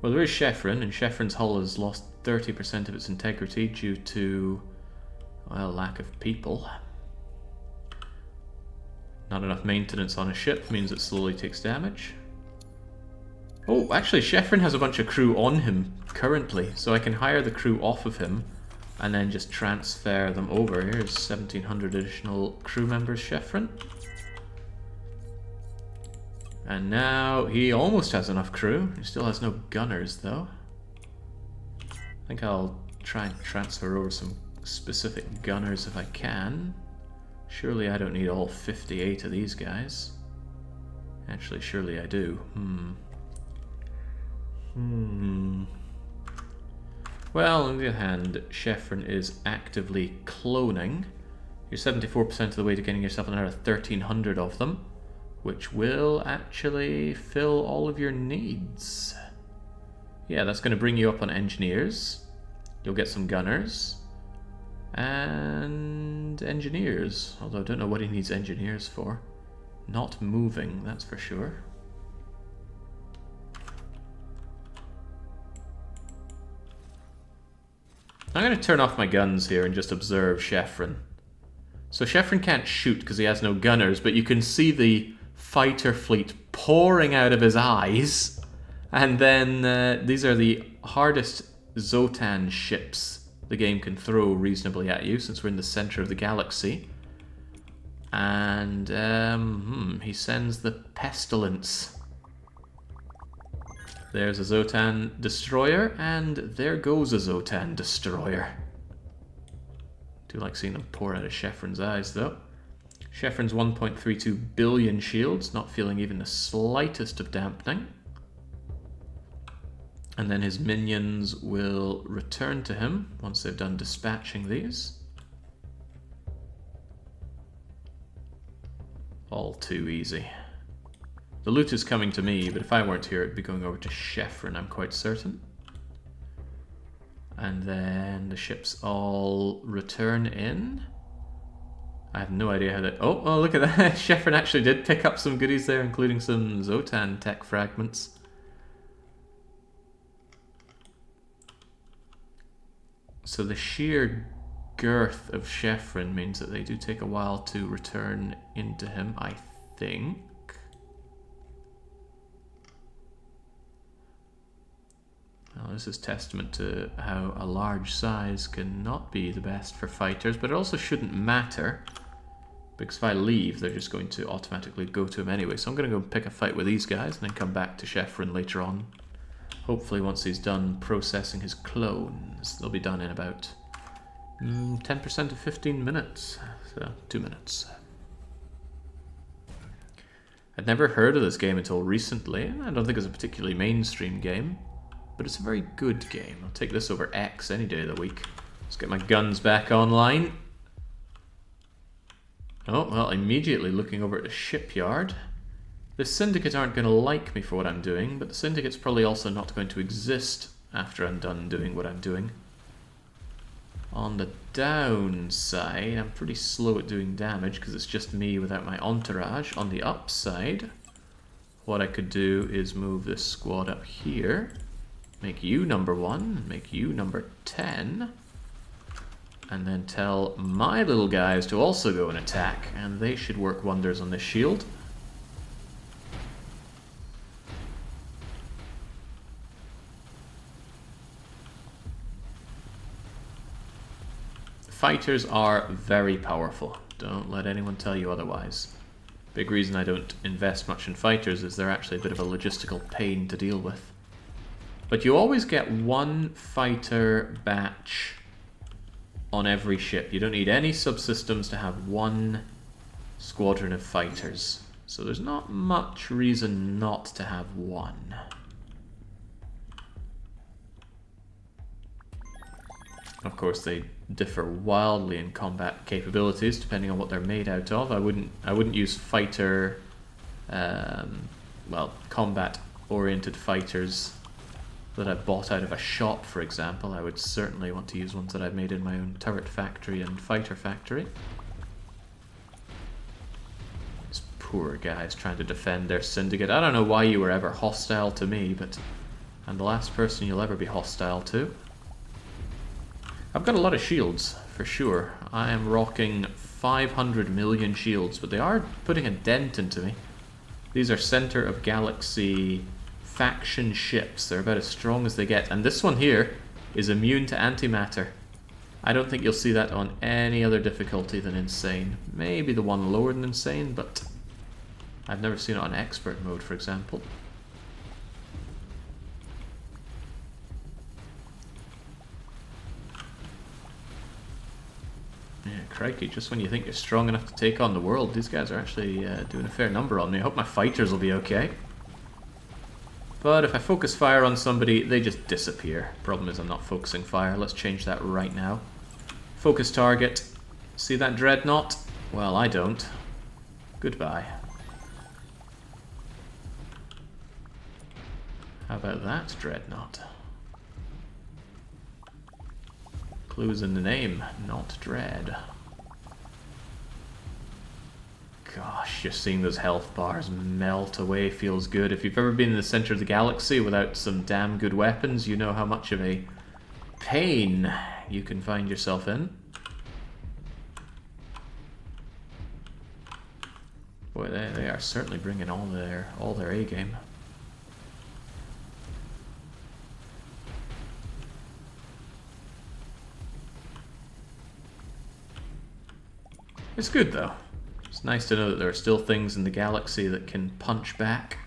Well, there is Chefren, and Chefren's hull has lost 30% of its integrity due to, well, lack of people. Not enough maintenance on a ship means it slowly takes damage. Oh, actually, Chefren has a bunch of crew on him currently, so I can hire the crew off of him and then just transfer them over. Here's 1,700 additional crew members, Chefren. And now he almost has enough crew. He still has no gunners, though. I think I'll try and transfer over some specific gunners if I can. Surely I don't need all 58 of these guys. Actually, surely I do. Well, on the other hand, Sheffron is actively cloning. You're 74% of the way to getting yourself another 1,300 of them, which will actually fill all of your needs. Yeah, that's going to bring you up on engineers. You'll get some gunners. And engineers. Although I don't know what he needs engineers for. Not moving, that's for sure. I'm going to turn off my guns here and just observe Chefren. So Chefren can't shoot because he has no gunners, but you can see the fighter fleet pouring out of his eyes. And then these are the hardest Zotan ships the game can throw reasonably at you, since we're in the center of the galaxy. And he sends the Pestilence. There's a Zotan destroyer, and there goes a Zotan destroyer. Do like seeing them pour out of Chefren's eyes, though. Chefren's 1.32 billion shields, not feeling even the slightest of dampening. And then his minions will return to him once they've done dispatching these. All too easy. The loot is coming to me, but if I weren't here, it'd be going over to Chefren, I'm quite certain. And then the ships all return in. I have no idea how that... Oh, look at that. Chefren actually did pick up some goodies there, including some Zotan tech fragments. So the sheer girth of Chefren means that they do take a while to return into him, I think. Now, this is testament to how a large size can not be the best for fighters, but it also shouldn't matter, because if I leave, they're just going to automatically go to him anyway. So I'm going to go pick a fight with these guys and then come back to Chefren later on. Hopefully once he's done processing his clones. They'll be done in about 10% of 15 minutes, so 2 minutes. I'd never heard of this game until recently. I don't think it's a particularly mainstream game, but it's a very good game. I'll take this over X any day of the week. Let's get my guns back online. Oh, well, immediately looking over at the shipyard. The Syndicate aren't going to like me for what I'm doing, but the Syndicate's probably also not going to exist after I'm done doing what I'm doing. On the downside, I'm pretty slow at doing damage because it's just me without my entourage. On the upside, what I could do is move this squad up here, make you number 1, make you number 10, and then tell my little guys to also go and attack, and they should work wonders on this shield. Fighters are very powerful. Don't let anyone tell you otherwise. Big reason I don't invest much in fighters is they're actually a bit of a logistical pain to deal with. But you always get one fighter batch on every ship. You don't need any subsystems to have one squadron of fighters. So there's not much reason not to have one. Of course, they differ wildly in combat capabilities depending on what they're made out of. I wouldn't use fighter, well, combat-oriented fighters that I bought out of a shop, for example. I would certainly want to use ones that I've made in my own turret factory and fighter factory. These poor guys trying to defend their syndicate. I don't know why you were ever hostile to me, but I'm the last person you'll ever be hostile to. I've got a lot of shields, for sure. I am rocking 500 million shields, but they are putting a dent into me. These are center of galaxy faction ships. They're about as strong as they get. And this one here is immune to antimatter. I don't think you'll see that on any other difficulty than Insane. Maybe the one lower than Insane, but I've never seen it on Expert mode, for example. Yeah, crikey, just when you think you're strong enough to take on the world, these guys are actually doing a fair number on me. I hope my fighters will be okay. But if I focus fire on somebody, they just disappear. Problem is I'm not focusing fire. Let's change that right now. Focus target. See that dreadnought? Well, I don't. Goodbye. How about that dreadnought? Clues in the name, not dread. Gosh, just seeing those health bars melt away feels good. If you've ever been in the center of the galaxy without some damn good weapons, you know how much of a pain you can find yourself in. Boy, they are certainly bringing all their A game. It's good though. It's nice to know that there are still things in the galaxy that can punch back.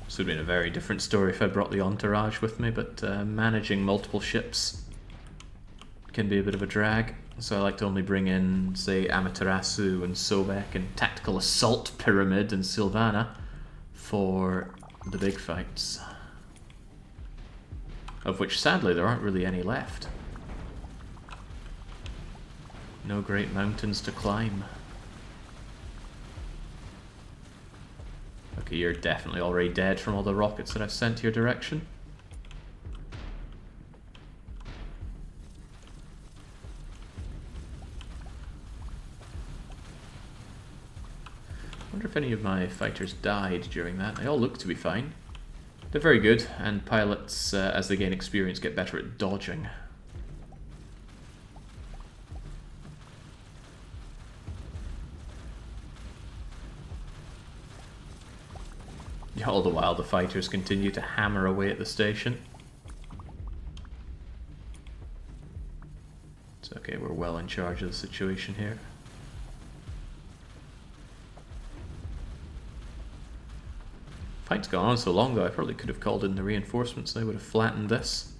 This would have been a very different story if I brought the entourage with me, but managing multiple ships can be a bit of a drag. So I like to only bring in, say, Amaterasu and Sobek and Tactical Assault Pyramid and Sylvana for the big fights. Of which, sadly, there aren't really any left. No great mountains to climb. Okay, you're definitely already dead from all the rockets that I've sent your direction. I wonder if any of my fighters died during that. They all look to be fine. They're very good, and pilots, as they gain experience, get better at dodging. All the while, the fighters continue to hammer away at the station. It's okay, we're well in charge of the situation here. Fight's gone on so long though, I probably could have called in the reinforcements. They would have flattened this.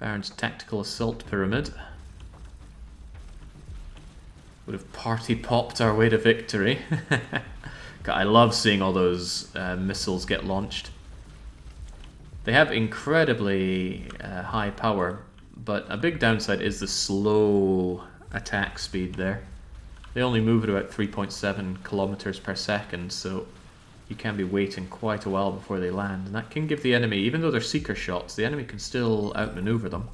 Baron's Tactical Assault Pyramid would have party popped our way to victory. I love seeing all those missiles get launched. They have incredibly high power, but a big downside is the slow attack speed there. They only move at about 3.7 kilometers per second, so you can be waiting quite a while before they land. And that can give the enemy, even though they're seeker shots, the enemy can still outmaneuver them.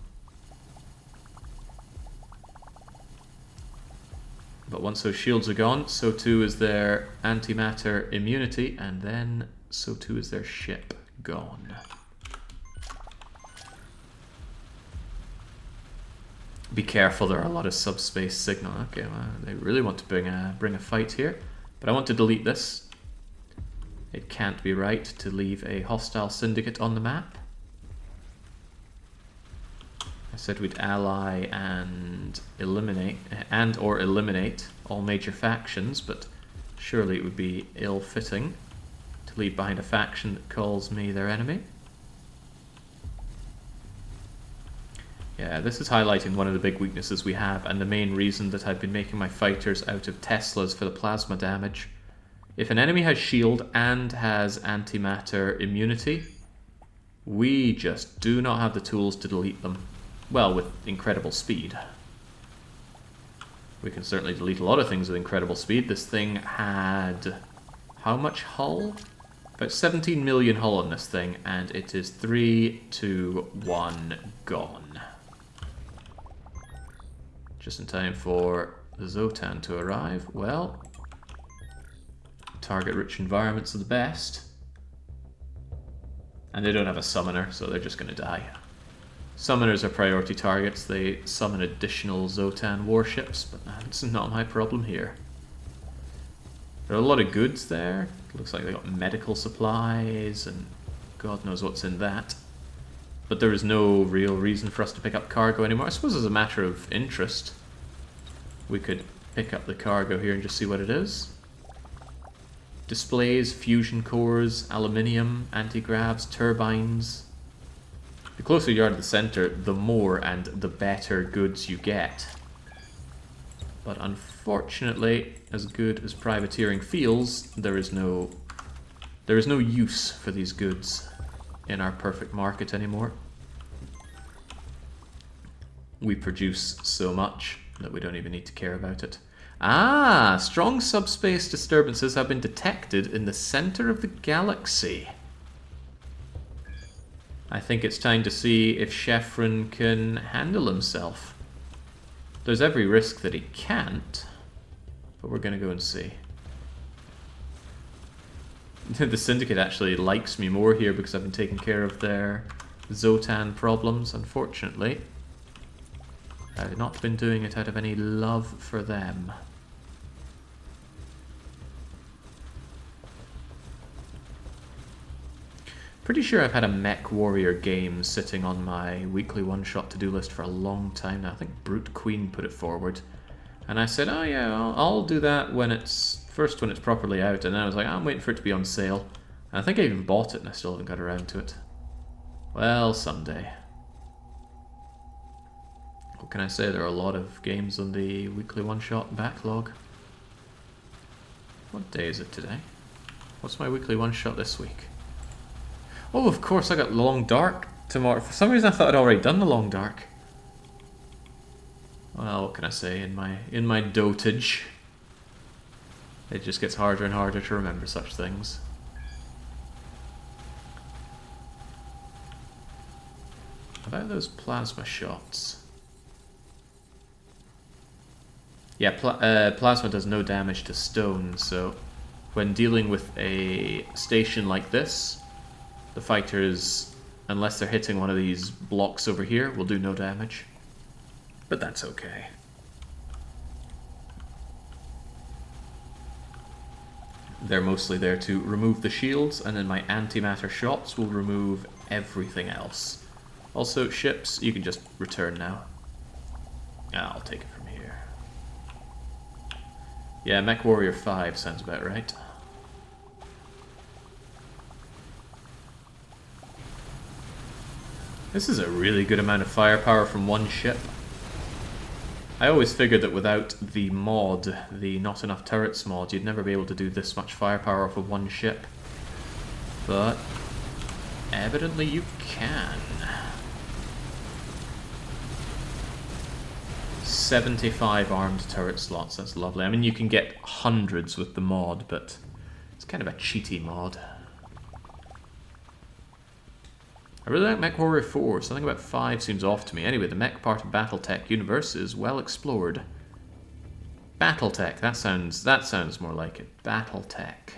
But once those shields are gone, so too is their antimatter immunity, and then so too is their ship gone. Be careful, there are a lot of subspace signal. Okay, well, they really want to bring a fight here, but I want to delete this. It can't be right to leave a hostile syndicate on the map. I said we'd ally and eliminate all major factions, but surely it would be ill-fitting to leave behind a faction that calls me their enemy. Yeah, this is highlighting one of the big weaknesses we have, and the main reason that I've been making my fighters out of Teslas for the plasma damage. If an enemy has shield and has antimatter immunity, we just do not have the tools to delete them. Well, with incredible speed. We can certainly delete a lot of things with incredible speed. This thing had... how much hull? About 17 million hull on this thing, and it is 3, 2, 1, gone. Just in time for the Zotan to arrive. Well, target-rich environments are the best. And they don't have a summoner, so they're just going to die. Summoners are priority targets. They summon additional Zotan warships, but that's not my problem here. There are a lot of goods there. Looks like they got medical supplies and God knows what's in that. But there is no real reason for us to pick up cargo anymore. I suppose as a matter of interest, we could pick up the cargo here and just see what it is. Displays, fusion cores, aluminium, anti-gravs, turbines. The closer you are to the center, the more and the better goods you get. But unfortunately, as good as privateering feels, there is no use for these goods in our perfect market anymore. We produce so much that we don't even need to care about it. Ah, strong subspace disturbances have been detected in the center of the galaxy. I think it's time to see if Sheffron can handle himself. There's every risk that he can't, but we're going to go and see. The Syndicate actually likes me more here because I've been taking care of their Zotan problems, unfortunately. I've not been doing it out of any love for them. Pretty sure I've had a Mech Warrior game sitting on my weekly one-shot to-do list for a long time now. I think Brute Queen put it forward. And I said, oh yeah, I'll do that when it's properly out. And then I was like, I'm waiting for it to be on sale. And I think I even bought it and I still haven't got around to it. Well, someday. What can I say? There are a lot of games on the weekly one-shot backlog. What day is it today? What's my weekly one-shot this week? Oh, of course, I got Long Dark tomorrow. For some reason, I thought I'd already done the Long Dark. Well, what can I say? In my dotage, it just gets harder and harder to remember such things. About those plasma shots. Yeah, plasma does no damage to stone, so when dealing with a station like this, the fighters, unless they're hitting one of these blocks over here, will do no damage. But that's okay. They're mostly there to remove the shields, and then my antimatter shots will remove everything else. Also, ships, you can just return now. I'll take it from here. Yeah, Mech Warrior 5 sounds about right. This is a really good amount of firepower from one ship. I always figured that without the mod, the Not Enough Turrets mod, you'd never be able to do this much firepower off of one ship. But evidently you can. 75 armed turret slots, that's lovely. I mean, you can get hundreds with the mod, but it's kind of a cheaty mod. I really like Mech Warrior 4, something about 5 seems off to me. Anyway, the mech part of Battletech universe is well explored. Battletech, that sounds more like it. Battletech.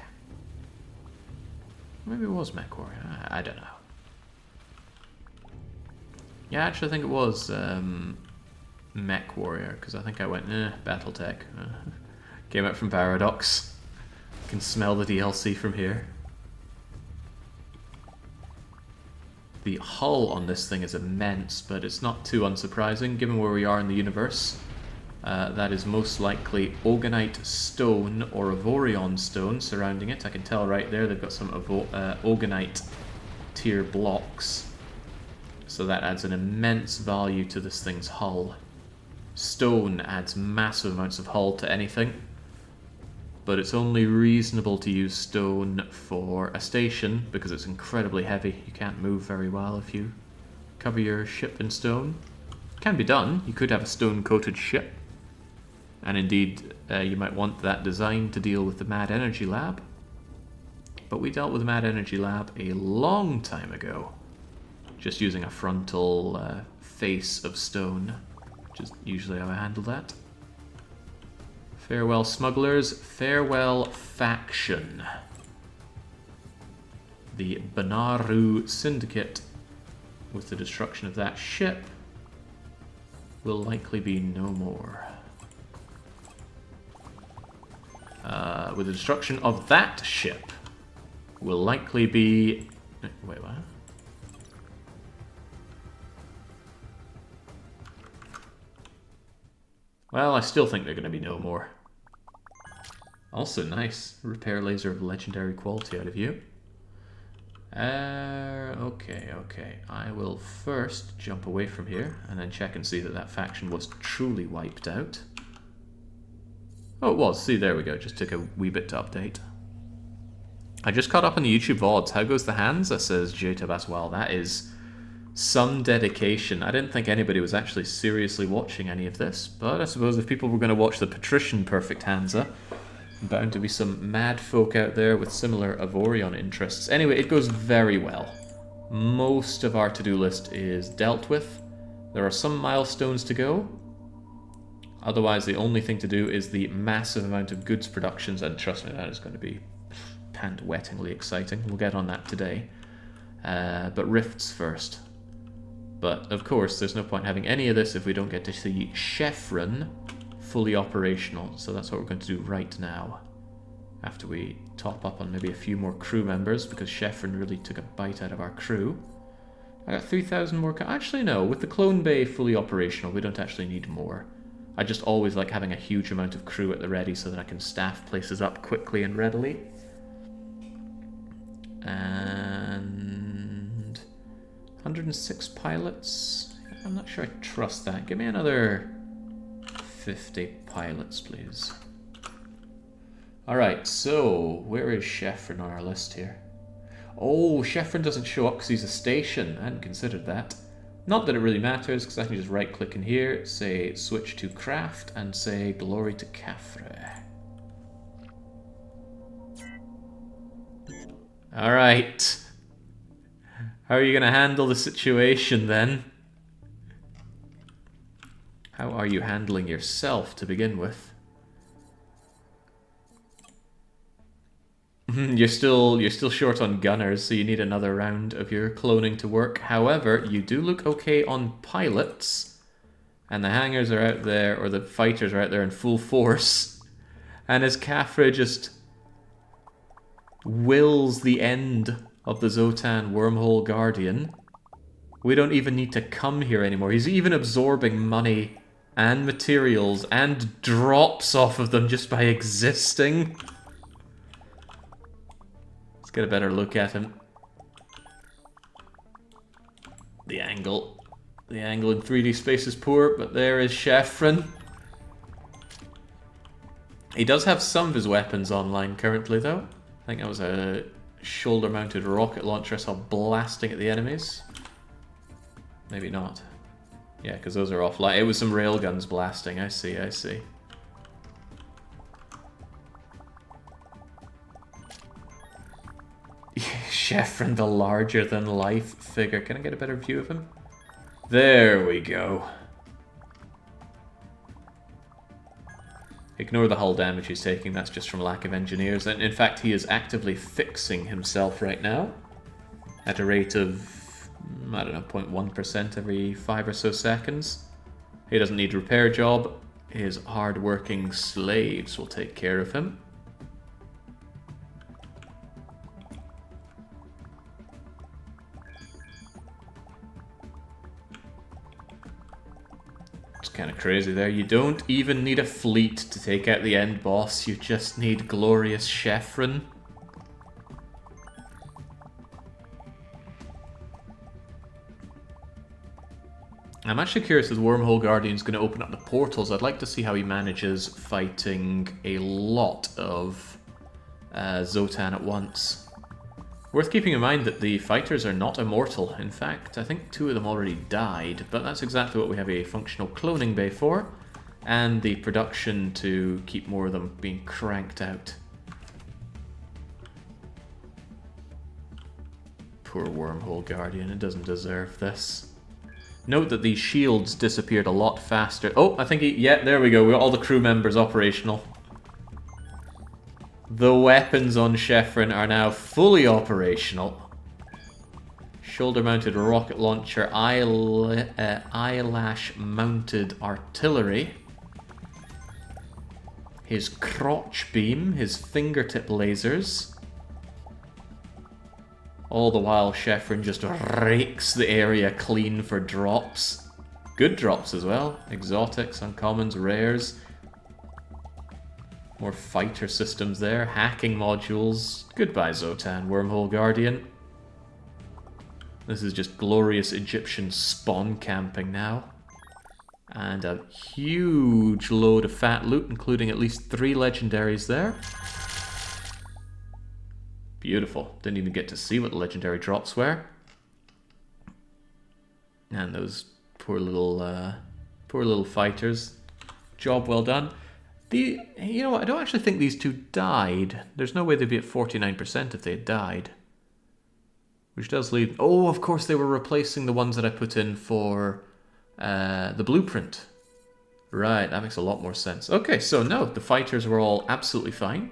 Maybe it was Mech Warrior, I don't know. Yeah, actually I think it was Mech Warrior, because I think I went, Battletech. Came out from Paradox. Can smell the DLC from here. The hull on this thing is immense, but it's not too unsurprising given where we are in the universe. That is most likely Oganite stone or Avorion stone surrounding it. I can tell right there they've got some Oganite tier blocks. So that adds an immense value to this thing's hull. Stone adds massive amounts of hull to anything. But it's only reasonable to use stone for a station because it's incredibly heavy. You can't move very well if you cover your ship in stone. Can be done. You could have a stone-coated ship. And indeed, you might want that design to deal with the Mad Energy Lab. But we dealt with the Mad Energy Lab a long time ago. Just using a frontal face of stone, which is usually how I handle that. Farewell smugglers, farewell faction. The Banaru Syndicate with the destruction of that ship, will likely be no more. With the destruction of that ship, will likely be... Wait, what? Well, I still think they're going to be no more. Also nice. Repair laser of legendary quality out of you. Okay. I will first jump away from here and then check and see that that faction was truly wiped out. Oh, it was. See, there we go. Just took a wee bit to update. I just caught up on the YouTube VODs. How goes the Hansa, says JTabas. Well, that is some dedication. I didn't think anybody was actually seriously watching any of this, but I suppose if people were going to watch the Patrician Perfect Hansa, bound to be some mad folk out there with similar Avorion interests. Anyway, it goes very well. Most of our to-do list is dealt with. There are some milestones to go. Otherwise, the only thing to do is the massive amount of goods productions, and trust me, that is going to be pant-wettingly exciting. We'll get on that today. But rifts first. But, of course, there's no point having any of this if we don't get to see Chefren fully operational. So that's what we're going to do right now. After we top up on maybe a few more crew members, because Sheffron really took a bite out of our crew. I got 3,000 more... Actually, no. With the clone bay fully operational, we don't actually need more. I just always like having a huge amount of crew at the ready so that I can staff places up quickly and readily. And 106 pilots. I'm not sure I trust that. Give me another 50 pilots, please. Alright, so where is Chefren on our list here? Oh, Chefren doesn't show up because he's a station. I hadn't considered that. Not that it really matters, because I can just right-click in here, say switch to craft, and say glory to Khafre. Alright. How are you going to handle the situation then? How are you handling yourself to begin with? You're still short on gunners, so you need another round of your cloning to work. However, you do look okay on pilots, and the hangars are out there, or the fighters are out there in full force. And as Khafre just wills the end of the Zotan Wormhole Guardian, we don't even need to come here anymore. He's even absorbing money and materials and drops off of them just by existing. Get a better look at him. The angle in 3D space is poor, but there is Chefren. He does have some of his weapons online currently, though. I think that was a shoulder-mounted rocket launcher I saw blasting at the enemies. Maybe not. Yeah, because those are offline. It was some railguns blasting. I see. Chefren, the larger-than-life figure. Can I get a better view of him? There we go. Ignore the hull damage he's taking. That's just from lack of engineers. And in fact, he is actively fixing himself right now at a rate of, I don't know, 0.1% every 5 or so seconds. He doesn't need a repair job. His hard-working slaves will take care of him. Kind of crazy there. You don't even need a fleet to take out the end boss. You just need glorious Chefren. I'm actually curious if the Wormhole Guardian's going to open up the portals. I'd like to see how he manages fighting a lot of Zotan at once. Worth keeping in mind that the fighters are not immortal. In fact, I think 2 of them already died, but that's exactly what we have a functional cloning bay for, and the production to keep more of them being cranked out. Poor Wormhole Guardian, it doesn't deserve this. Note that these shields disappeared a lot faster. Oh, I think yeah, there we go. We got all the crew members operational. The weapons on Chefren are now fully operational. shoulder-mounted rocket launcher, eyelash-mounted artillery, his crotch beam, his fingertip lasers. All the while, Chefren just rakes the area clean for drops. Good drops as well. Exotics, uncommons, rares. More fighter systems there. Hacking modules. Goodbye, Zotan, Wormhole Guardian. This is just glorious Egyptian spawn camping now. And a huge load of fat loot, including at least 3 legendaries there. Beautiful. Didn't even get to see what the legendary drops were. And those poor little fighters. Job well done. You know what, I don't actually think these two died. There's no way they'd be at 49% if they had died. Which does leave... Oh, of course they were replacing the ones that I put in for the blueprint. Right, that makes a lot more sense. Okay, so no, the fighters were all absolutely fine.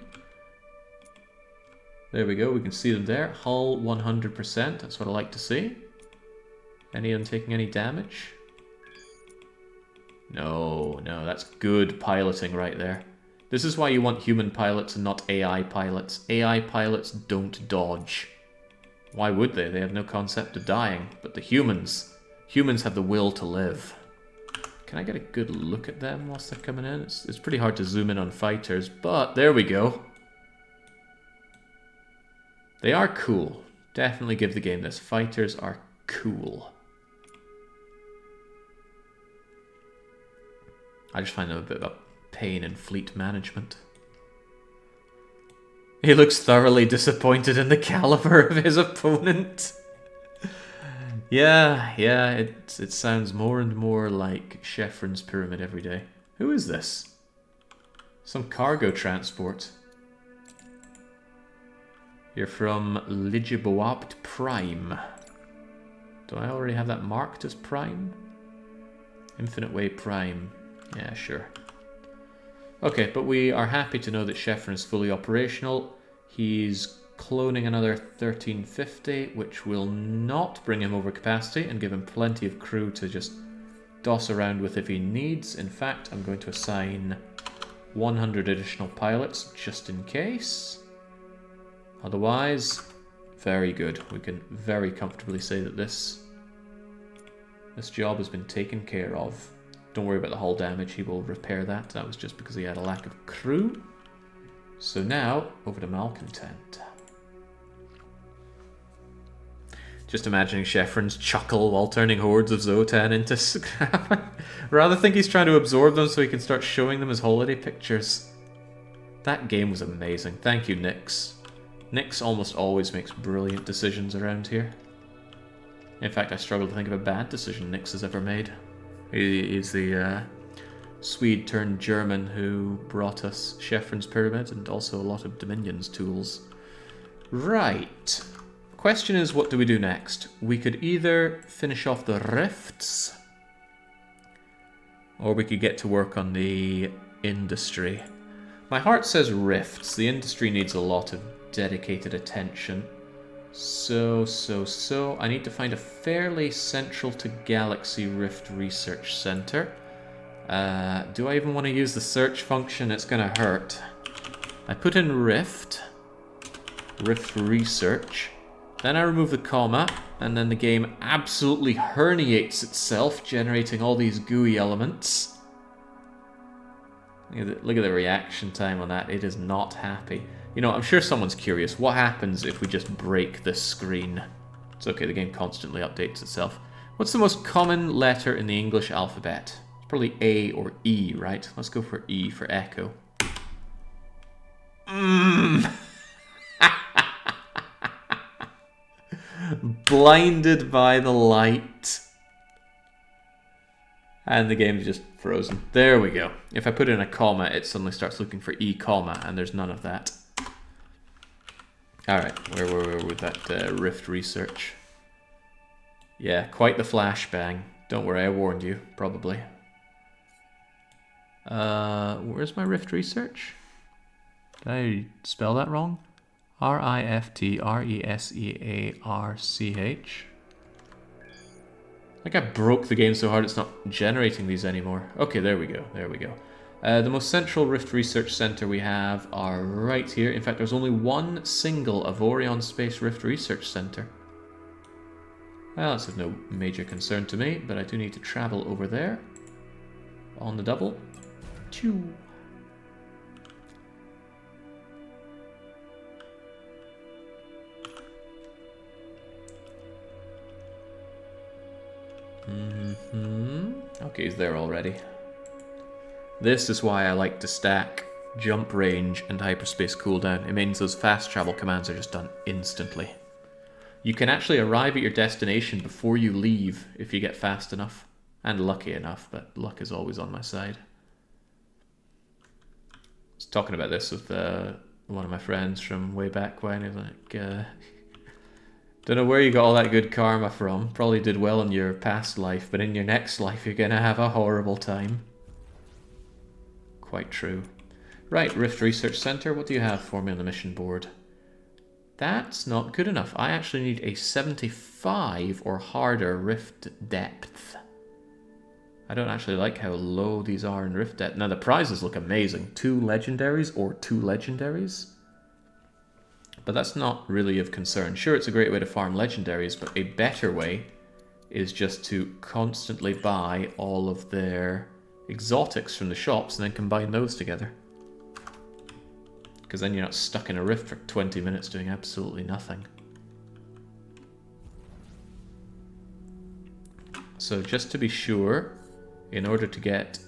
There we go, we can see them there. Hull 100%, that's what I like to see. Any of them taking any damage? No, that's good piloting right there. This is why you want human pilots and not AI pilots. AI pilots don't dodge. Why would they? They have no concept of dying. But the humans have the will to live. Can I get a good look at them whilst they're coming in? It's pretty hard to zoom in on fighters, but there we go. They are cool. Definitely give the game this. Fighters are cool. I just find them a bit of a pain in fleet management. He looks thoroughly disappointed in the caliber of his opponent. Yeah, it sounds more and more like Chefren's pyramid every day. Who is this? Some cargo transport. You're from Ligiboapt Prime. Do I already have that marked as Prime? Infinite Way Prime. Yeah, sure. Okay, but we are happy to know that Chefren is fully operational. He's cloning another 1350, which will not bring him over capacity and give him plenty of crew to just doss around with if he needs. In fact, I'm going to assign 100 additional pilots just in case. Otherwise, very good. We can very comfortably say that this job has been taken care of. Don't worry about the hull damage, he will repair that. That was just because he had a lack of crew. So now, over to Malcontent. Just imagining Chefren's chuckle while turning hordes of Zotan into scrap. Rather think he's trying to absorb them so he can start showing them his holiday pictures. That game was amazing. Thank you, Nyx. Nyx almost always makes brilliant decisions around here. In fact, I struggle to think of a bad decision Nyx has ever made. He's the Swede turned German who brought us Chefren's Pyramid and also a lot of Dominion's tools. Right. Question is, what do we do next? We could either finish off the rifts, or we could get to work on the industry. My heart says rifts. The industry needs a lot of dedicated attention. So, I need to find a fairly central to galaxy rift research center. Do I even want to use the search function? It's gonna hurt. I put in rift research, then I remove the comma, and then the game absolutely herniates itself, generating all these GUI elements. Look at the reaction time on that. It is not happy. You know, I'm sure someone's curious. What happens if we just break this screen? It's okay, the game constantly updates itself. What's the most common letter in the English alphabet? It's probably A or E, right? Let's go for E for echo. Blinded by the light. And the game's just frozen. There we go. If I put in a comma, it suddenly starts looking for E comma, and there's none of that. Alright, where were we with that rift research? Yeah, quite the flashbang. Don't worry, I warned you, probably. Where's my rift research? Did I spell that wrong? R-I-F-T-R-E-S-E-A-R-C-H. Like I broke the game so hard it's not generating these anymore. Okay, there we go, there we go. The most central Rift Research Center we have are right here. In fact, there's only one single Avorion Space Rift Research Center. Well, that's of no major concern to me, but I do need to travel over there. On the double. Choo. Okay, he's there already. This is why I like to stack jump range and hyperspace cooldown. It means those fast travel commands are just done instantly. You can actually arrive at your destination before you leave if you get fast enough. And lucky enough, but luck is always on my side. I was talking about this with one of my friends from way back when. He was like, don't know where you got all that good karma from. Probably did well in your past life, but in your next life you're gonna have a horrible time. Quite true. Right, Rift Research Center, what do you have for me on the mission board? That's not good enough. I actually need a 75 or harder Rift Depth. I don't actually like how low these are in Rift Depth. Now the prizes look amazing. 2 legendaries or 2 legendaries. But that's not really of concern. Sure, it's a great way to farm legendaries, but a better way is just to constantly buy all of their exotics from the shops and then combine those together. Because then you're not stuck in a rift for 20 minutes doing absolutely nothing. So just to be sure, in order to get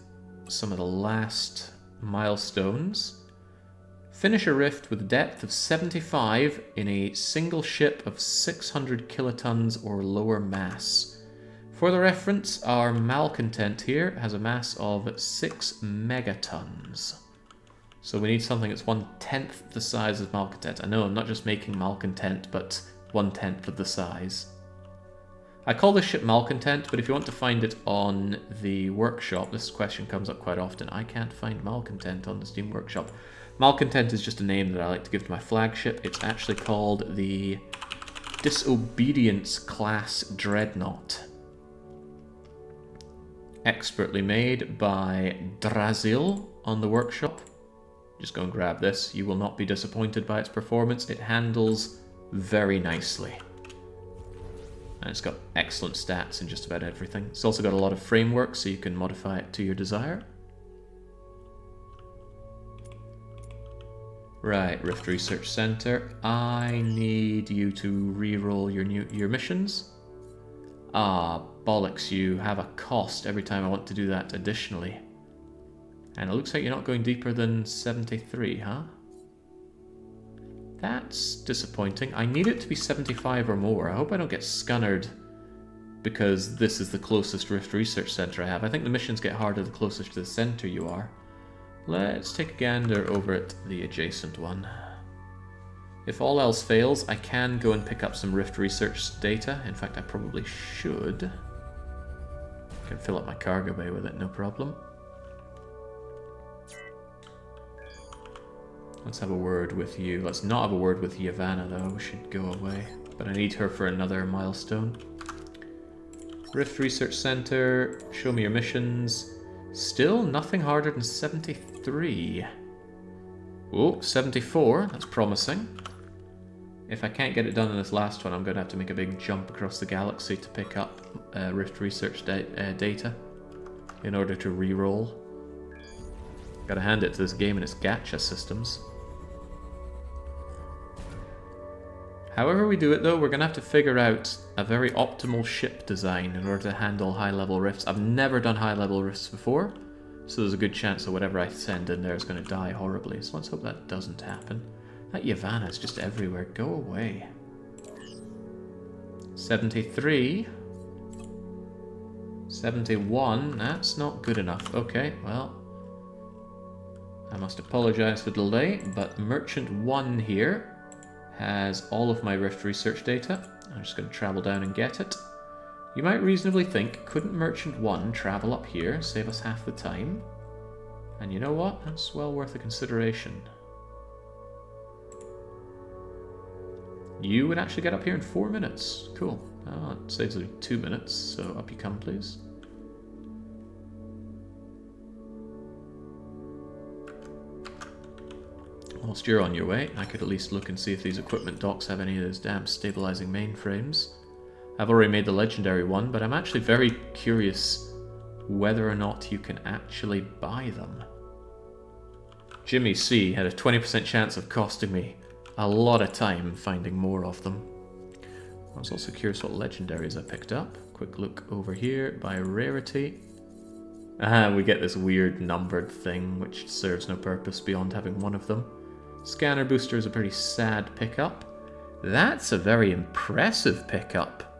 some of the last milestones, finish a rift with a depth of 75 in a single ship of 600 kilotons or lower mass. For the reference, our malcontent here has a mass of 6 megatons. So we need something that's 1/10 the size of malcontent. I know I'm not just making malcontent, but 1/10 of the size. I call this ship malcontent, but if you want to find it on the workshop, this question comes up quite often. I can't find malcontent on the Steam Workshop. Malcontent is just a name that I like to give to my flagship. It's actually called the Disobedience Class Dreadnought. Expertly made by Drazil on the workshop. Just go and grab this. You will not be disappointed by its performance. It handles very nicely. And it's got excellent stats in just about everything. It's also got a lot of framework, so you can modify it to your desire. Right, Rift Research Center. I need you to re-roll your missions. Ah, bollocks, you have a cost every time I want to do that additionally. And it looks like you're not going deeper than 73, huh? That's disappointing. I need it to be 75 or more. I hope I don't get scunnered because this is the closest Rift Research Center I have. I think the missions get harder the closer to the center you are. Let's take a gander over at the adjacent one. If all else fails, I can go and pick up some Rift Research data. In fact, I probably should. I can fill up my cargo bay with it, no problem. Let's have a word with you. Let's not have a word with Yavanna, though. She should go away. But I need her for another milestone. Rift Research Center. Show me your missions. Still nothing harder than 73. Oh, 74. That's promising. If I can't get it done in this last one, I'm going to have to make a big jump across the galaxy to pick up Rift Research data in order to re-roll. Gotta hand it to this game and its gacha systems. However we do it though, we're going to have to figure out a very optimal ship design in order to handle high-level rifts. I've never done high-level rifts before, so there's a good chance that whatever I send in there is going to die horribly. So let's hope that doesn't happen. That Yavanna is just everywhere. Go away. 73. 71. That's not good enough. Okay, well, I must apologize for the delay, but Merchant 1 here has all of my Rift Research data. I'm just going to travel down and get it. You might reasonably think, couldn't Merchant 1 travel up here, save us half the time? And you know what? That's well worth a consideration. You would actually get up here in 4 minutes. Cool. Oh, it saves only 2 minutes, so up you come, please. Whilst you're on your way, I could at least look and see if these equipment docks have any of those damn stabilizing mainframes. I've already made the legendary one, but I'm actually very curious whether or not you can actually buy them. Jimmy C had a 20% chance of costing me a lot of time finding more of them. I was also curious what legendaries I picked up. Quick look over here by rarity. We get this weird numbered thing which serves no purpose beyond having one of them. Scanner booster is a pretty sad pickup. That's a very impressive pickup.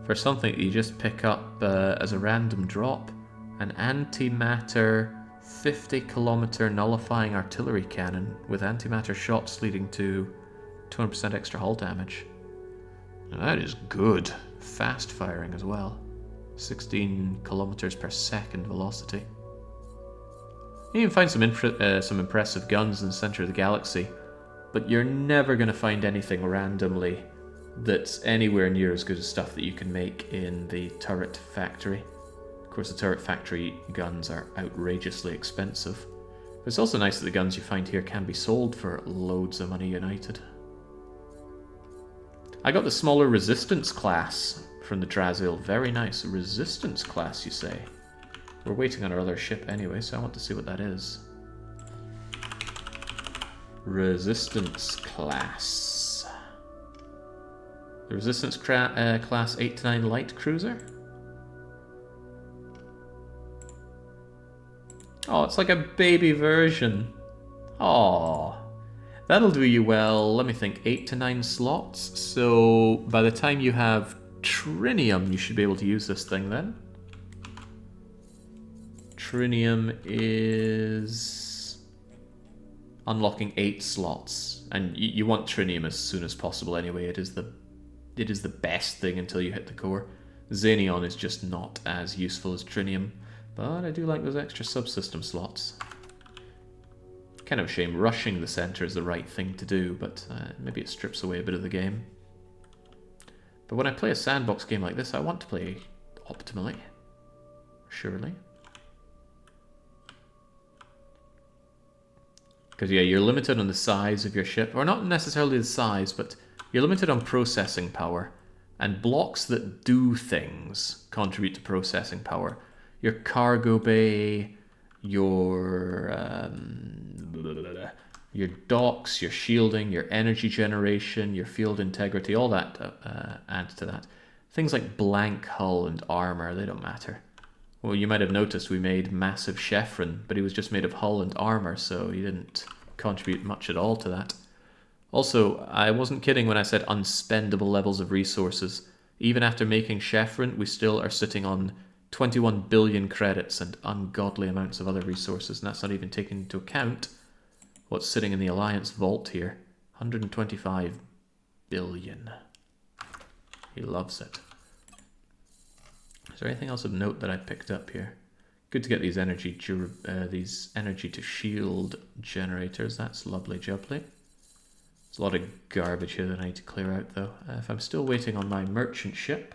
For something that you just pick up as a random drop, an antimatter 50-kilometer nullifying artillery cannon with antimatter shots leading to 200% extra hull damage. Now that is good. Fast firing as well. 16 kilometers per second velocity. You can find some impressive guns in the center of the galaxy, but you're never going to find anything randomly that's anywhere near as good as stuff that you can make in the turret factory. Of course, the turret factory guns are outrageously expensive, but it's also nice that the guns you find here can be sold for loads of money united. I got the smaller resistance class from the Drasil. Very nice. Resistance class, you say? We're waiting on our other ship anyway, so I want to see what that is. Resistance class. The Resistance class 8 to 9 light cruiser? Oh, it's like a baby version. Oh, that'll do you well. Let me think, 8 to 9 slots. So by the time you have Trinium, you should be able to use this thing then. Trinium is unlocking 8 slots, and you want Trinium as soon as possible anyway. It is the best thing until you hit the core. Xenion is just not as useful as Trinium, but I do like those extra subsystem slots. Kind of a shame rushing the center is the right thing to do, but maybe it strips away a bit of the game. But when I play a sandbox game like this, I want to play optimally, surely. Because yeah, you're limited on the size of your ship, or not necessarily the size, but you're limited on processing power, and blocks that do things contribute to processing power. Your cargo bay, your docks, your shielding, your energy generation, your field integrity, all that adds to that. Things like blank hull and armor, they don't matter. Well, you might have noticed we made massive Chefren, but he was just made of hull and armor, so he didn't contribute much at all to that. Also, I wasn't kidding when I said unspendable levels of resources. Even after making Chefren, we still are sitting on 21 billion credits and ungodly amounts of other resources, and that's not even taking into account what's sitting in the Alliance vault here. 125 billion. He loves it. Is there anything else of note that I picked up here? Good to get these energy to shield generators. That's lovely jubbly. There's a lot of garbage here that I need to clear out though. If I'm still waiting on my merchant ship,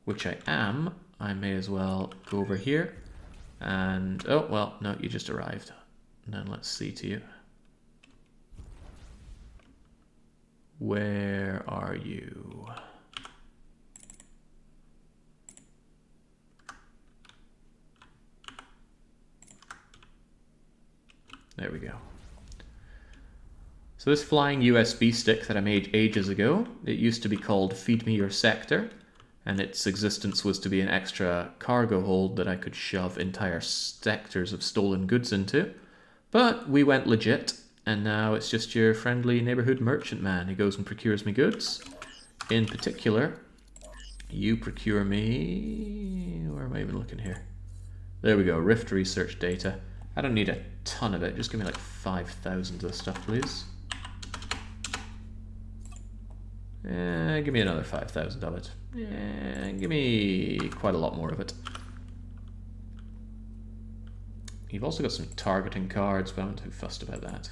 which I am, I may as well go over here and... oh, well, no, you just arrived. And then let's see to you. Where are you? There we go. So this flying USB stick that I made ages ago, it used to be called Feed Me Your Sector, and its existence was to be an extra cargo hold that I could shove entire sectors of stolen goods into. But we went legit, and now it's just your friendly neighborhood merchant man who goes and procures me goods. In particular, you procure me... where am I even looking here? There we go, Rift research data. I don't need a ton of it, just give me like 5,000 of this stuff, please. Give me another 5,000 of it. Give me quite a lot more of it. You've also got some targeting cards, but I'm not too fussed about that.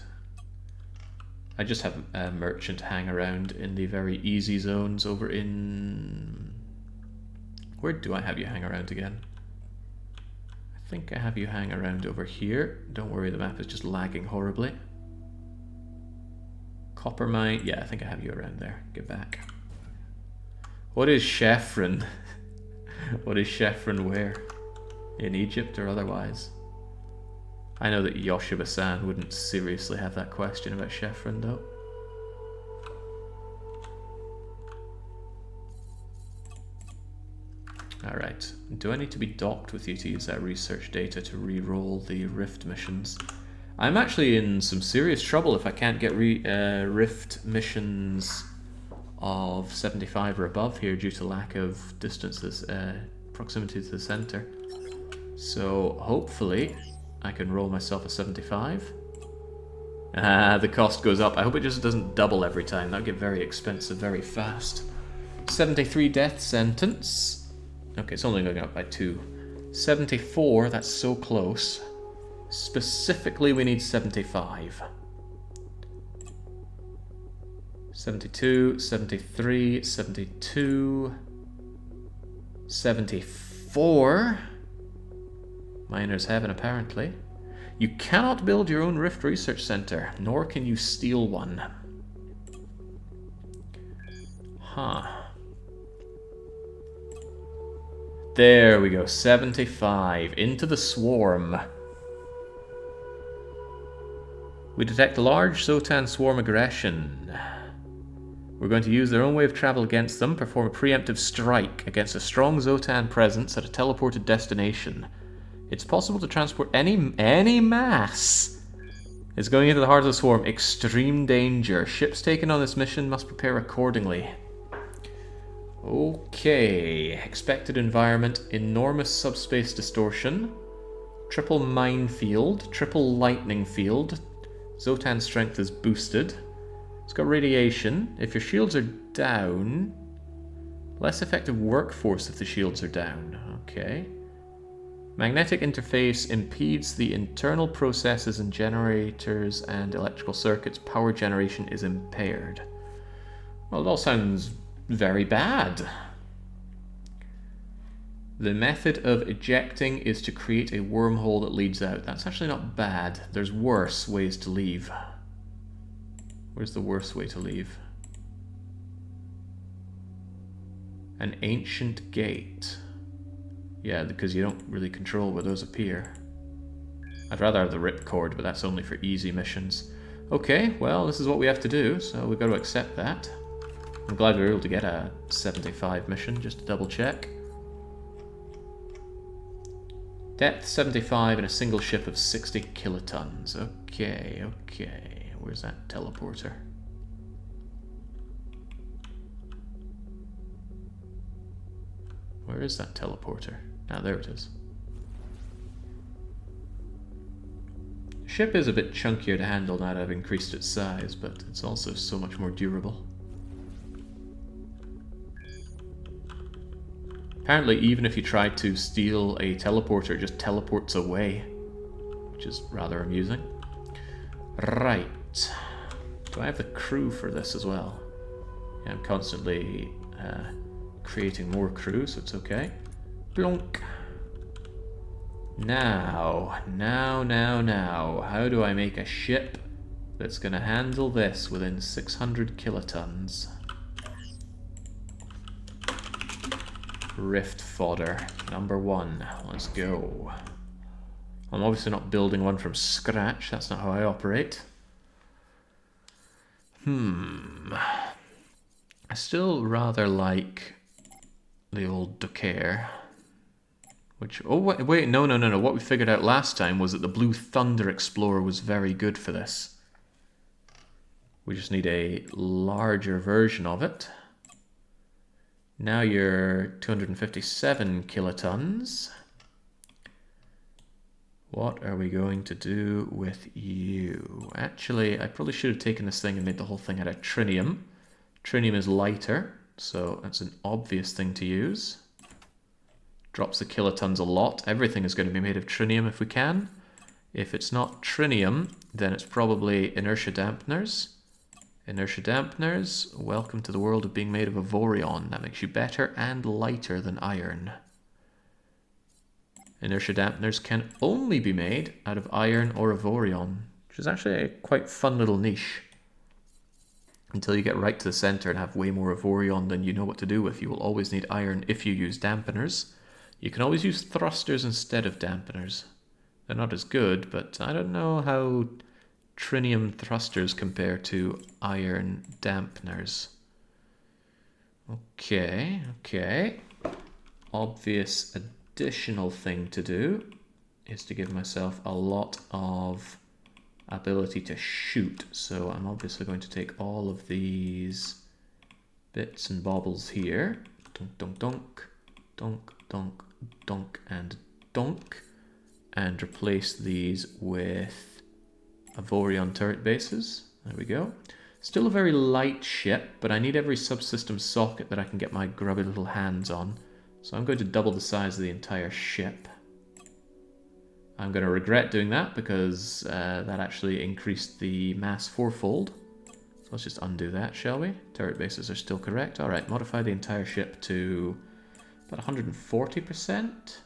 I just have a merchant hang around in the very easy zones over in... Where do I have you hang around again? I think I have you hang around over here. Don't worry, the map is just lagging horribly. Copper mine, yeah, I think I have you around there. Get back. What is Chefren? What is Chefren where? In Egypt or otherwise? I know that Yoshiba-san wouldn't seriously have that question about Chefren though. Alright, do I need to be docked with you to use that research data to re-roll the Rift missions? I'm actually in some serious trouble if I can't get Rift missions of 75 or above here due to lack of distances, proximity to the center. So hopefully I can roll myself a 75. The cost goes up. I hope it just doesn't double every time. That'll get very expensive very fast. 73 death sentence. Okay, it's only going up by 2. 74, that's so close. Specifically, we need 75. 72, 73, 72, 74. Miner's Heaven, apparently. You cannot build your own Rift Research Center, nor can you steal one. Huh. There we go, 75. Into the swarm. We detect large Zotan swarm aggression. We're going to use their own way of travel against them, perform a preemptive strike against a strong Zotan presence at a teleported destination. It's possible to transport any mass. It's going into the heart of the swarm. Extreme danger. Ships taken on this mission must prepare accordingly. Okay. Expected environment. Enormous subspace distortion. Triple minefield. Triple lightning field. Zotan strength is boosted. It's got radiation. If your shields are down... Less effective workforce if the shields are down. Okay. Magnetic interface impedes the internal processes and generators and electrical circuits. Power generation is impaired. Well, it all sounds very bad. The method of ejecting is to create a wormhole that leads out. That's actually not bad. There's worse ways to leave. Where's the worst way to leave? An ancient gate. Yeah, because you don't really control where those appear. I'd rather have the ripcord, but that's only for easy missions. Okay, well, this is what we have to do, so we've got to accept that. I'm glad we were able to get a 75 mission, just to double check. Depth 75 and a single ship of 60 kilotons. Okay, okay. Where's that teleporter? Where is that teleporter? Ah, there it is. The ship is a bit chunkier to handle now that I've increased its size, but it's also so much more durable. Apparently, even if you try to steal a teleporter, it just teleports away, which is rather amusing. Right. Do I have the crew for this as well? Yeah, I'm constantly creating more crew, so it's okay. Blonk. Now, how do I make a ship that's going to handle this within 600 kilotons? Rift fodder, number 1. Let's go. I'm obviously not building one from scratch, that's not how I operate. I still rather like the old Docker. Which, oh wait, no. What we figured out last time was that the Blue Thunder Explorer was very good for this. We just need a larger version of it. Now you're 257 kilotons. What are we going to do with you? Actually, I probably should have taken this thing and made the whole thing out of trinium. Trinium is lighter, so that's an obvious thing to use. Drops the kilotons a lot. Everything is going to be made of trinium if we can. If it's not trinium, then it's probably inertia dampeners. Inertia dampeners, welcome to the world of being made of Avorion. That makes you better and lighter than iron. Inertia dampeners can only be made out of iron or Avorion, which is actually a quite fun little niche. Until you get right to the center and have way more Avorion than you know what to do with, you will always need iron if you use dampeners. You can always use thrusters instead of dampeners. They're not as good, but I don't know how trinium thrusters compare to iron dampeners. Okay. Obvious additional thing to do is to give myself a lot of ability to shoot. So I'm obviously going to take all of these bits and baubles here. Dunk, dunk, dunk, dunk, dunk, dunk, and dunk. And replace these with Avorion turret bases. There we go. Still a very light ship, but I need every subsystem socket that I can get my grubby little hands on. So I'm going to double the size of the entire ship. I'm going to regret doing that because that actually increased the mass fourfold. So let's just undo that, shall we? Turret bases are still correct. Alright, modify the entire ship to about 140%.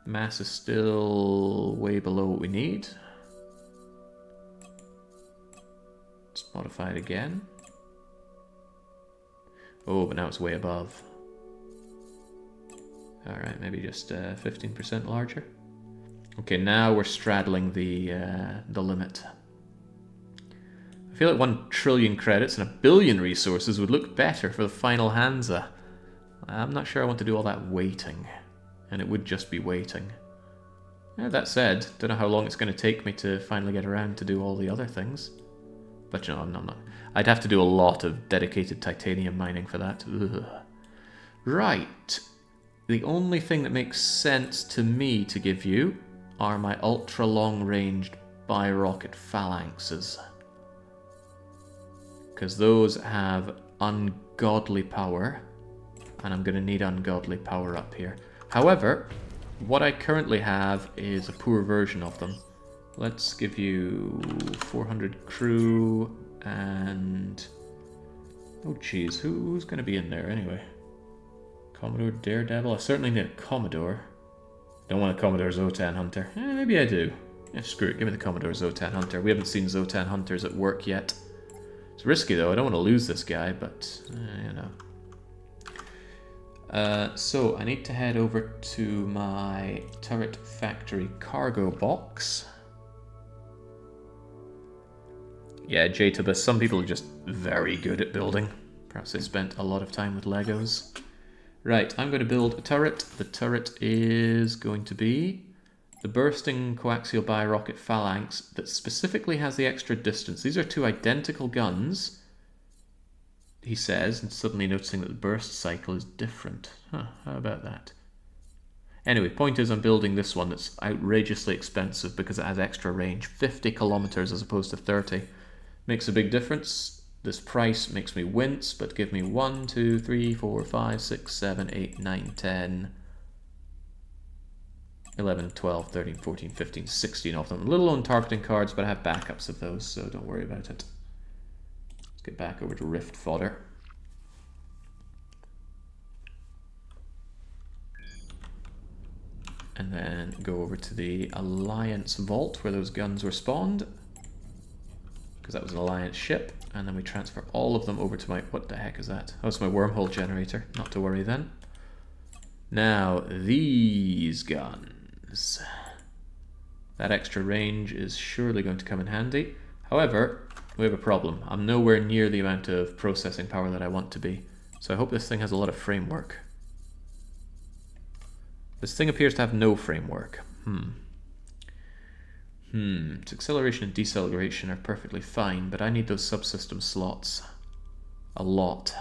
Mass is still way below what we need. Let's modify it again. Oh, but now it's way above. Alright, maybe just 15% larger. Okay, now we're straddling the limit. I feel like 1 trillion credits and 1 billion resources would look better for the final Hansa. I'm not sure I want to do all that waiting. And it would just be waiting. Yeah, that said, don't know how long it's going to take me to finally get around to do all the other things. But you know, I'm not. I'd have to do a lot of dedicated titanium mining for that. Ugh. Right. The only thing that makes sense to me to give you are my ultra long-ranged bi-rocket phalanxes. Because those have ungodly power. And I'm going to need ungodly power up here. However, what I currently have is a poor version of them. Let's give you 400 crew and... oh geez, who's going to be in there anyway? Commodore Daredevil? I certainly need a Commodore. Don't want a Commodore Zotan Hunter. Maybe I do. Yeah, screw it, give me the Commodore Zotan Hunter. We haven't seen Zotan Hunters at work yet. It's risky though, I don't want to lose this guy, but you know. So I need to head over to my turret factory cargo box. Yeah, Jatobus, some people are just very good at building. Perhaps they spent a lot of time with Legos. Right, I'm going to build a turret. The turret is going to be the bursting coaxial bi-rocket phalanx that specifically has the extra distance. These are 2 identical guns, he says, and suddenly noticing that the burst cycle is different. Huh, how about that? Anyway, point is I'm building this one that's outrageously expensive because it has extra range. 50 kilometers as opposed to 30. Makes a big difference. This price makes me wince, but give me 1, 2, 3, 4, 5, 6, 7, 8, 9, 10, 11, 12, 13, 14, 15, 16 of them. Little on targeting cards, but I have backups of those, so don't worry about it. Let's get back over to Rift Fodder. And then go over to the Alliance Vault where those guns were spawned. Because that was an Alliance ship. And then we transfer all of them over to my... what the heck is that? Oh, it's my wormhole generator. Not to worry then. Now, these guns. That extra range is surely going to come in handy. However, we have a problem. I'm nowhere near the amount of processing power that I want to be. So I hope this thing has a lot of framework. This thing appears to have no framework. Its acceleration and deceleration are perfectly fine, but I need those subsystem slots. A lot.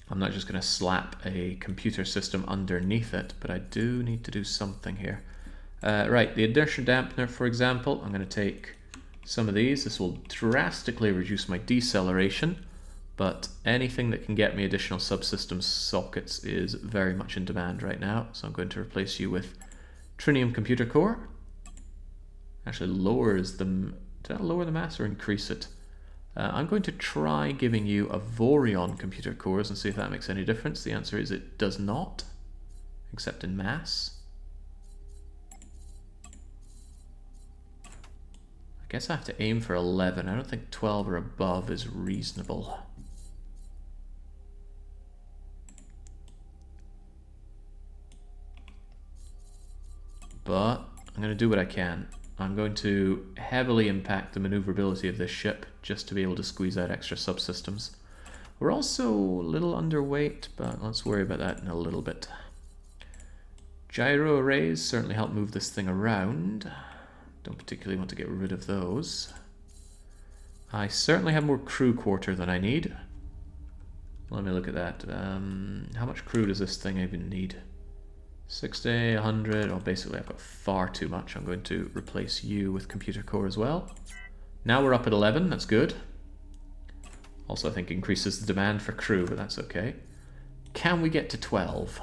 I'm not just going to slap a computer system underneath it, but I do need to do something here. Right, the inertia dampener, for example, I'm going to take some of these. This will drastically reduce my deceleration, but anything that can get me additional subsystem sockets is very much in demand right now. So I'm going to replace you with Trinium Computer Core. Actually lowers them. Did that lower the mass or increase it? I'm going to try giving you Avorion computer cores and see if that makes any difference. The answer is it does not, except in mass. I guess I have to aim for 11. I don't think 12 or above is reasonable. But I'm going to do what I can. I'm going to heavily impact the maneuverability of this ship just to be able to squeeze out extra subsystems. We're also a little underweight, but let's worry about that in a little bit. Gyro arrays certainly help move this thing around. Don't particularly want to get rid of those. I certainly have more crew quarter than I need. Let me look at that. How much crew does this thing even need? 60, 100, oh basically I've got far too much. I'm going to replace you with computer core as well. Now we're up at 11, that's good. Also I think increases the demand for crew, but that's okay. Can we get to 12?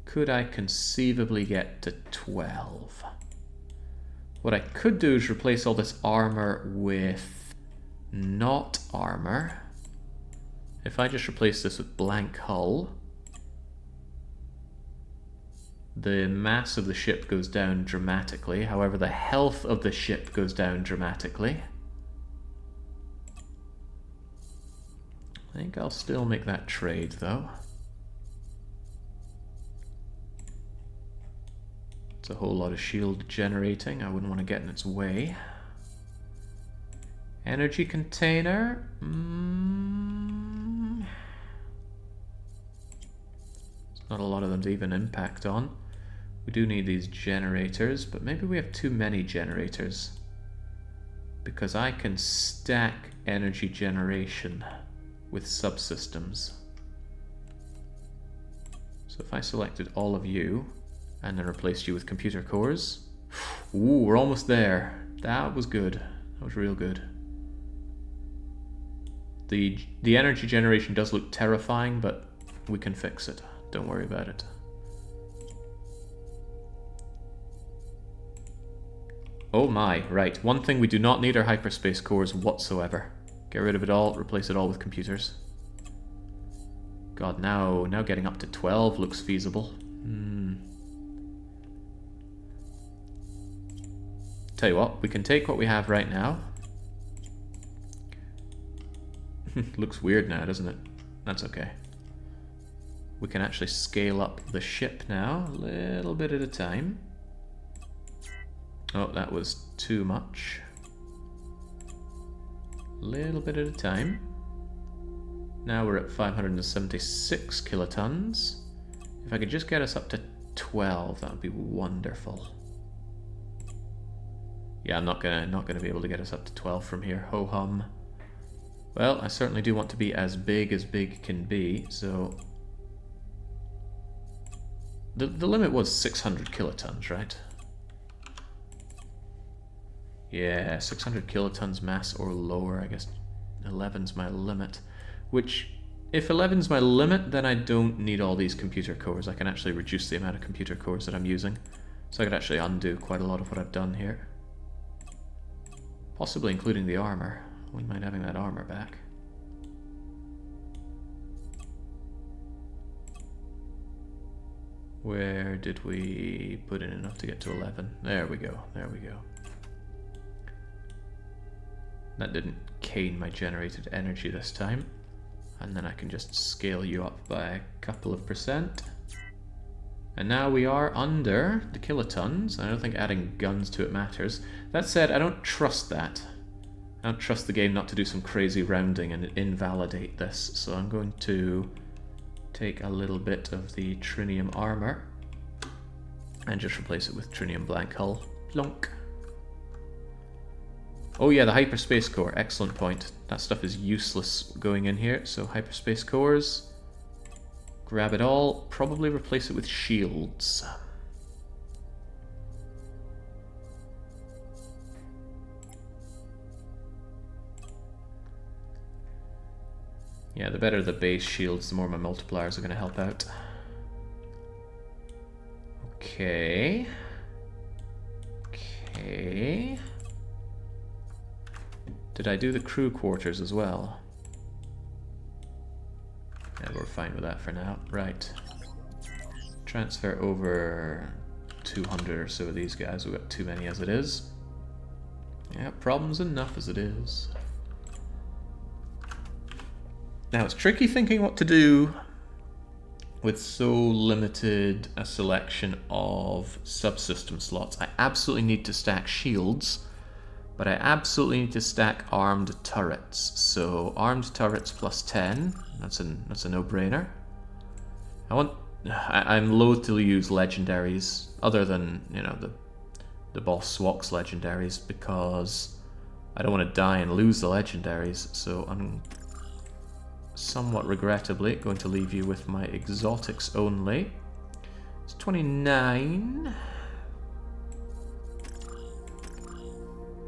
Could I conceivably get to 12? What I could do is replace all this armor with not armor. If I just replace this with blank hull, the mass of the ship goes down dramatically. However, the health of the ship goes down dramatically. I think I'll still make that trade, though. It's a whole lot of shield generating. I wouldn't want to get in its way. Energy container. There's not a lot of them to even impact on. We do need these generators, but maybe we have too many generators. Because I can stack energy generation with subsystems. So if I selected all of you and then replaced you with computer cores, ooh, we're almost there. That was good. That was real good. The energy generation does look terrifying, but we can fix it. Don't worry about it. Oh my, right. One thing we do not need are hyperspace cores whatsoever. Get rid of it all, replace it all with computers. God, now getting up to 12 looks feasible. Tell you what, we can take what we have right now. Looks weird now, doesn't it? That's okay. We can actually scale up the ship now, a little bit at a time. Oh, that was too much. Little bit at a time. Now we're at 576 kilotons. If I could just get us up to 12, that would be wonderful. Yeah, I'm not gonna be able to get us up to 12 from here. Ho hum. Well, I certainly do want to be as big can be, so the limit was 600 kilotons, right? Yeah, 600 kilotons mass or lower. I guess 11's my limit. Which, if 11's my limit, then I don't need all these computer cores. I can actually reduce the amount of computer cores that I'm using. So I could actually undo quite a lot of what I've done here. Possibly including the armor. I wouldn't mind having that armor back. Where did we put in enough to get to 11? There we go, there we go. That didn't cane my generated energy this time. And then I can just scale you up by a couple of %. And now we are under the kilotons. I don't think adding guns to it matters. That said, I don't trust that. I don't trust the game not to do some crazy rounding and invalidate this. So I'm going to take a little bit of the trinium armor and just replace it with trinium blank hull. Plonk. Oh yeah, the hyperspace core. Excellent point. That stuff is useless going in here. So hyperspace cores. Grab it all. Probably replace it with shields. Yeah, the better the base shields, the more my multipliers are going to help out. Okay. Okay. Did I do the crew quarters as well? Yeah, we're fine with that for now. Right. Transfer over 200 or so of these guys. We've got too many as it is. Yeah, problems enough as it is. Now, it's tricky thinking what to do with so limited a selection of subsystem slots. I absolutely need to stack shields, but I absolutely need to stack armed turrets. So armed turrets plus 10, that's a no-brainer. I'm loath to use legendaries, other than, you know, the boss Swok's legendaries, because I don't want to die and lose the legendaries, so I'm somewhat regrettably going to leave you with my exotics only. It's 29.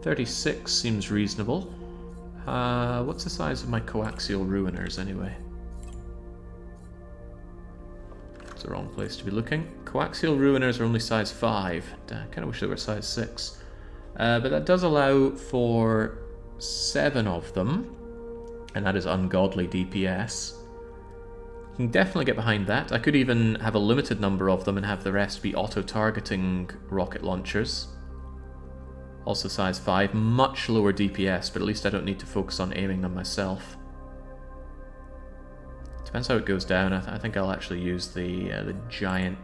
36 seems reasonable. What's the size of my coaxial ruiners anyway? It's the wrong place to be looking. Coaxial ruiners are only size 5. I kind of wish they were size 6. But that does allow for 7 of them, and that is ungodly DPS. You can definitely get behind that. I could even have a limited number of them and have the rest be auto-targeting rocket launchers. Also size 5, much lower DPS, but at least I don't need to focus on aiming them myself. Depends how it goes down. I think I'll actually use the giant,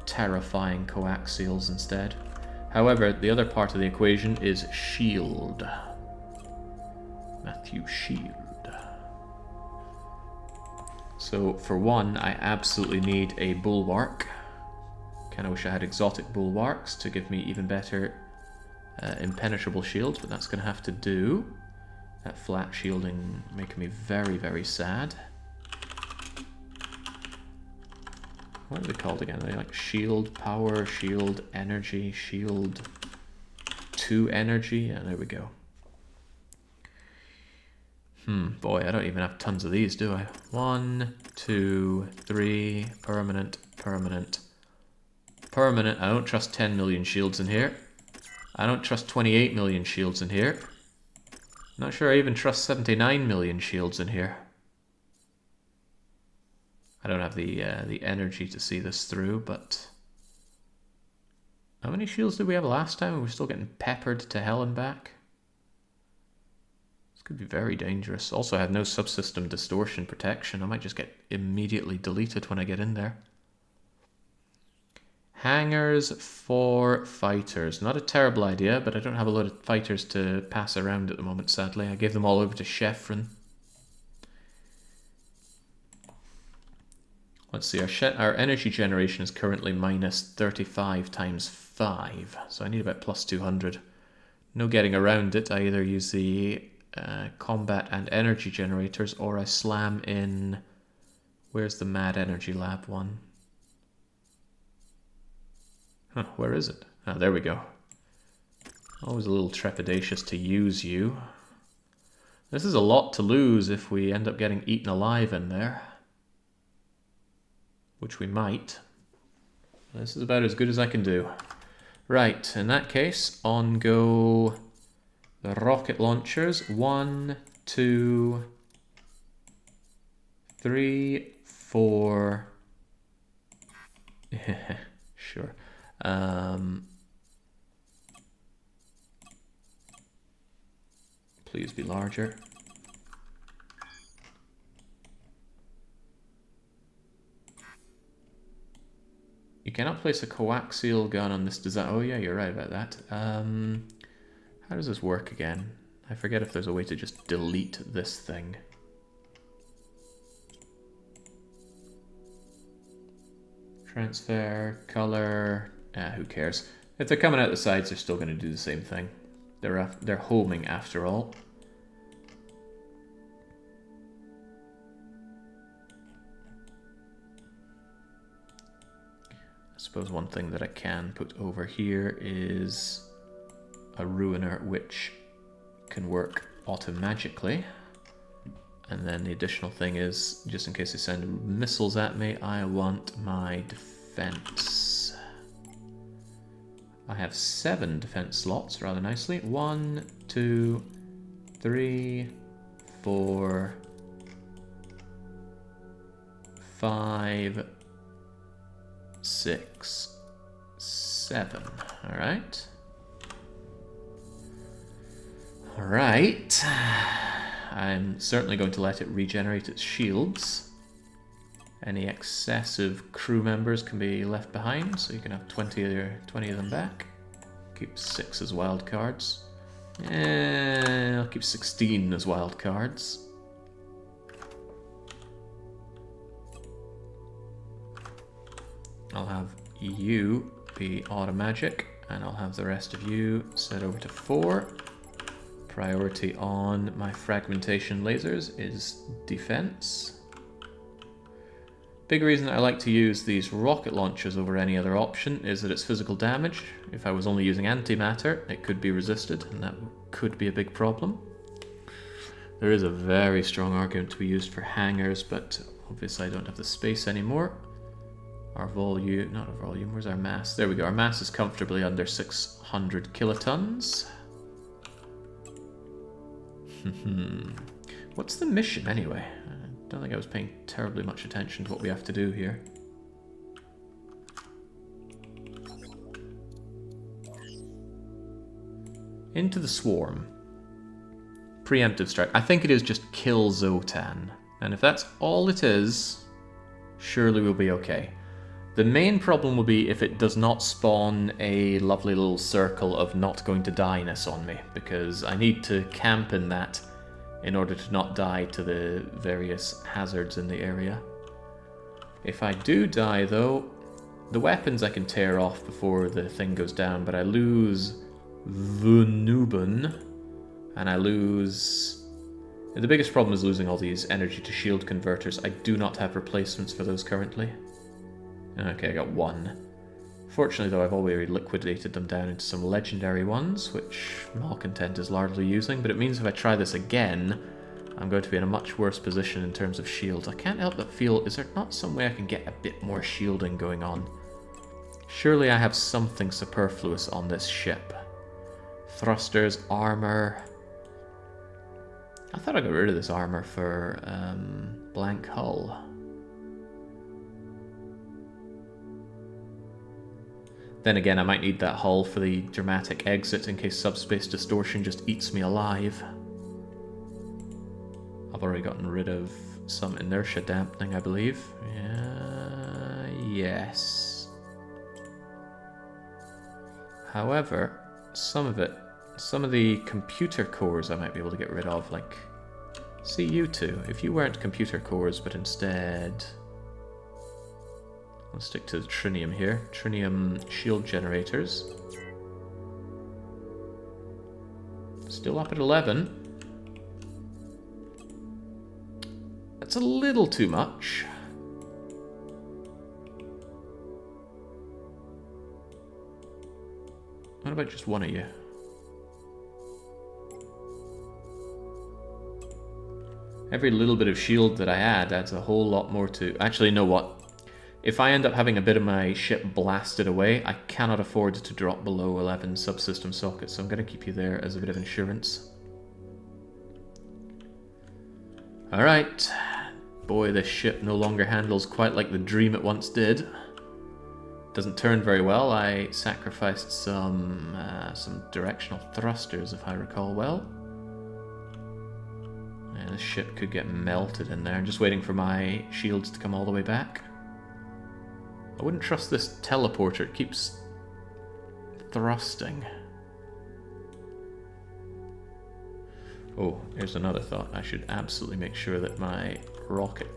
terrifying coaxials instead. However, the other part of the equation is shield. Matthew, shield. So for one, I absolutely need a bulwark. Kind of wish I had exotic bulwarks to give me even better impenetrable shields, but that's going to have to do. That flat shielding making me very, very sad. What are they called again? Are they like shield power, shield energy, shield 2 energy? Yeah, there we go. Boy, I don't even have tons of these, do I? 1, 2, 3, permanent, permanent, permanent. I don't trust 10 million shields in here. I don't trust 28 million shields in here. Not sure I even trust 79 million shields in here. I don't have the energy to see this through, but... How many shields did we have last time? We were still getting peppered to hell and back. This could be very dangerous. Also, I have no subsystem distortion protection. I might just get immediately deleted when I get in there. Hangars for fighters. Not a terrible idea, but I don't have a lot of fighters to pass around at the moment, sadly. I gave them all over to Chefren. Let's see, our energy generation is currently minus 35 times 5, so I need about plus 200. No getting around it. I either use the combat and energy generators, or I slam in... Where's the Mad Energy Lab one? Huh, where is it? Ah, there we go. Always a little trepidatious to use you. This is a lot to lose if we end up getting eaten alive in there. Which we might. This is about as good as I can do. Right, in that case, on go the rocket launchers. 1, 2, 3, 4. Sure. Please be larger. You cannot place a coaxial gun on this design. Oh yeah, you're right about that. How does this work again? I forget if there's a way to just delete this thing. Transfer, color, who cares? If they're coming out the sides, they're still going to do the same thing. They're homing after all. I suppose one thing that I can put over here is a ruiner which can work automagically. And then the additional thing is, just in case they send missiles at me, I want my defense. I have 7 defense slots, rather nicely. 1, 2, 3, 4, 5, 6, 7. Alright. Alright. I'm certainly going to let it regenerate its shields. Any excessive crew members can be left behind, so you can have 20 of them back. Keep 6 as wild cards. I'll keep 16 as wild cards. I'll have you be automagic, and I'll have the rest of you set over to 4. Priority on my fragmentation lasers is defense. Big reason I like to use these rocket launchers over any other option is that it's physical damage. If I was only using antimatter, it could be resisted, and that could be a big problem. There is a very strong argument to be used for hangars, but obviously I don't have the space anymore. Our volume, not our volume, where's our mass? There we go, our mass is comfortably under 600 kilotons. What's the mission anyway? I don't think I was paying terribly much attention to what we have to do here. Into the swarm. Preemptive strike. I think it is just kill Zotan. And if that's all it is, surely we'll be okay. The main problem will be if it does not spawn a lovely little circle of not going to die-ness on me, because I need to camp in that in order to not die to the various hazards in the area. If I do die though, the weapons I can tear off before the thing goes down, but I lose Vunuben, and I lose... The biggest problem is losing all these energy to shield converters. I do not have replacements for those currently. Okay, I got 1. Fortunately though, I've already liquidated them down into some legendary ones, which Malcontent is largely using, but it means if I try this again, I'm going to be in a much worse position in terms of shields. I can't help but feel, is there not some way I can get a bit more shielding going on? Surely I have something superfluous on this ship. Thrusters, armor... I thought I got rid of this armor for blank hull. Then again, I might need that hull for the dramatic exit in case subspace distortion just eats me alive. I've already gotten rid of some inertia dampening, I believe. Yes. However, some of the computer cores I might be able to get rid of, like, see you two. If you weren't computer cores, but instead... Let's stick to the trinium here. Trinium shield generators. Still up at 11. That's a little too much. What about just one of you? Every little bit of shield that I add adds a whole lot more to... Actually, you know what? If I end up having a bit of my ship blasted away, I cannot afford to drop below 11 subsystem sockets, so I'm going to keep you there as a bit of insurance. Alright. Boy, this ship no longer handles quite like the dream it once did. Doesn't turn very well. I sacrificed some directional thrusters, if I recall well. Yeah, this ship could get melted in there. I'm just waiting for my shields to come all the way back. I wouldn't trust this teleporter. It keeps thrusting. Oh, here's another thought. I should absolutely make sure that my rocket,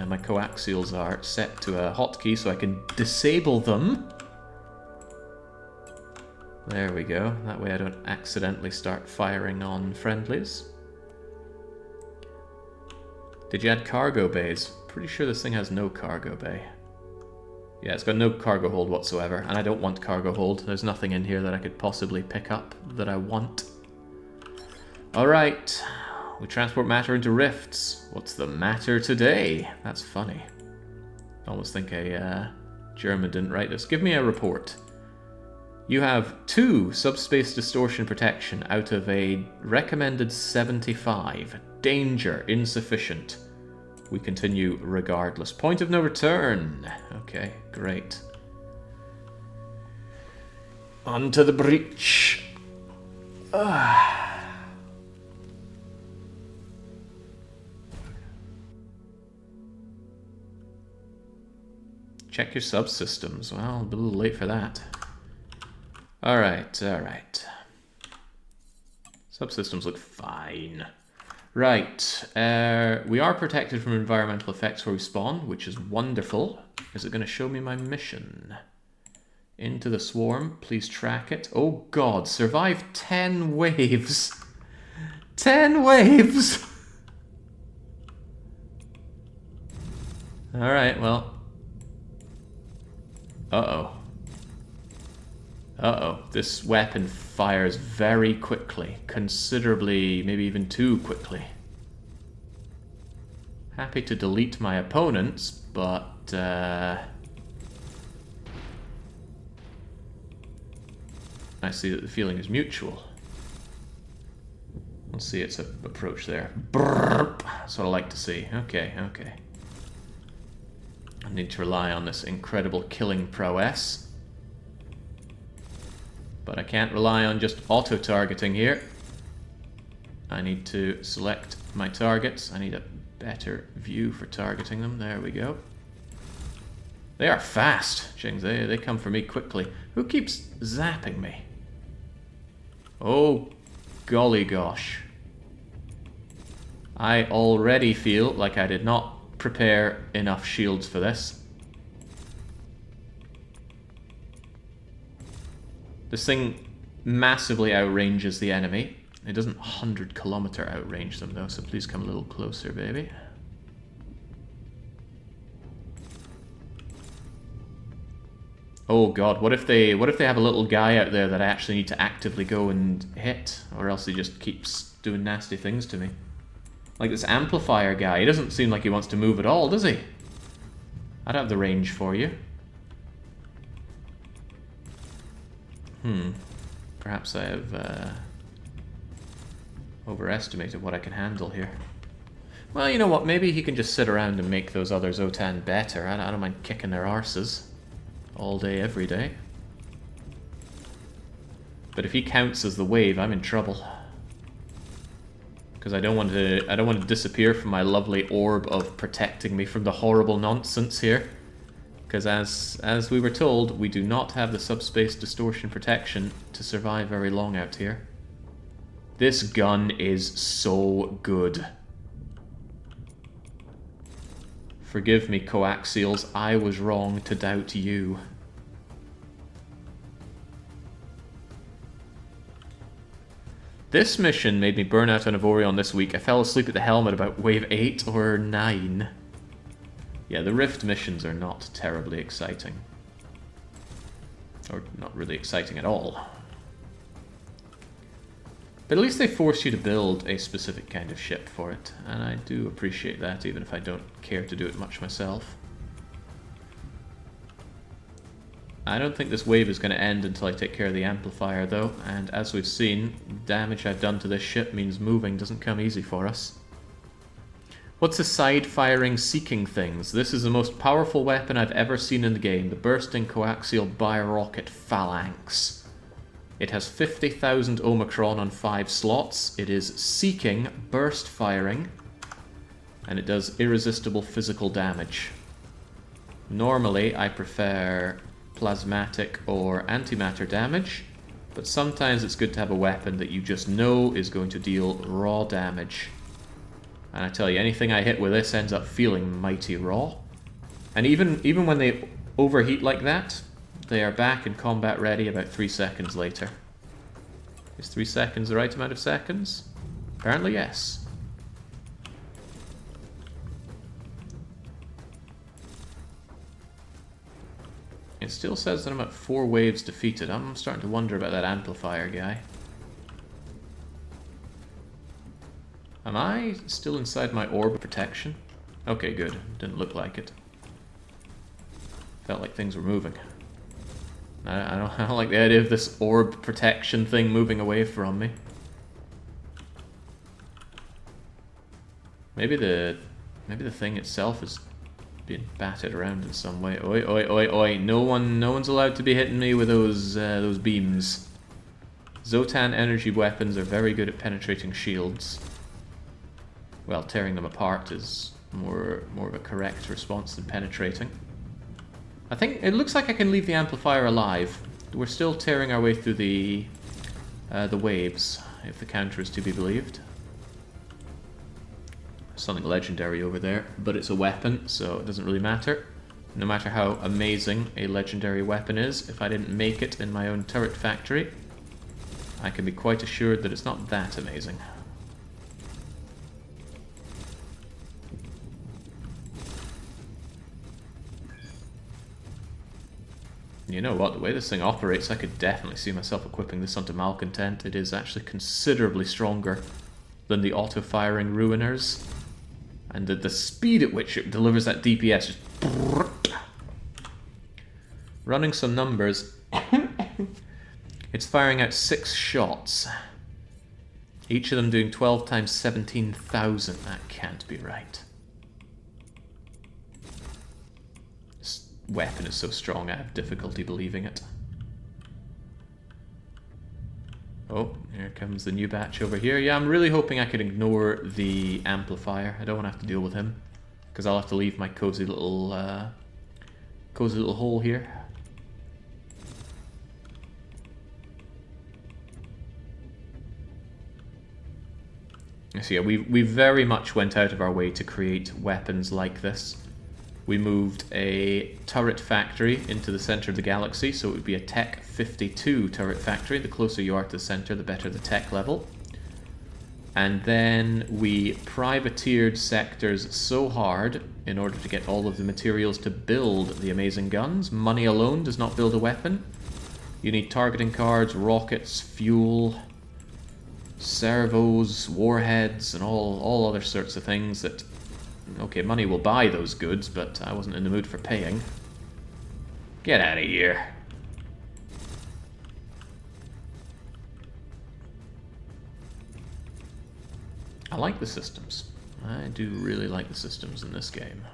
my coaxials are set to a hotkey so I can disable them. There we go. That way I don't accidentally start firing on friendlies. Did you add cargo bays? Pretty sure this thing has no cargo bay. Yeah, it's got no cargo hold whatsoever, and I don't want cargo hold. There's nothing in here that I could possibly pick up that I want. Alright, we transport matter into rifts. What's the matter today? That's funny. I almost think a German didn't write this. Give me a report. You have 2 subspace distortion protection out of a recommended 75. Danger, insufficient. We continue regardless. Point of no return. Okay, great. Onto the breach. Check your subsystems. Well, a little late for that. Alright, alright. Subsystems look fine. Right, we are protected from environmental effects where we spawn, which is wonderful. Is it going to show me my mission? Into the swarm, please track it. Oh god, survive 10 waves. 10 waves! Alright, well. Uh-oh. Uh-oh, this weapon fires very quickly. Considerably, maybe even too quickly. Happy to delete my opponents, but I see that the feeling is mutual. Let's see its approach there. Brrrp. That's what I like to see. Okay, okay. I need to rely on this incredible killing prowess. But I can't rely on just auto-targeting here. I need to select my targets. I need a better view for targeting them. There we go. They are fast, Jings. They come for me quickly. Who keeps zapping me? Oh, golly gosh. I already feel like I did not prepare enough shields for this. This thing massively outranges the enemy. It doesn't 100-kilometer outrange them though, so please come a little closer, baby. Oh god, what if they have a little guy out there that I actually need to actively go and hit, or else he just keeps doing nasty things to me? Like this amplifier guy, he doesn't seem like he wants to move at all, does he? I'd have the range for you. Perhaps I have overestimated what I can handle here. Well, you know what, maybe he can just sit around and make those others OTAN better. I don't mind kicking their arses. All day, every day. But if he counts as the wave, I'm in trouble. Because I don't want to disappear from my lovely orb of protecting me from the horrible nonsense here. Because as we were told, we do not have the subspace distortion protection to survive very long out here. This gun is so good. Forgive me, coaxials, I was wrong to doubt you. This mission made me burn out on Avorion this week. I fell asleep at the helm at about wave 8 or 9. Yeah, the Rift missions are not terribly exciting. Or not really exciting at all. But at least they force you to build a specific kind of ship for it, and I do appreciate that, even if I don't care to do it much myself. I don't think this wave is going to end until I take care of the amplifier, though, and as we've seen, the damage I've done to this ship means moving doesn't come easy for us. What's the side-firing seeking things? This is the most powerful weapon I've ever seen in the game, the bursting coaxial bi-rocket phalanx. It has 50,000 Omicron on 5 slots. It is seeking, burst firing, and it does irresistible physical damage. Normally, I prefer plasmatic or antimatter damage, but sometimes it's good to have a weapon that you just know is going to deal raw damage. And I tell you, anything I hit with this ends up feeling mighty raw. And even when they overheat like that, they are back and combat ready about 3 seconds later. Is 3 seconds the right amount of seconds? Apparently yes. It still says that I'm at 4 waves defeated. I'm starting to wonder about that amplifier guy. Am I still inside my orb of protection? Okay, good. Didn't look like it. Felt like things were moving. I don't like the idea of this orb protection thing moving away from me. Maybe the thing itself is being batted around in some way. Oi, oi, oi, oi! No one's allowed to be hitting me with those beams. Zotan energy weapons are very good at penetrating shields. Well, tearing them apart is more of a correct response than penetrating. I think it looks like I can leave the amplifier alive. We're still tearing our way through the waves, if the counter is to be believed. Something legendary over there, but it's a weapon, so it doesn't really matter. No matter how amazing a legendary weapon is, if I didn't make it in my own turret factory, I can be quite assured that it's not that amazing. You know what, the way this thing operates, I could definitely see myself equipping this onto Malcontent. It is actually considerably stronger than the auto-firing Ruiners. And the speed at which it delivers that DPS is... Running some numbers, it's firing out 6 shots. Each of them doing 12 times 17,000. That can't be right. This weapon is so strong, I have difficulty believing it. Oh, here comes the new batch over here. Yeah, I'm really hoping I can ignore the amplifier. I don't want to have to deal with him, because I'll have to leave my cozy little hole here. So yeah, we very much went out of our way to create weapons like this. We moved a turret factory into the center of the galaxy, so it would be a Tech 52 turret factory. The closer you are to the center, the better the tech level. And then we privateered sectors so hard in order to get all of the materials to build the amazing guns. Money alone does not build a weapon. You need targeting cards, rockets, fuel, servos, warheads, and all other sorts of things that... Okay, money will buy those goods, but I wasn't in the mood for paying. Get out of here. I like the systems. I do really like the systems in this game.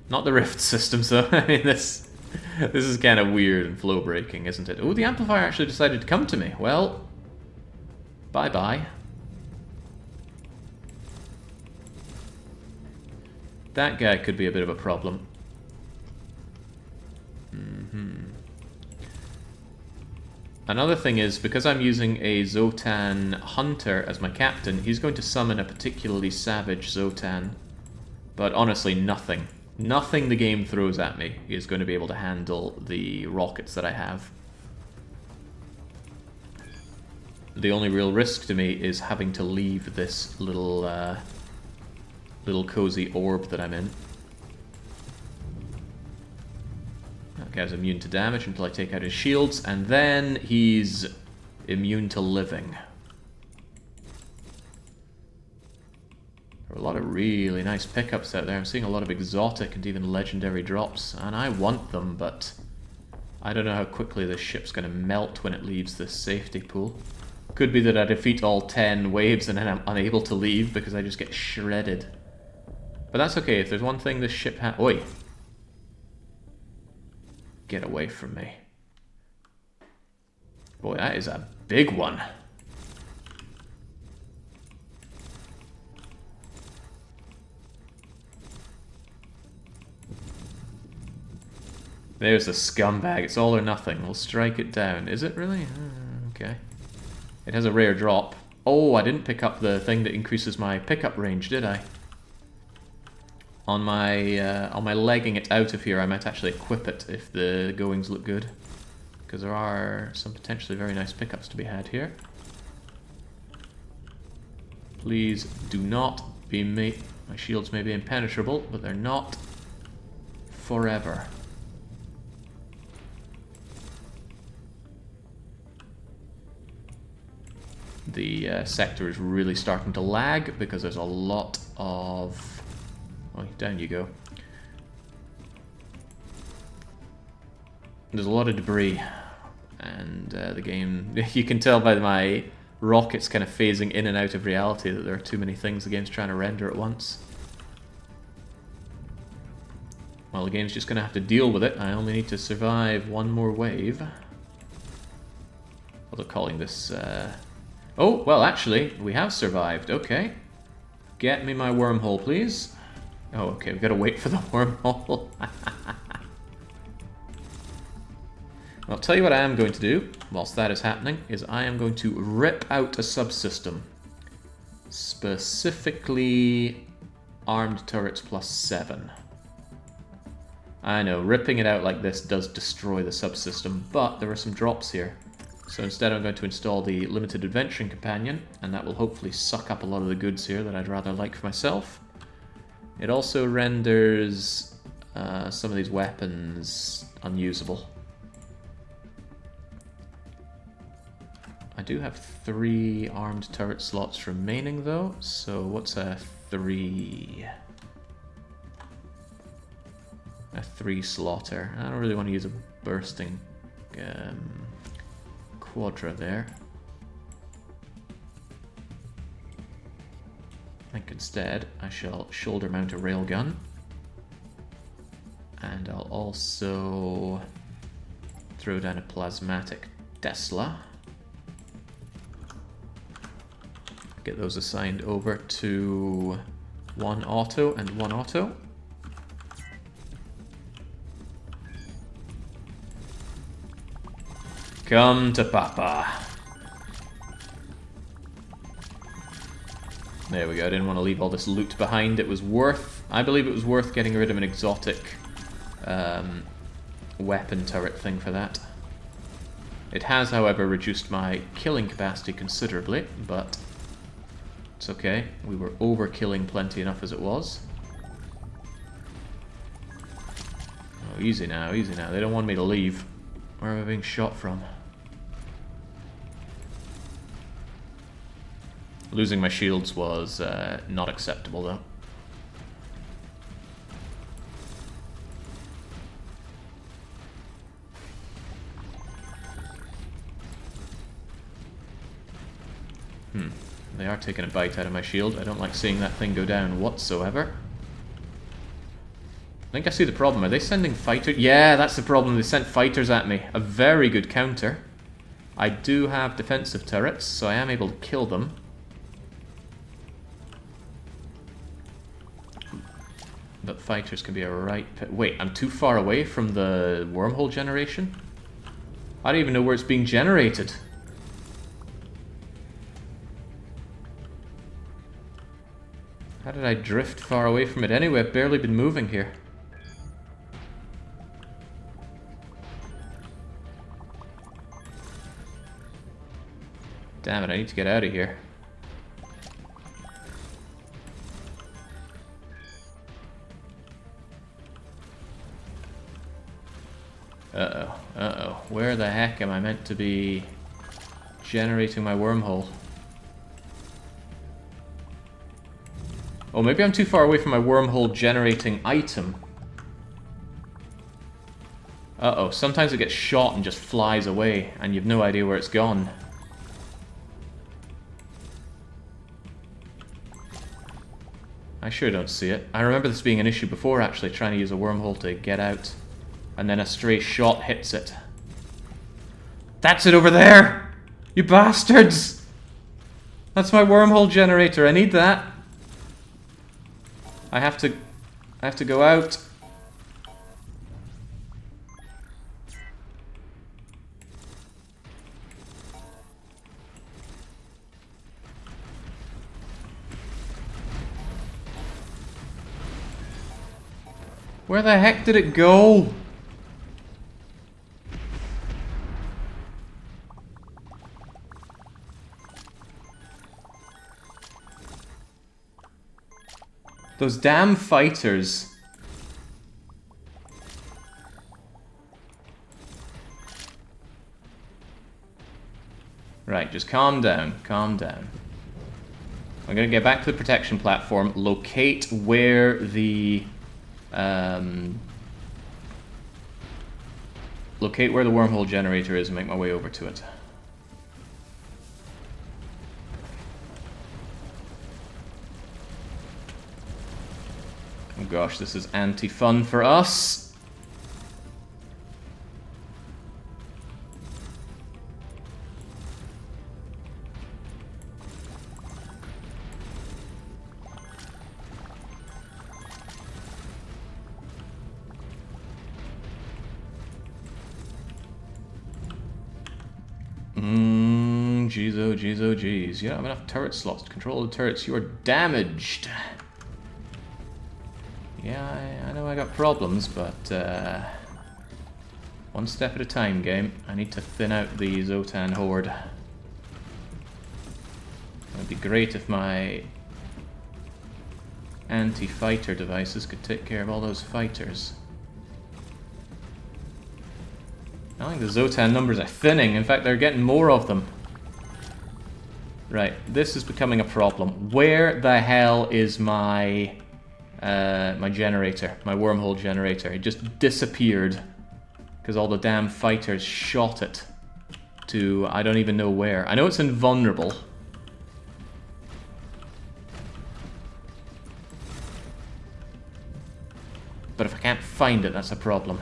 Not the Rift systems, though. I mean, this is kind of weird and flow breaking, isn't it? Oh, the amplifier actually decided to come to me. Well, bye-bye. That guy could be a bit of a problem. Another thing is, because I'm using a Zotan Hunter as my captain, he's going to summon a particularly savage Zotan. But honestly, nothing the game throws at me is going to be able to handle the rockets that I have. The only real risk to me is having to leave this little cozy orb that I'm in. That guy's immune to damage until I take out his shields, and then he's immune to living. There are a lot of really nice pickups out there. I'm seeing a lot of exotic and even legendary drops, and I want them, but I don't know how quickly this ship's going to melt when it leaves this safety pool. Could be that I defeat all 10 waves and then I'm unable to leave because I just get shredded. But that's okay, if there's one thing this ship has... Oi! Get away from me. Boy, that is a big one. There's a scumbag. It's all or nothing. We'll strike it down. Is it really? Okay. It has a rare drop. Oh, I didn't pick up the thing that increases my pickup range, did I? On my legging it out of here, I might actually equip it if the goings look good. Because there are some potentially very nice pickups to be had here. Please do not be me. My shields may be impenetrable, but they're not forever. The sector is really starting to lag because there's a lot of... Oh, down you go. There's a lot of debris. And the game... You can tell by my rockets kind of phasing in and out of reality that there are too many things the game's trying to render at once. Well, the game's just going to have to deal with it. I only need to survive one more wave. Although calling this... Oh, well, actually, we have survived. Okay. Get me my wormhole, please. Oh, okay, we've got to wait for the wormhole. I'll tell you what I am going to do, whilst that is happening, is I am going to rip out a subsystem. Specifically, armed turrets +7. I know, ripping it out like this does destroy the subsystem, but there are some drops here. So instead I'm going to install the limited adventuring companion, and that will hopefully suck up a lot of the goods here that I'd rather like for myself. It also renders some of these weapons unusable. I do have 3 armed turret slots remaining though, so what's a 3? A 3 slotter. I don't really want to use a bursting quadra there. I think instead I shall shoulder mount a railgun. And I'll also throw down a plasmatic Tesla. Get those assigned over to 1 auto and 1 auto. Come to Papa. There we go, I didn't want to leave all this loot behind. It was worth, I believe it was worth getting rid of an exotic weapon turret thing for that. It has, however, reduced my killing capacity considerably, but it's okay. We were overkilling plenty enough as it was. Oh, easy now, easy now. They don't want me to leave. Where am I being shot from? Losing my shields was not acceptable, though. They are taking a bite out of my shield. I don't like seeing that thing go down whatsoever. I think I see the problem. Are they sending fighters? Yeah, that's the problem. They sent fighters at me. A very good counter. I do have defensive turrets, so I am able to kill them. But fighters can be a right... Wait, I'm too far away from the wormhole generation? I don't even know where it's being generated. How did I drift far away from it anyway? I've barely been moving here. Damn it, I need to get out of here. Uh-oh, uh-oh. Where the heck am I meant to be generating my wormhole? Oh, maybe I'm too far away from my wormhole generating item. Uh-oh, sometimes it gets shot and just flies away, and you've no idea where it's gone. I sure don't see it. I remember this being an issue before, actually, trying to use a wormhole to get out. And then a stray shot hits it. That's it over there! You bastards! That's my wormhole generator, I need that. I have to go out. Where the heck did it go? Those damn fighters. Right, just calm down, calm down. I'm gonna get back to the protection platform, locate where the locate where the wormhole generator is and make my way over to it. Oh gosh, this is anti-fun for us. Jeez, oh jeez, oh jeez. You don't have enough turret slots to control the turrets. You are damaged. Yeah, I know I got problems, but one step at a time, game. I need to thin out the Zotan horde. It would be great if my anti-fighter devices could take care of all those fighters. I think the Zotan numbers are thinning. In fact, they're getting more of them. Right, this is becoming a problem. Where the hell is my my generator, my wormhole generator? It just disappeared because all the damn fighters shot it to I don't even know where. I know it's invulnerable. But if I can't find it, that's a problem.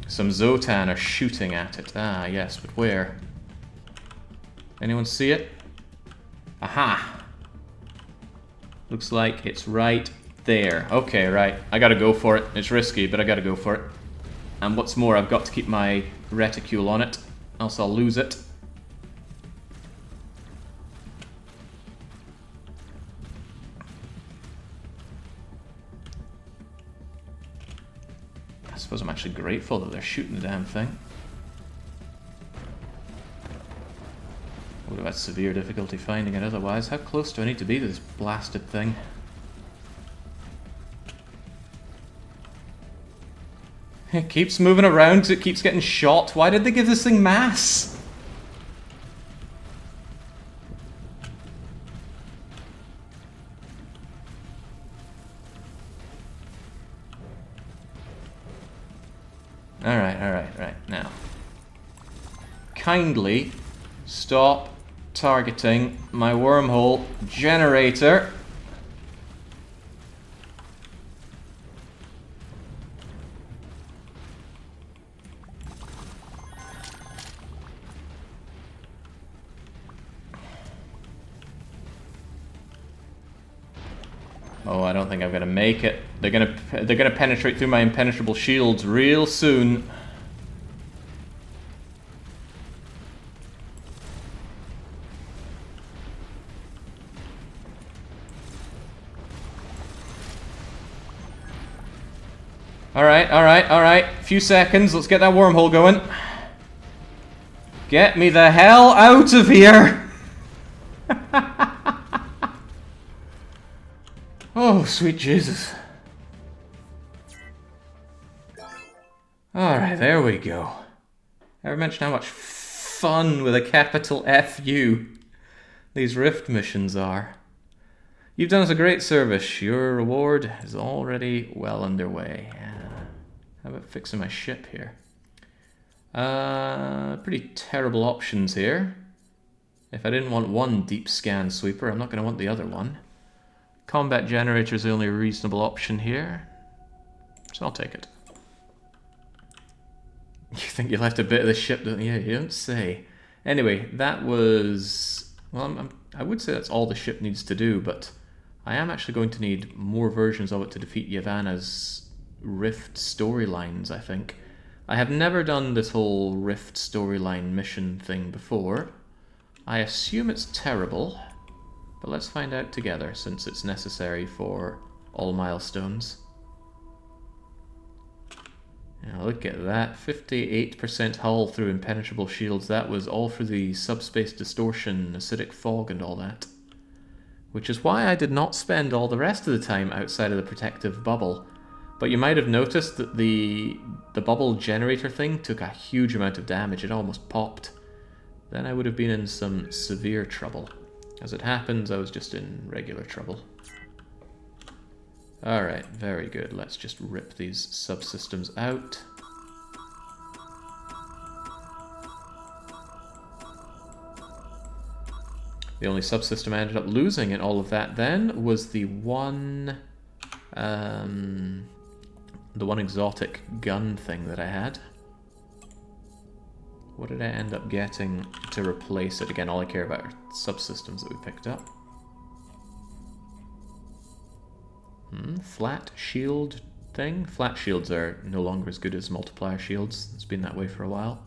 Some Zotan are shooting at it. Ah, yes, but where? Anyone see it? Aha! Looks like it's right there. Okay, right. I gotta go for it. It's risky, but I gotta go for it. And what's more, I've got to keep my reticule on it, else I'll lose it. I suppose I'm actually grateful that they're shooting the damn thing. Would have had severe difficulty finding it otherwise. How close do I need to be to this blasted thing? It keeps moving around, it keeps getting shot. Why did they give this thing mass? Alright, now. Kindly stop targeting my wormhole generator. Oh, I don't think I'm gonna make it. They're gonna penetrate through my impenetrable shields real soon. Alright. Few seconds, let's get that wormhole going. Get me the hell out of here! Oh, sweet Jesus. Alright, there we go. Ever mention how much fun with a capital F-U these Rift missions are? You've done us a great service. Your reward is already well underway. How about fixing my ship here? Pretty terrible options here. If I didn't want one deep scan sweeper, I'm not going to want the other one. Combat generator is the only reasonable option here, so I'll take it. You think you left a bit of the ship, don't you? You don't say. Anyway, that was... Well, I would say that's all the ship needs to do, but I am actually going to need more versions of it to defeat Yavanna's Rift storylines, I think. I have never done this whole Rift storyline mission thing before. I assume it's terrible, but let's find out together since it's necessary for all milestones. Now look at that, 58% hull through impenetrable shields. That was all for the subspace distortion, acidic fog and all that. Which is why I did not spend all the rest of the time outside of the protective bubble. But you might have noticed that the bubble generator thing took a huge amount of damage. It almost popped. Then I would have been in some severe trouble. As it happens, I was just in regular trouble. Alright, very good. Let's just rip these subsystems out. The only subsystem I ended up losing in all of that then was the one exotic gun thing that I had. What did I end up getting to replace it? Again, all I care about are subsystems that we picked up. Flat shield thing? Flat shields are no longer as good as multiplier shields. It's been that way for a while.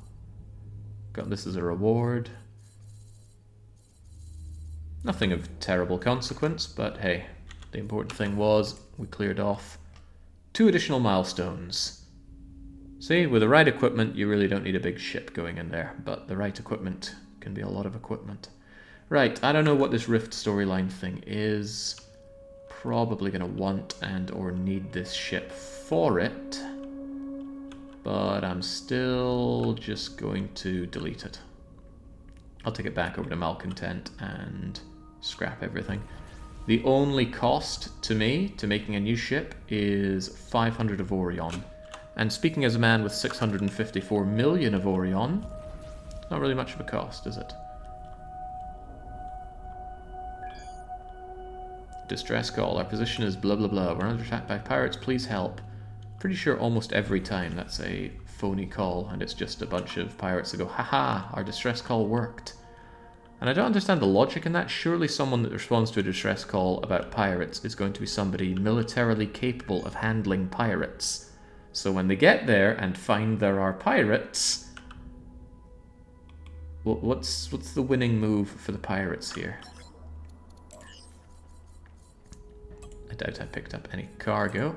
Got this as a reward. Nothing of terrible consequence, but hey, the important thing was we cleared off 2 additional milestones. See, with the right equipment, you really don't need a big ship going in there, but the right equipment can be a lot of equipment. Right, I don't know what this Rift storyline thing is. Probably going to want and or need this ship for it, but I'm still just going to delete it. I'll take it back over to Malcontent and scrap everything. The only cost to me to making a new ship is 500 Avorion. And speaking as a man with 654 million Avorion, it's not really much of a cost, is it? Distress call. Our position is blah blah blah. We're under attack by pirates. Please help. Pretty sure almost every time that's a phony call, and it's just a bunch of pirates that go, haha, our distress call worked. And I don't understand the logic in that. Surely someone that responds to a distress call about pirates is going to be somebody militarily capable of handling pirates. So when they get there and find there are pirates, what's the winning move for the pirates here? I doubt I picked up any cargo.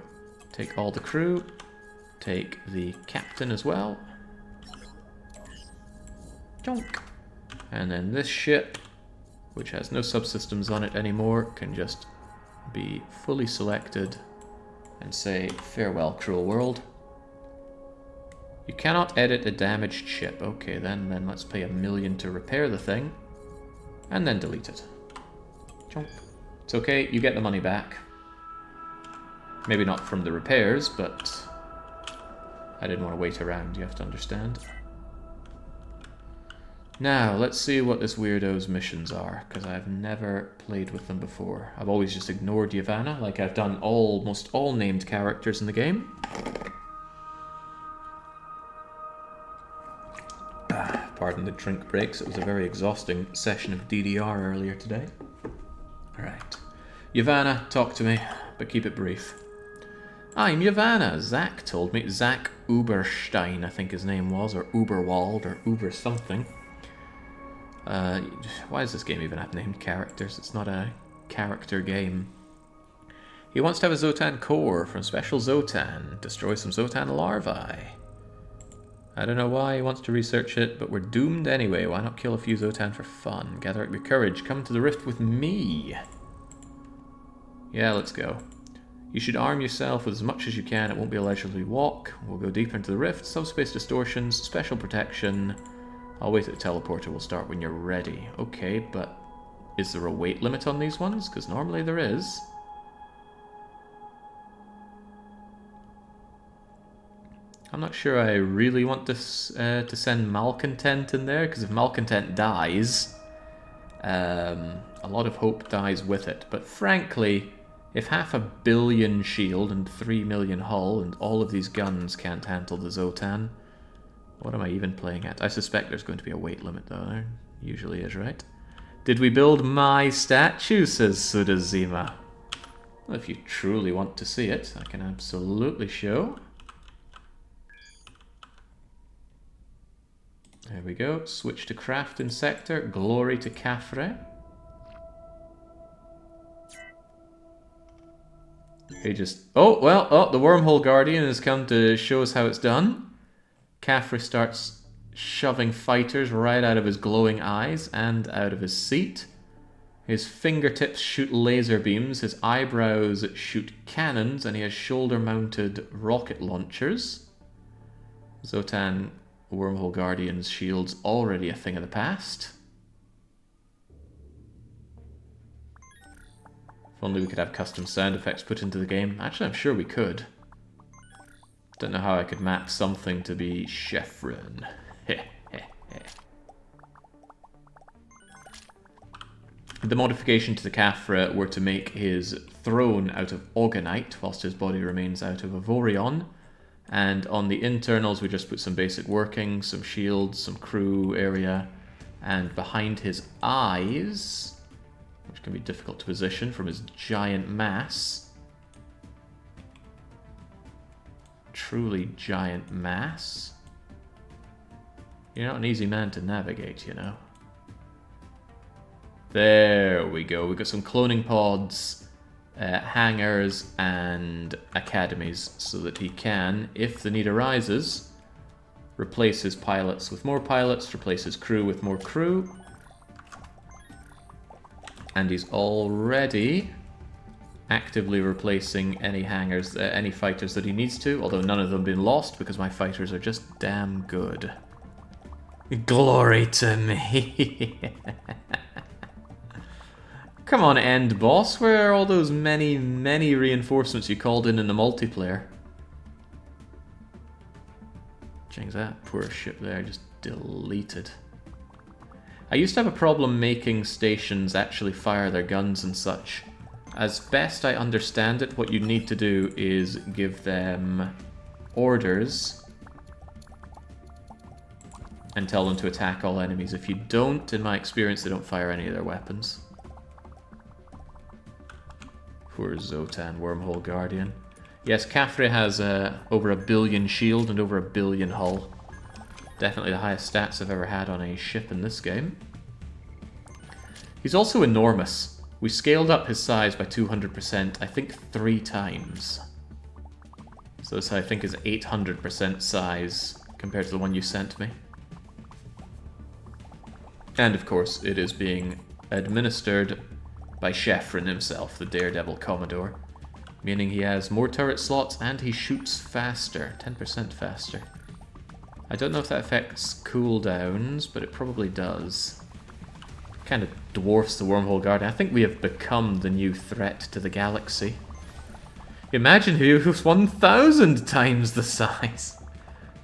Take all the crew. Take the captain as well. Jonk. And then this ship, which has no subsystems on it anymore, can just be fully selected and say, farewell, cruel world. You cannot edit a damaged ship. Okay, then let's pay $1 million to repair the thing, and then delete it. Chomp. It's okay, you get the money back. Maybe not from the repairs, but I didn't want to wait around, you have to understand. Now, let's see what this weirdo's missions are, because I've never played with them before. I've always just ignored Yavanna, like I've done almost all named characters in the game. Pardon the drink breaks, it was a very exhausting session of DDR earlier today. Alright. Yavanna, talk to me, but keep it brief. I'm Yavanna, Zach told me. Zach Uberstein, I think his name was, or Uberwald, or Uber something. Why does this game even have named characters? It's not a character game. He wants to have a Zotan core from Special Zotan. Destroy some Zotan larvae. I don't know why he wants to research it, but we're doomed anyway. Why not kill a few Zotan for fun? Gather up your courage. Come to the rift with me. Yeah, let's go. You should arm yourself with as much as you can. It won't be a leisurely walk. We'll go deeper into the rift. Subspace distortions, special protection. I'll wait at the teleporter. We'll start when you're ready. Okay, but is there a weight limit on these ones? Because normally there is. I'm not sure I really want this to send Malcontent in there, because if Malcontent dies, a lot of hope dies with it. But frankly, if 500 million shield and 3 million hull and all of these guns can't handle the Zotan, what am I even playing at? I suspect there's going to be a weight limit though. There usually is, right? Did we build my statue, says Sudazima. Well, if you truly want to see it, I can absolutely show. There we go. Switch to crafting sector. Glory to Khafre. He just... Oh, well, the Wormhole Guardian has come to show us how it's done. Khafre starts shoving fighters right out of his glowing eyes and out of his seat. His fingertips shoot laser beams, his eyebrows shoot cannons, and he has shoulder-mounted rocket launchers. Zotan Wormhole Guardian's shield's already a thing of the past. only we could have custom sound effects put into the game. Actually, I'm sure we could. Don't know how I could map something to be Chefren. The modification to the Khafre were to make his throne out of Augenite, whilst his body remains out of Avorion. And on the internals, we just put some basic workings, some shields, some crew area, and behind his eyes, which can be difficult to position from his giant mass. Truly giant mass. You're not an easy man to navigate, you know. There we go. We've got some cloning pods, hangars, and academies so that he can, if the need arises, replace his pilots with more pilots, replace his crew with more crew. And he's already actively replacing any hangars, any fighters that he needs to, although none of them have been lost because my fighters are just damn good. Glory to me! Come on, end boss, where are all those many reinforcements you called in the multiplayer? Change that poor ship there, just deleted. I used to have a problem making stations actually fire their guns and such. As best I understand it, what you need to do is give them orders and tell them to attack all enemies. If you don't, in my experience, they don't fire any of their weapons. Poor Zotan, Wormhole Guardian. Yes, Khafre has over 1 billion shield and over 1 billion hull. Definitely the highest stats I've ever had on a ship in this game. He's also enormous. We scaled up his size by 200%, I think 3 times. So this I think is 800% size compared to the one you sent me. And of course, it is being administered by Chefren himself, the Daredevil Commodore, meaning he has more turret slots and he shoots faster, 10% faster. I don't know if that affects cooldowns, but it probably does. Kind of dwarfs the Wormhole Guardian. I think we have become the new threat to the galaxy. Imagine he was 1,000 times the size.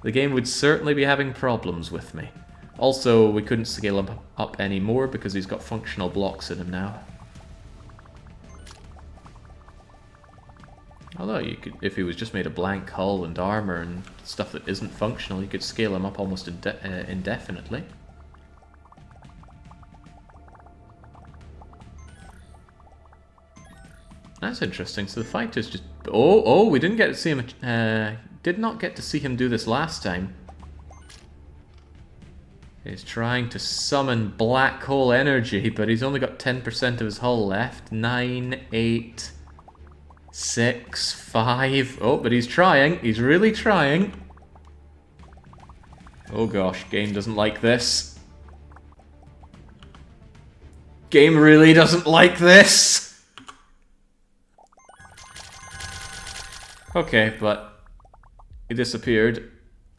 The game would certainly be having problems with me. Also, we couldn't scale him up anymore because he's got functional blocks in him now. Although, you could, if he was just made of blank hull and armor and stuff that isn't functional, you could scale him up almost indefinitely. That's interesting. So the fighters just... Oh, we didn't get to see him... did not get to see him do this last time. He's trying to summon black hole energy, but he's only got 10% of his hull left. 9, 8... 6, 5... Oh, but he's trying. He's really trying. Oh gosh, game doesn't like this. Game really doesn't like this. Okay, but he disappeared.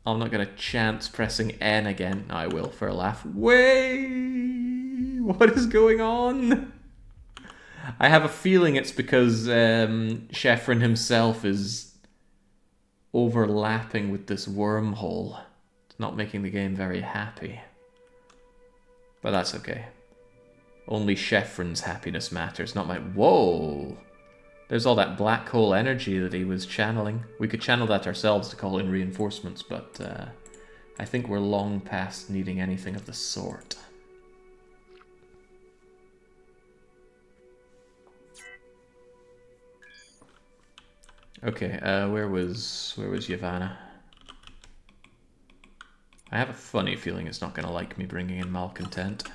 I'm not going to chance pressing N again. No, I will for a laugh. Wait! What is going on? I have a feeling it's because Sheffron himself is overlapping with this wormhole. It's not making the game very happy. But that's okay. Only Sheffron's happiness matters, not my... Whoa! There's all that black hole energy that he was channeling. We could channel that ourselves to call in reinforcements, but I think we're long past needing anything of the sort. Okay, where was Yavanna? I have a funny feeling it's not going to like me bringing in Malcontent.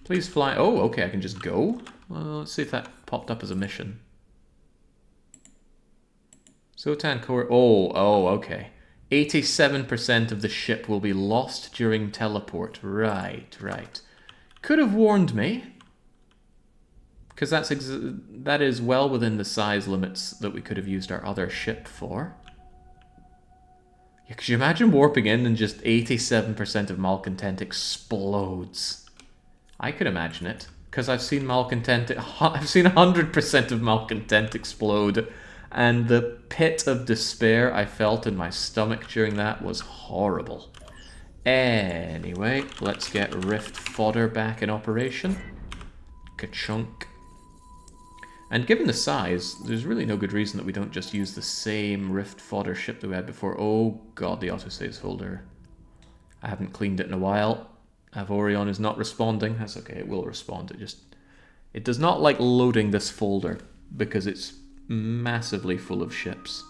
Please fly. Oh, okay, I can just go. Well, let's see if that popped up as a mission. Zotan Core. Oh, okay. 87% of the ship will be lost during teleport. Right. Could have warned me. Because that is well within the size limits that we could have used our other ship for. Yeah, could you imagine warping in and just 87% of Malcontent explodes? I could imagine it. because I've seen Malcontent. I've seen 100% of Malcontent explode, and the pit of despair I felt in my stomach during that was horrible. Anyway, let's get Rift Fodder back in operation. Ka-chunk. And given the size, there's really no good reason that we don't just use the same Rift Fodder ship that we had before. Oh god, the autosaves folder. I haven't cleaned it in a while. Avorion is not responding. That's okay, it will respond. It does not like loading this folder because it's massively full of ships.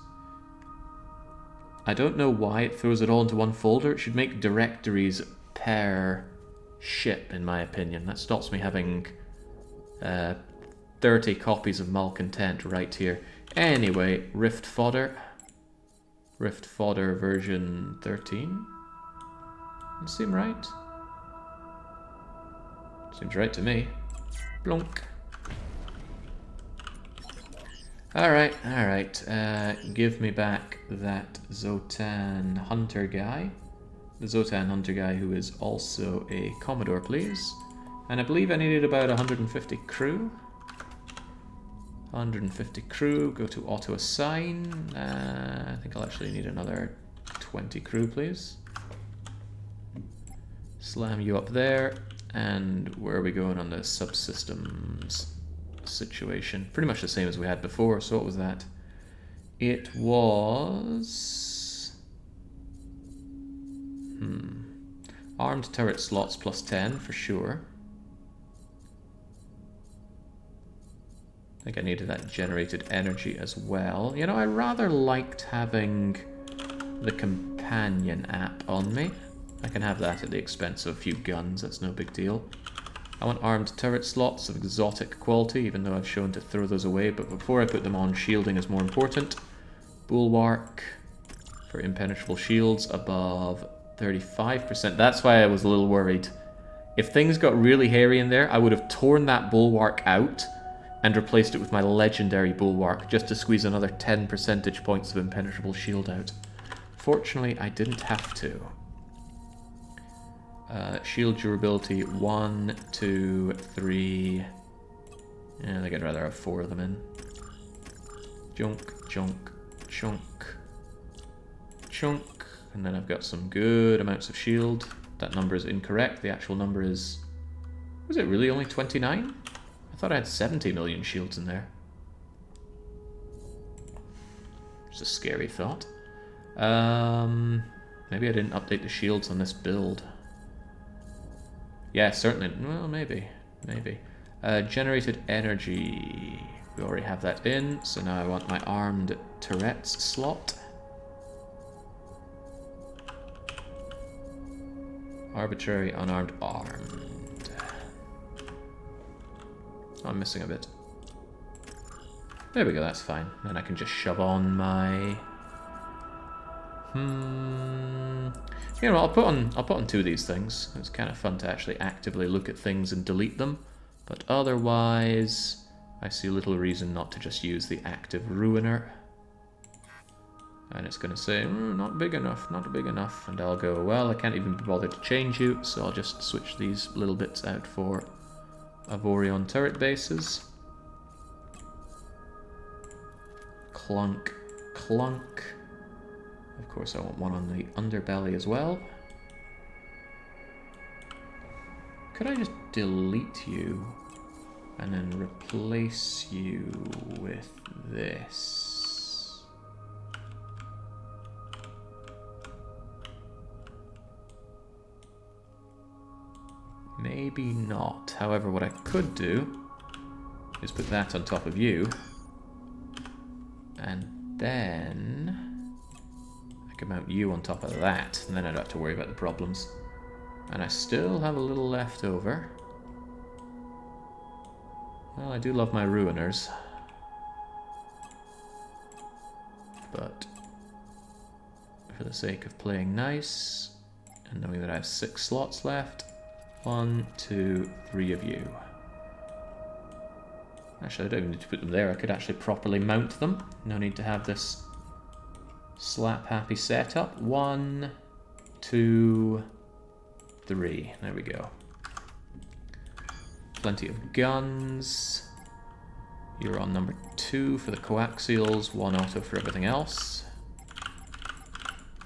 I don't know why it throws it all into one folder. It should make directories per ship, in my opinion. That stops me having 30 copies of Malcontent right here. Anyway, Rift Fodder. Rift Fodder version 13. Does it seem right? Seems right to me. Blunk. Alright, alright. Give me back that Zotan Hunter guy. The Zotan Hunter guy who is also a Commodore, please. And I believe I needed about 150 crew. 150 crew, go to auto assign. I think I'll actually need another 20 crew, please. Slam you up there. And where are we going on the subsystems situation? Pretty much the same as we had before, so what was that? It was... Armed turret slots plus 10 for sure. I think I needed that generated energy as well. You know, I rather liked having the companion app on me. I can have that at the expense of a few guns, that's no big deal. I want armed turret slots of exotic quality, even though I've shown to throw those away, but before I put them on, shielding is more important. Bulwark for impenetrable shields above 35%. That's why I was a little worried. If things got really hairy in there, I would have torn that bulwark out and replaced it with my legendary bulwark, just to squeeze another 10 percentage points of impenetrable shield out. Fortunately, I didn't have to. Shield durability 1, 2, 3. Yeah, I think I'd rather have 4 of them in. Junk, junk, chunk, chunk. And then I've got some good amounts of shield. That number is incorrect. The actual number is... Was it really only 29? I thought I had 70 million shields in there. It's a scary thought. Maybe I didn't update the shields on this build. Yeah, certainly. Well, maybe. Maybe. Generated energy. We already have that in, so now I want my armed turrets slot. Arbitrary, unarmed, armed. Oh, I'm missing a bit. There we go, that's fine. Then I can just shove on my... You know, I'll put on 2 of these things. It's kind of fun to actually actively look at things and delete them. But otherwise, I see little reason not to just use the active ruiner. And it's going to say, not big enough, not big enough. And I'll go, well, I can't even be bothered to change you, so I'll just switch these little bits out for Avorion turret bases. Clunk, clunk. Of course, I want one on the underbelly as well. Could I just delete you and then replace you with this? Maybe not. However, what I could do is put that on top of you, and then I can mount you on top of that, and then I don't have to worry about the problems. And I still have a little left over. Well, I do love my ruiners. But for the sake of playing nice, and knowing that I have 6 slots left, 1, 2, 3 of you. Actually, I don't even need to put them there. I could actually properly mount them. No need to have this slap-happy setup. 1, 2, 3. There we go. plenty of guns. You're on number 2 for the coaxials, 1 auto for everything else.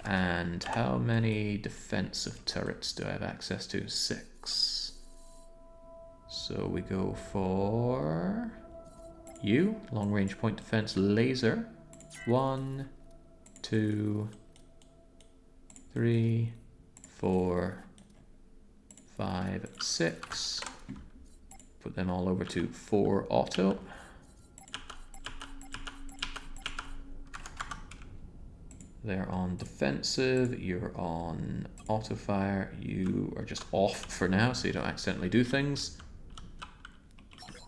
And how many defensive turrets do I have access to? 6. So we go for you, long range point defense laser. 1, 2, 3, 4, 5, 6. Put them all over to 4 auto. They're on defensive, you're on auto fire, you are just off for now so you don't accidentally do things.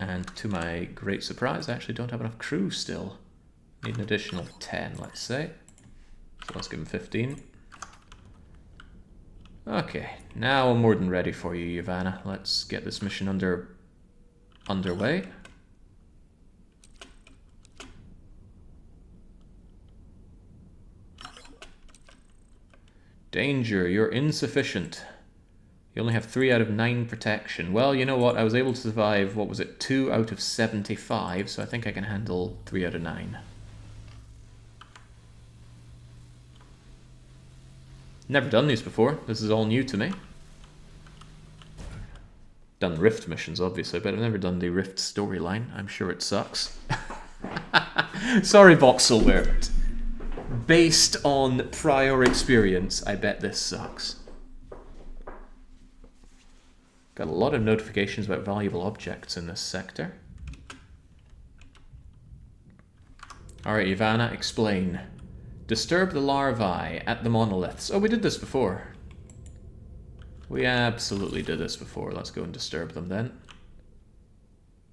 And to my great surprise, I actually don't have enough crew still. Need an additional 10, let's say. So let's give them 15. Okay, now I'm more than ready for you, Yavanna. Let's get this mission underway. Danger, you're insufficient. You only have 3 out of 9 protection. Well, you know what? I was able to survive, what was it, 2 out of 75, so I think I can handle 3 out of 9. Never done these before. This is all new to me. Done Rift missions, obviously, but I've never done the Rift storyline. I'm sure it sucks. Sorry, Voxelware, but based on prior experience, I bet this sucks. Got a lot of notifications about valuable objects in this sector. Alright, Yavanna, explain. Disturb the larvae at the monoliths. Oh, we did this before. We absolutely did this before. Let's go and disturb them then.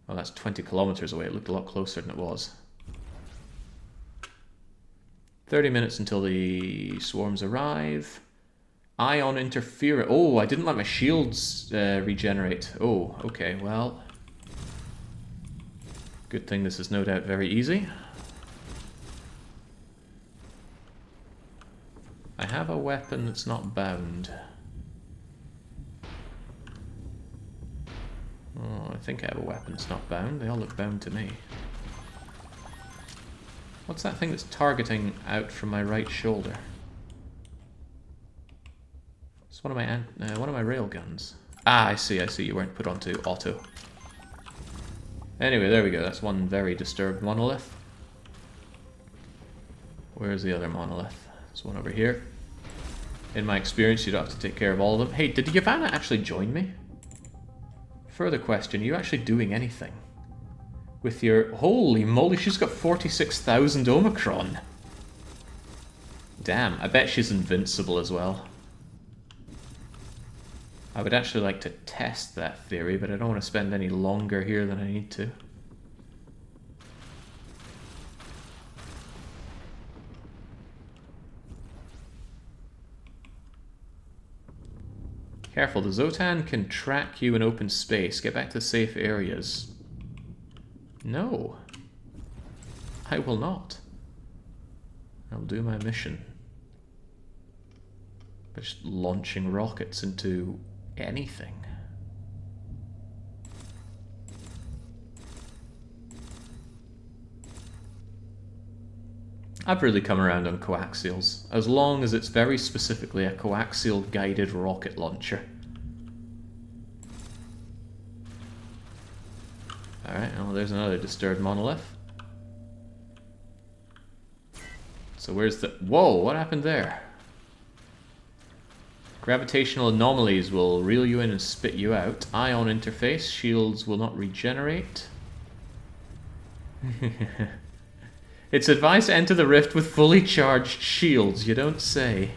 Oh, that's 20 kilometers away. It looked a lot closer than it was. 30 minutes until the swarms arrive. Ion interference. Oh, I didn't let my shields regenerate. Oh, okay, well. Good thing this is no doubt very easy. I have a weapon that's not bound. Oh, I think I have a weapon that's not bound. They all look bound to me. What's that thing that's targeting out from my right shoulder? It's one of my rail guns. Ah, I see. You weren't put onto auto. Anyway, there we go. That's one very disturbed monolith. Where's the other monolith? There's one over here. In my experience, you don't have to take care of all of them. Hey, did Yavanna actually join me? Further question, are you actually doing anything? With your... Holy moly, she's got 46,000 Omicron. Damn, I bet she's invincible as well. I would actually like to test that theory, but I don't want to spend any longer here than I need to. Careful, the Zotan can track you in open space. Get back to safe areas. No. I will not. I'll do my mission. By just launching rockets into anything. I've really come around on coaxials, as long as it's very specifically a coaxial guided rocket launcher. Alright, well there's another disturbed monolith. So where's the... Whoa, what happened there? Gravitational anomalies will reel you in and spit you out. Ion interface, shields will not regenerate. It's advised to enter the rift with fully charged shields, you don't say.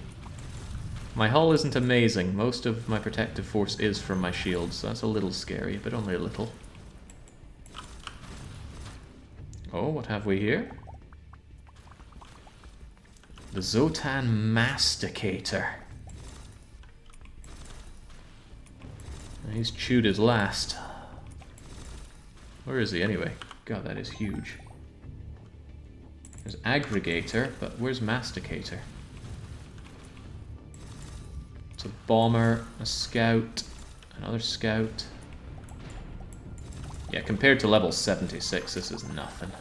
My hull isn't amazing. Most of my protective force is from my shields, so that's a little scary, but only a little. Oh, what have we here? The Zotan Masticator. He's chewed his last. Where is he anyway? God, that is huge. There's Aggregator, but where's Masticator? It's a bomber, a scout, another scout. Yeah, compared to level 76, this is nothing.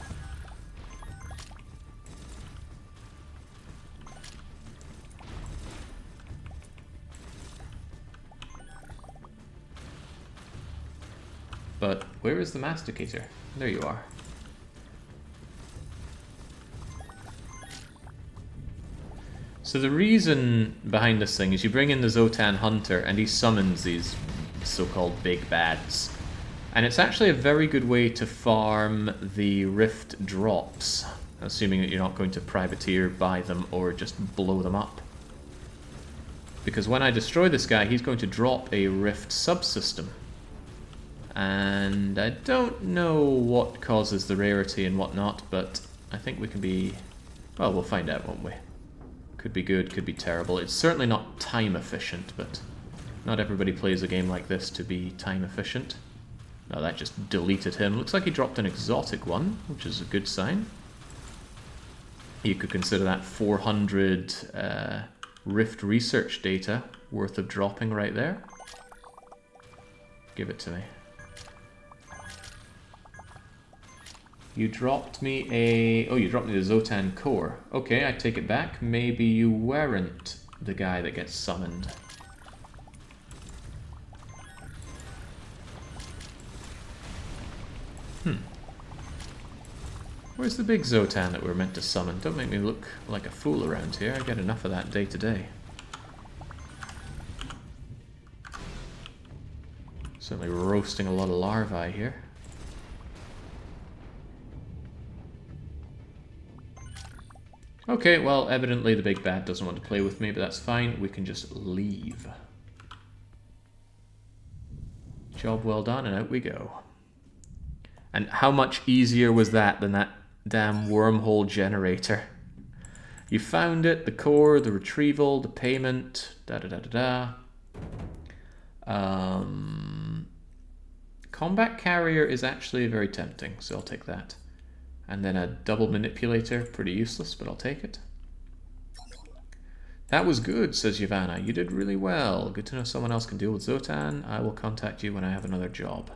But where is the masticator? There you are. So the reason behind this thing is you bring in the Zotan Hunter and he summons these so-called big bads. And it's actually a very good way to farm the Rift drops, assuming that you're not going to privateer, buy them, or just blow them up. Because when I destroy this guy, he's going to drop a Rift subsystem. And I don't know what causes the rarity and whatnot, but I think we can be... well, we'll find out, won't we? Could be good, could be terrible. It's certainly not time efficient, but not everybody plays a game like this to be time efficient. No, that just deleted him. Looks like he dropped an exotic one, which is a good sign. You could consider that 400 Rift research data worth of dropping right there. Give it to me. You dropped me a... oh, you dropped me the Zotan core. Okay, I take it back. Maybe you weren't the guy that gets summoned. Where's the big Zotan that we were meant to summon? Don't make me look like a fool around here. I get enough of that day to day. Certainly roasting a lot of larvae here. Okay, well, evidently the big bad doesn't want to play with me, but that's fine. We can just leave. Job well done, and out we go. And how much easier was that than that damn wormhole generator? You found it, the core, the retrieval, the payment, da-da-da-da-da. Combat carrier is actually very tempting, so I'll take that. And then a double manipulator, pretty useless, but I'll take it. That was good, says Yavanna. You did really well. Good to know someone else can deal with Zotan. I will contact you when I have another job.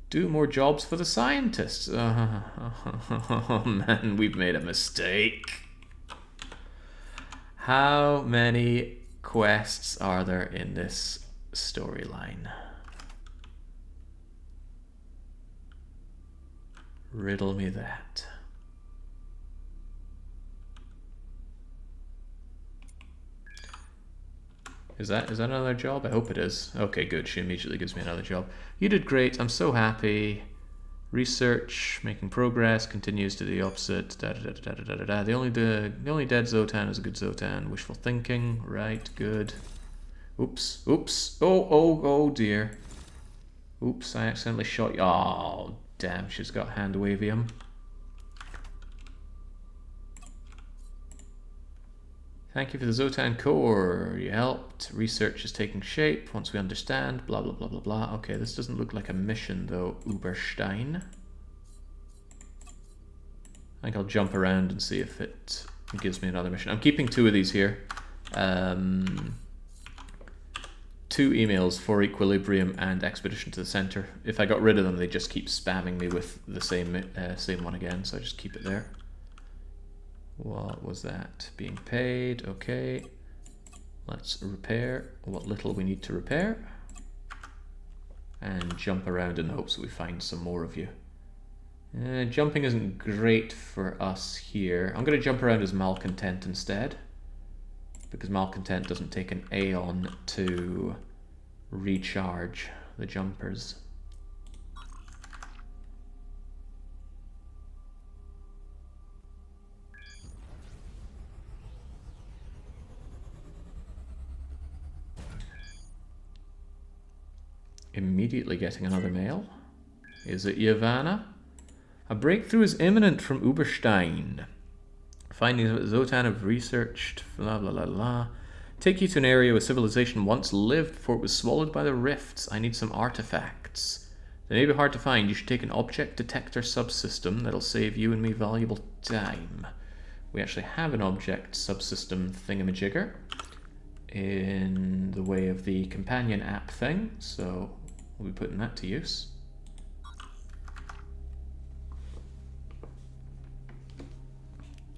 Do more jobs for the scientists. Oh man, we've made a mistake. How many quests are there in this storyline? Riddle me that. Is that another job? I hope it is. Okay, good. She immediately gives me another job. You did great. I'm so happy. Research, making progress, continues to the opposite. Da da da da da da da. The only dead Zotan is a good Zotan. Wishful thinking. Right. Good. Oops. Oops. Oh dear. Oops. I accidentally shot you. Oh damn. She's got hand wavium. Thank you for the Zotan core. You helped. Research is taking shape. Once we understand, blah, blah, blah, blah, blah. Okay, this doesn't look like a mission, though, Uberstein. I think I'll jump around and see if it gives me another mission. I'm keeping 2 of these here. 2 emails for Equilibrium and Expedition to the Center. If I got rid of them, they just keep spamming me with the same one again, so I just keep it there. What was that? Being paid. Okay. Let's repair what little we need to repair. And jump around in the hopes that we find some more of you. Jumping isn't great for us here. I'm going to jump around as Malcontent instead. Because Malcontent doesn't take an Aeon to recharge the jumpers. Immediately getting another mail. Is it Yavanna? A breakthrough is imminent from Uberstein. Findings that Zotan have researched, blah blah blah blah. Take you to an area where civilization once lived before it was swallowed by the rifts. I need some artifacts. They may be hard to find. You should take an object detector subsystem. That'll save you and me valuable time. We actually have an object subsystem thingamajigger in the way of the companion app thing, so we'll be putting that to use.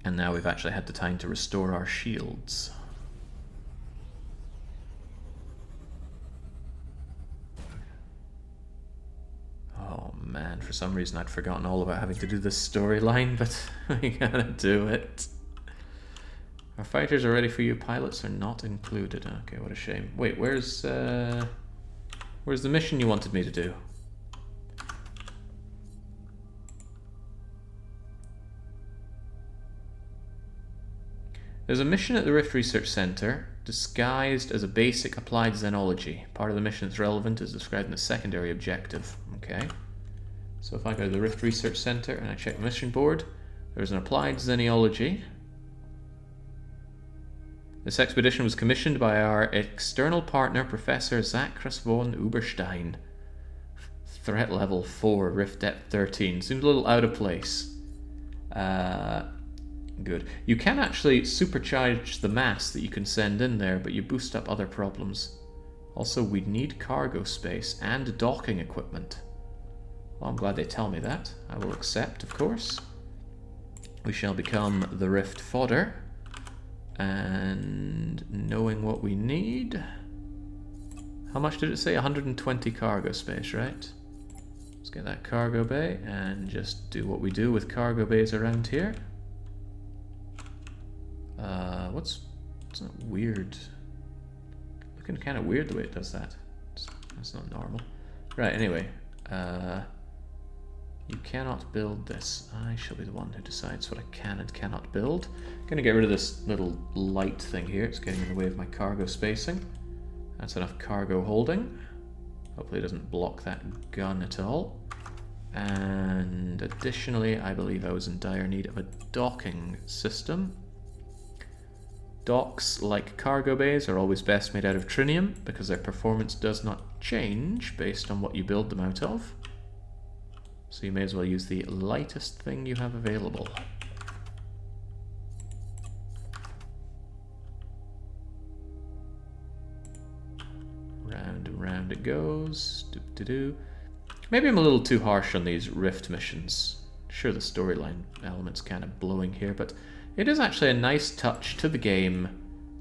And now we've actually had the time to restore our shields. Oh man, for some reason I'd forgotten all about having to do this storyline, but we gotta do it. Our fighters are ready for you, pilots are not included. Okay, what a shame. Wait, where's the mission you wanted me to do? There's a mission at the Rift Research Center, disguised as a basic applied xenology. Part of the mission that's relevant is described in the secondary objective. Okay. So if I go to the Rift Research Center and I check the mission board, there's an applied xenology. This expedition was commissioned by our external partner, Professor Zacharias von Uberstein. Threat level 4, Rift depth 13. Seems a little out of place. Good. You can actually supercharge the mass that you can send in there, but you boost up other problems. Also, we need cargo space and docking equipment. Well, I'm glad they tell me that. I will accept, of course. We shall become the Rift fodder. And knowing what we need... How much did it say? 120 cargo space, right? Let's get that cargo bay and just do what we do with cargo bays around here. What's that weird? Looking kind of weird the way it does that. That's not normal. Right, anyway. You cannot build this. I shall be the one who decides what I can and cannot build. I'm going to get rid of this little light thing here. It's getting in the way of my cargo spacing. That's enough cargo holding. Hopefully it doesn't block that gun at all. And additionally, I believe I was in dire need of a docking system. Docks, like cargo bays, are always best made out of trinium because their performance does not change based on what you build them out of. So you may as well use the lightest thing you have available. Round and round it goes. Doop-de-doo. Maybe I'm a little too harsh on these Rift missions. Sure, the storyline element's kind of blowing here, but it is actually a nice touch to the game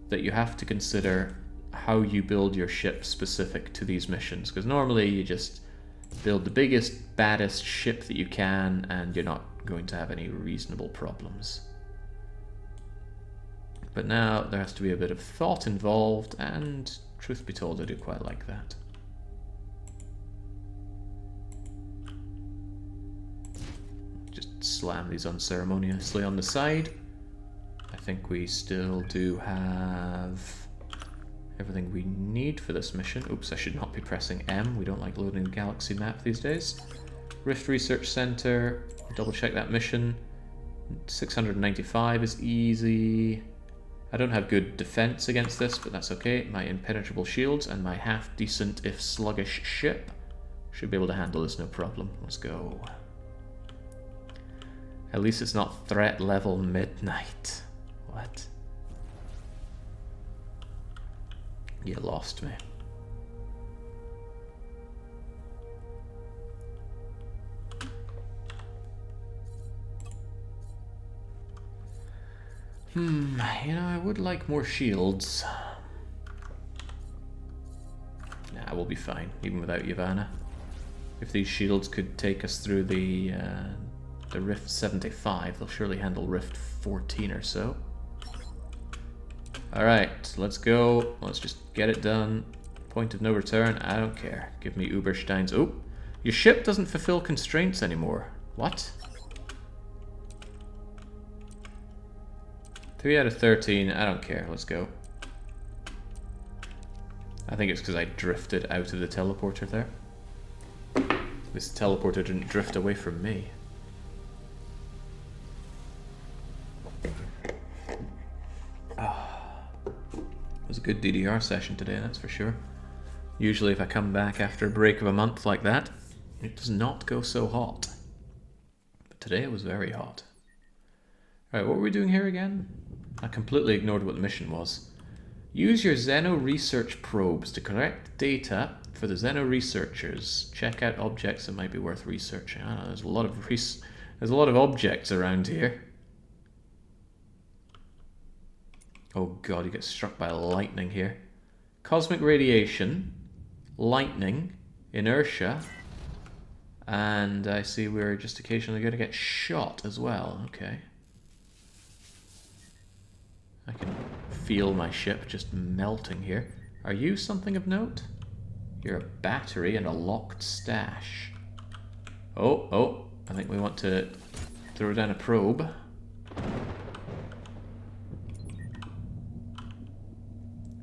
that you have to consider how you build your ship specific to these missions. Because normally you just build the biggest, baddest ship that you can, and you're not going to have any reasonable problems. But now there has to be a bit of thought involved, and truth be told, I do quite like that. Just slam these unceremoniously on the side. I think we still do have everything we need for this mission. Oops, I should not be pressing M. We don't like loading the galaxy map these days. Rift Research Center. Double check that mission. 695 is easy. I don't have good defense against this, but that's okay. My impenetrable shields and my half-decent, if sluggish, ship should be able to handle this no problem. Let's go. At least it's not threat level midnight. What? You lost me. You know, I would like more shields. Nah, we'll be fine, even without Yavanna. If these shields could take us through the Rift 75, they'll surely handle Rift 14 or so. Alright, let's go. Let's just get it done. Point of no return, I don't care. Give me Uberstein's... Oh, your ship doesn't fulfill constraints anymore. What? 3 out of 13, I don't care. Let's go. I think it's because I drifted out of the teleporter there. This teleporter didn't drift away from me. It was a good DDR session today, that's for sure. Usually if I come back after a break of a month like that, it does not go so hot. But today it was very hot. Alright, what were we doing here again? I completely ignored what the mission was. Use your Xeno research probes to collect data for the Xeno researchers. Check out objects that might be worth researching. I don't know, there's a lot of objects around here. Oh god, you get struck by lightning here. Cosmic radiation, lightning, inertia, and I see we're just occasionally going to get shot as well. Okay. I can feel my ship just melting here. Are you something of note? You're a battery and a locked stash. Oh, I think we want to throw down a probe.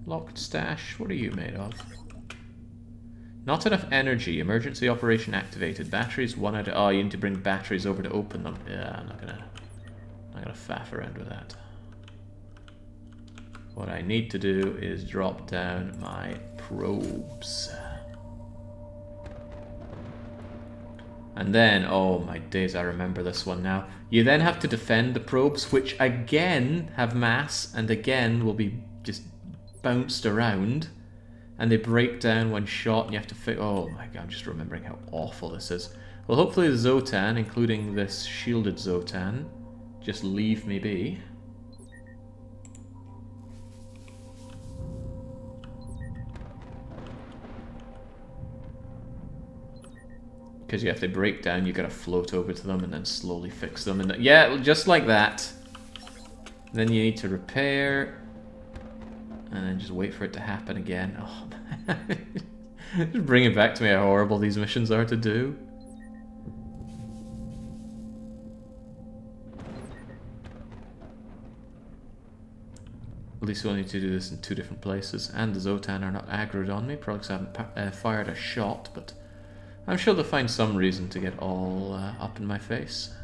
Locked stash, what are you made of? Not enough energy, emergency operation activated. Batteries 1 out of... Oh, you need to bring batteries over to open them. Yeah, I'm not gonna faff around with that. What I need to do is drop down my probes. And then, oh my days, I remember this one now. You then have to defend the probes, which again have mass, and again will be just bounced around. And they break down when shot, and you have to fix... Oh my god, I'm just remembering how awful this is. Well, hopefully the Zotan, including this shielded Zotan, just leave me be. Because you have to break down, you gotta float over to them and then slowly fix them. And yeah, just like that. Then you need to repair. And then just wait for it to happen again. Oh, just bring it back to me how horrible these missions are to do. At least we only need to do this in 2 different places. And the Zotan are not aggroed on me, probably because I haven't fired a shot, but I'm sure they'll find some reason to get all up in my face.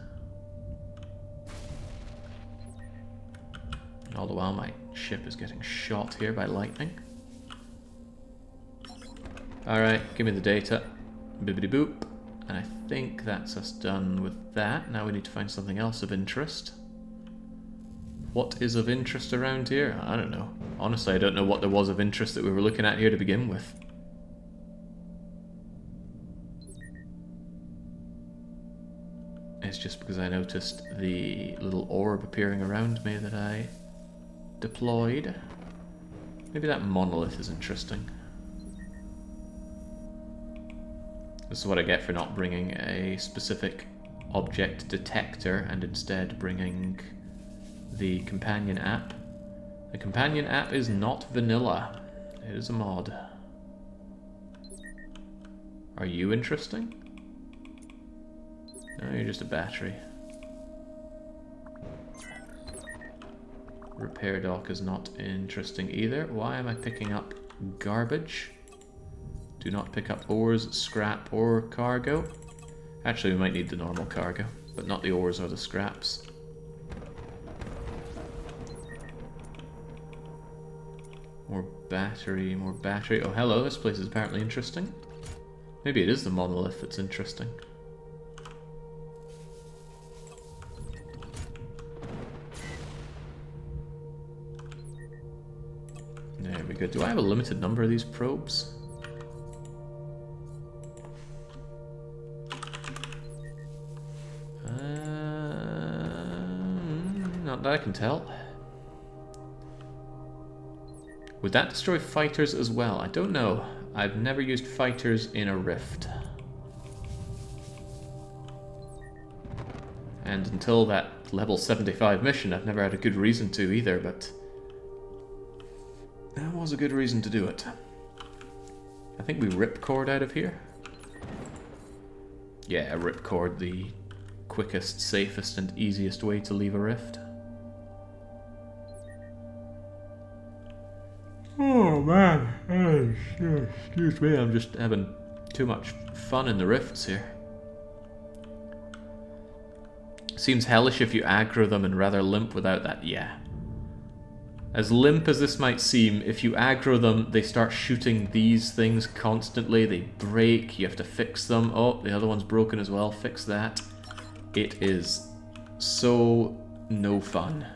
All the while my ship is getting shot here by lightning. Alright, give me the data. Bibbidi boop. And I think that's us done with that. Now we need to find something else of interest. What is of interest around here? I don't know. Honestly, I don't know what there was of interest that we were looking at here to begin with. It's just because I noticed the little orb appearing around me that I deployed. Maybe that monolith is interesting. This is what I get for not bringing a specific object detector and instead bringing the companion app. The companion app is not vanilla. It is a mod. Are you interesting? No, you're just a battery. Repair dock is not interesting either. Why am I picking up garbage? Do not pick up ores, scrap, or cargo. Actually, we might need the normal cargo, but not the ores or the scraps. More battery, more battery. Oh, hello, this place is apparently interesting. Maybe it is the monolith that's interesting. There we go. Do I have a limited number of these probes? Not that I can tell. Would that destroy fighters as well? I don't know. I've never used fighters in a rift. And until that level 75 mission, I've never had a good reason to either, but that was a good reason to do it. I think we ripcord out of here. Yeah, ripcord, the quickest, safest, and easiest way to leave a rift. Oh man, excuse me, I'm just having too much fun in the rifts here. Seems hellish if you aggro them and rather limp without that, yeah. As limp as this might seem, if you aggro them, they start shooting these things constantly, they break, you have to fix them. Oh, the other one's broken as well, fix that. It is so no fun.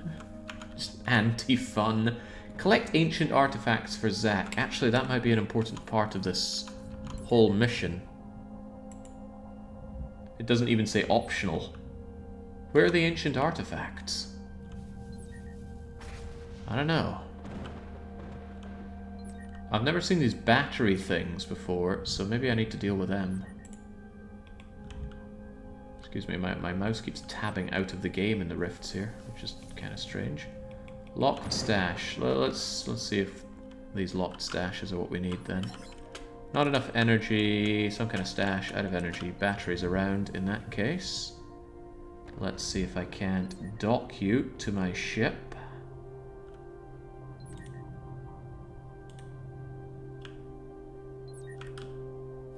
Just anti-fun. Collect ancient artifacts for Zack. Actually, that might be an important part of this whole mission. It doesn't even say optional. Where are the ancient artifacts? I don't know. I've never seen these battery things before, so maybe I need to deal with them. Excuse me, my mouse keeps tabbing out of the game in the rifts here, which is kind of strange. Locked stash. Let's see if these locked stashes are what we need then. Not enough energy, some kind of stash, out of energy, batteries around in that case. Let's see if I can't dock you to my ship.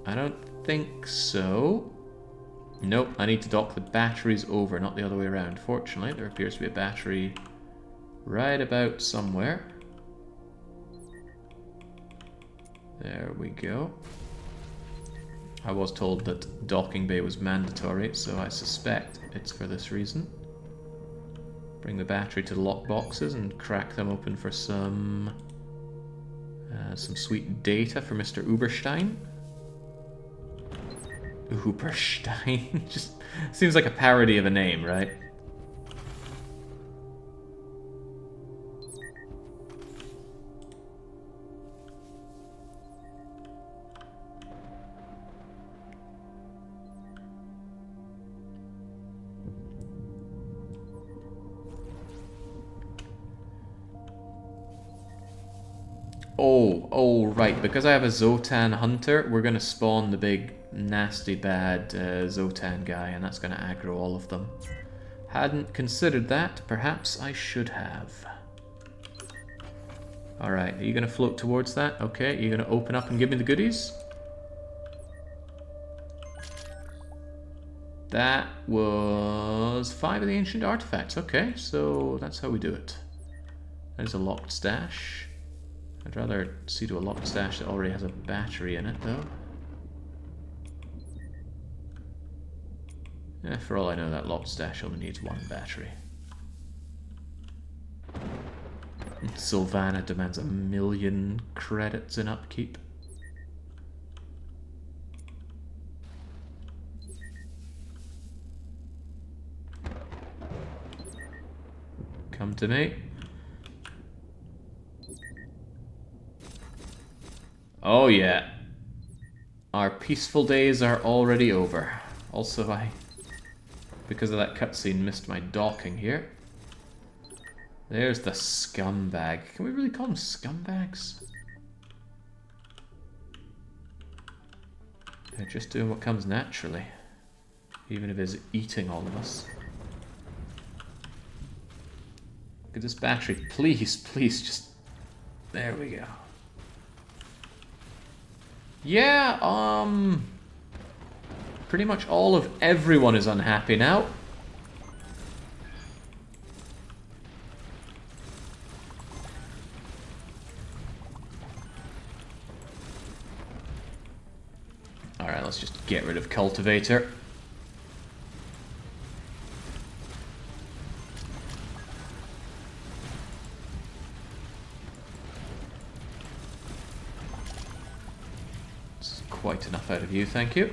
I don't think so. Nope, I need to dock the batteries over, not the other way around. Fortunately, there appears to be a battery right about somewhere. There we go. I was told that docking bay was mandatory, so I suspect it's for this reason. Bring the battery to the lockboxes and crack them open for some sweet data for Mr. Uberstein. Uberstein? Just seems like a parody of a name, right? Oh, right. Because I have a Zotan hunter, we're going to spawn the big, nasty, bad Zotan guy, and that's going to aggro all of them. Hadn't considered that. Perhaps I should have. Alright, are you going to float towards that? Okay, you're going to open up and give me the goodies? That was 5 of the ancient artifacts. Okay, so that's how we do it. There's a locked stash. I'd rather see to a locked stash that already has a battery in it, though. For all I know, that locked stash only needs 1 battery. Sylvana demands 1,000,000 credits in upkeep. Come to me. Oh yeah. Our peaceful days are already over. Also, because of that cutscene, missed my docking here. There's the scumbag. Can we really call them scumbags? They're just doing what comes naturally. Even if it's eating all of us. Look at this battery. Please, please, just... There we go. Yeah, pretty much all of everyone is unhappy now. Alright, let's just get rid of Cultivator. Quite enough out of you, thank you.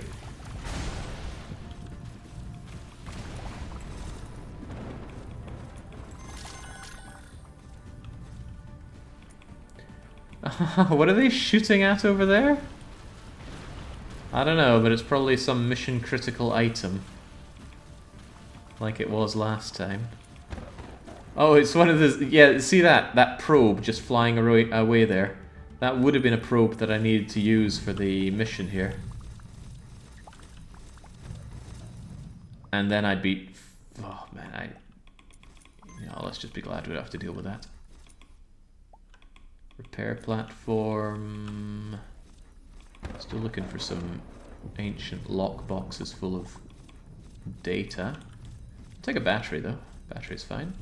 What are they shooting at over there? I don't know, but it's probably some mission critical item. Like it was last time. Oh, it's one of the... Yeah, see that probe just flying away there? That would have been a probe that I needed to use for the mission here. And then I'd be... Oh, man, let's just be glad we don't have to deal with that. Repair platform... Still looking for some ancient lock boxes full of data. I'll take a battery, though. Battery's fine.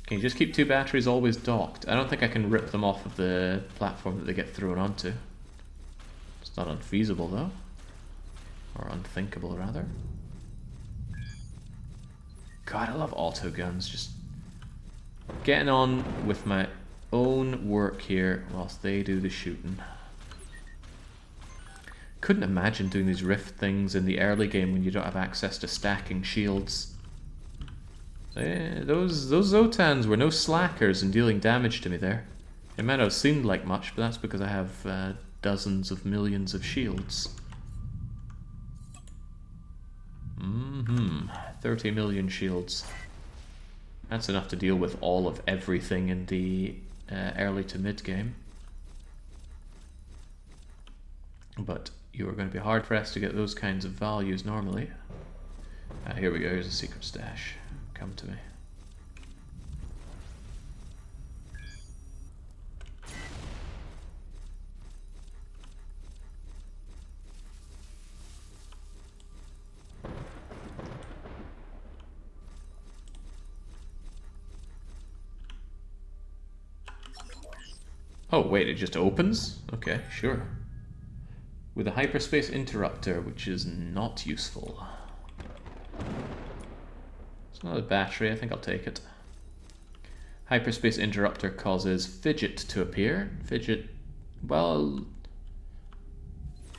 Can you just keep 2 batteries always docked? I don't think I can rip them off of the platform that they get thrown onto. It's not unfeasible, though. Or unthinkable, rather. God, I love auto guns. Just getting on with my own work here whilst they do the shooting. Couldn't imagine doing these rift things in the early game when you don't have access to stacking shields. Those Zotans were no slackers in dealing damage to me there. It might not have seemed like much, but that's because I have dozens of millions of shields. 30 million shields. That's enough to deal with all of everything in the early to mid game. But you are going to be hard pressed to get those kinds of values normally. Here we go, here's a secret stash. Come to me. Oh wait, it just opens? Okay, sure. With a hyperspace interrupter, which is not useful. It's not a battery, I think I'll take it. Hyperspace interrupter causes fidget to appear. Fidget, well...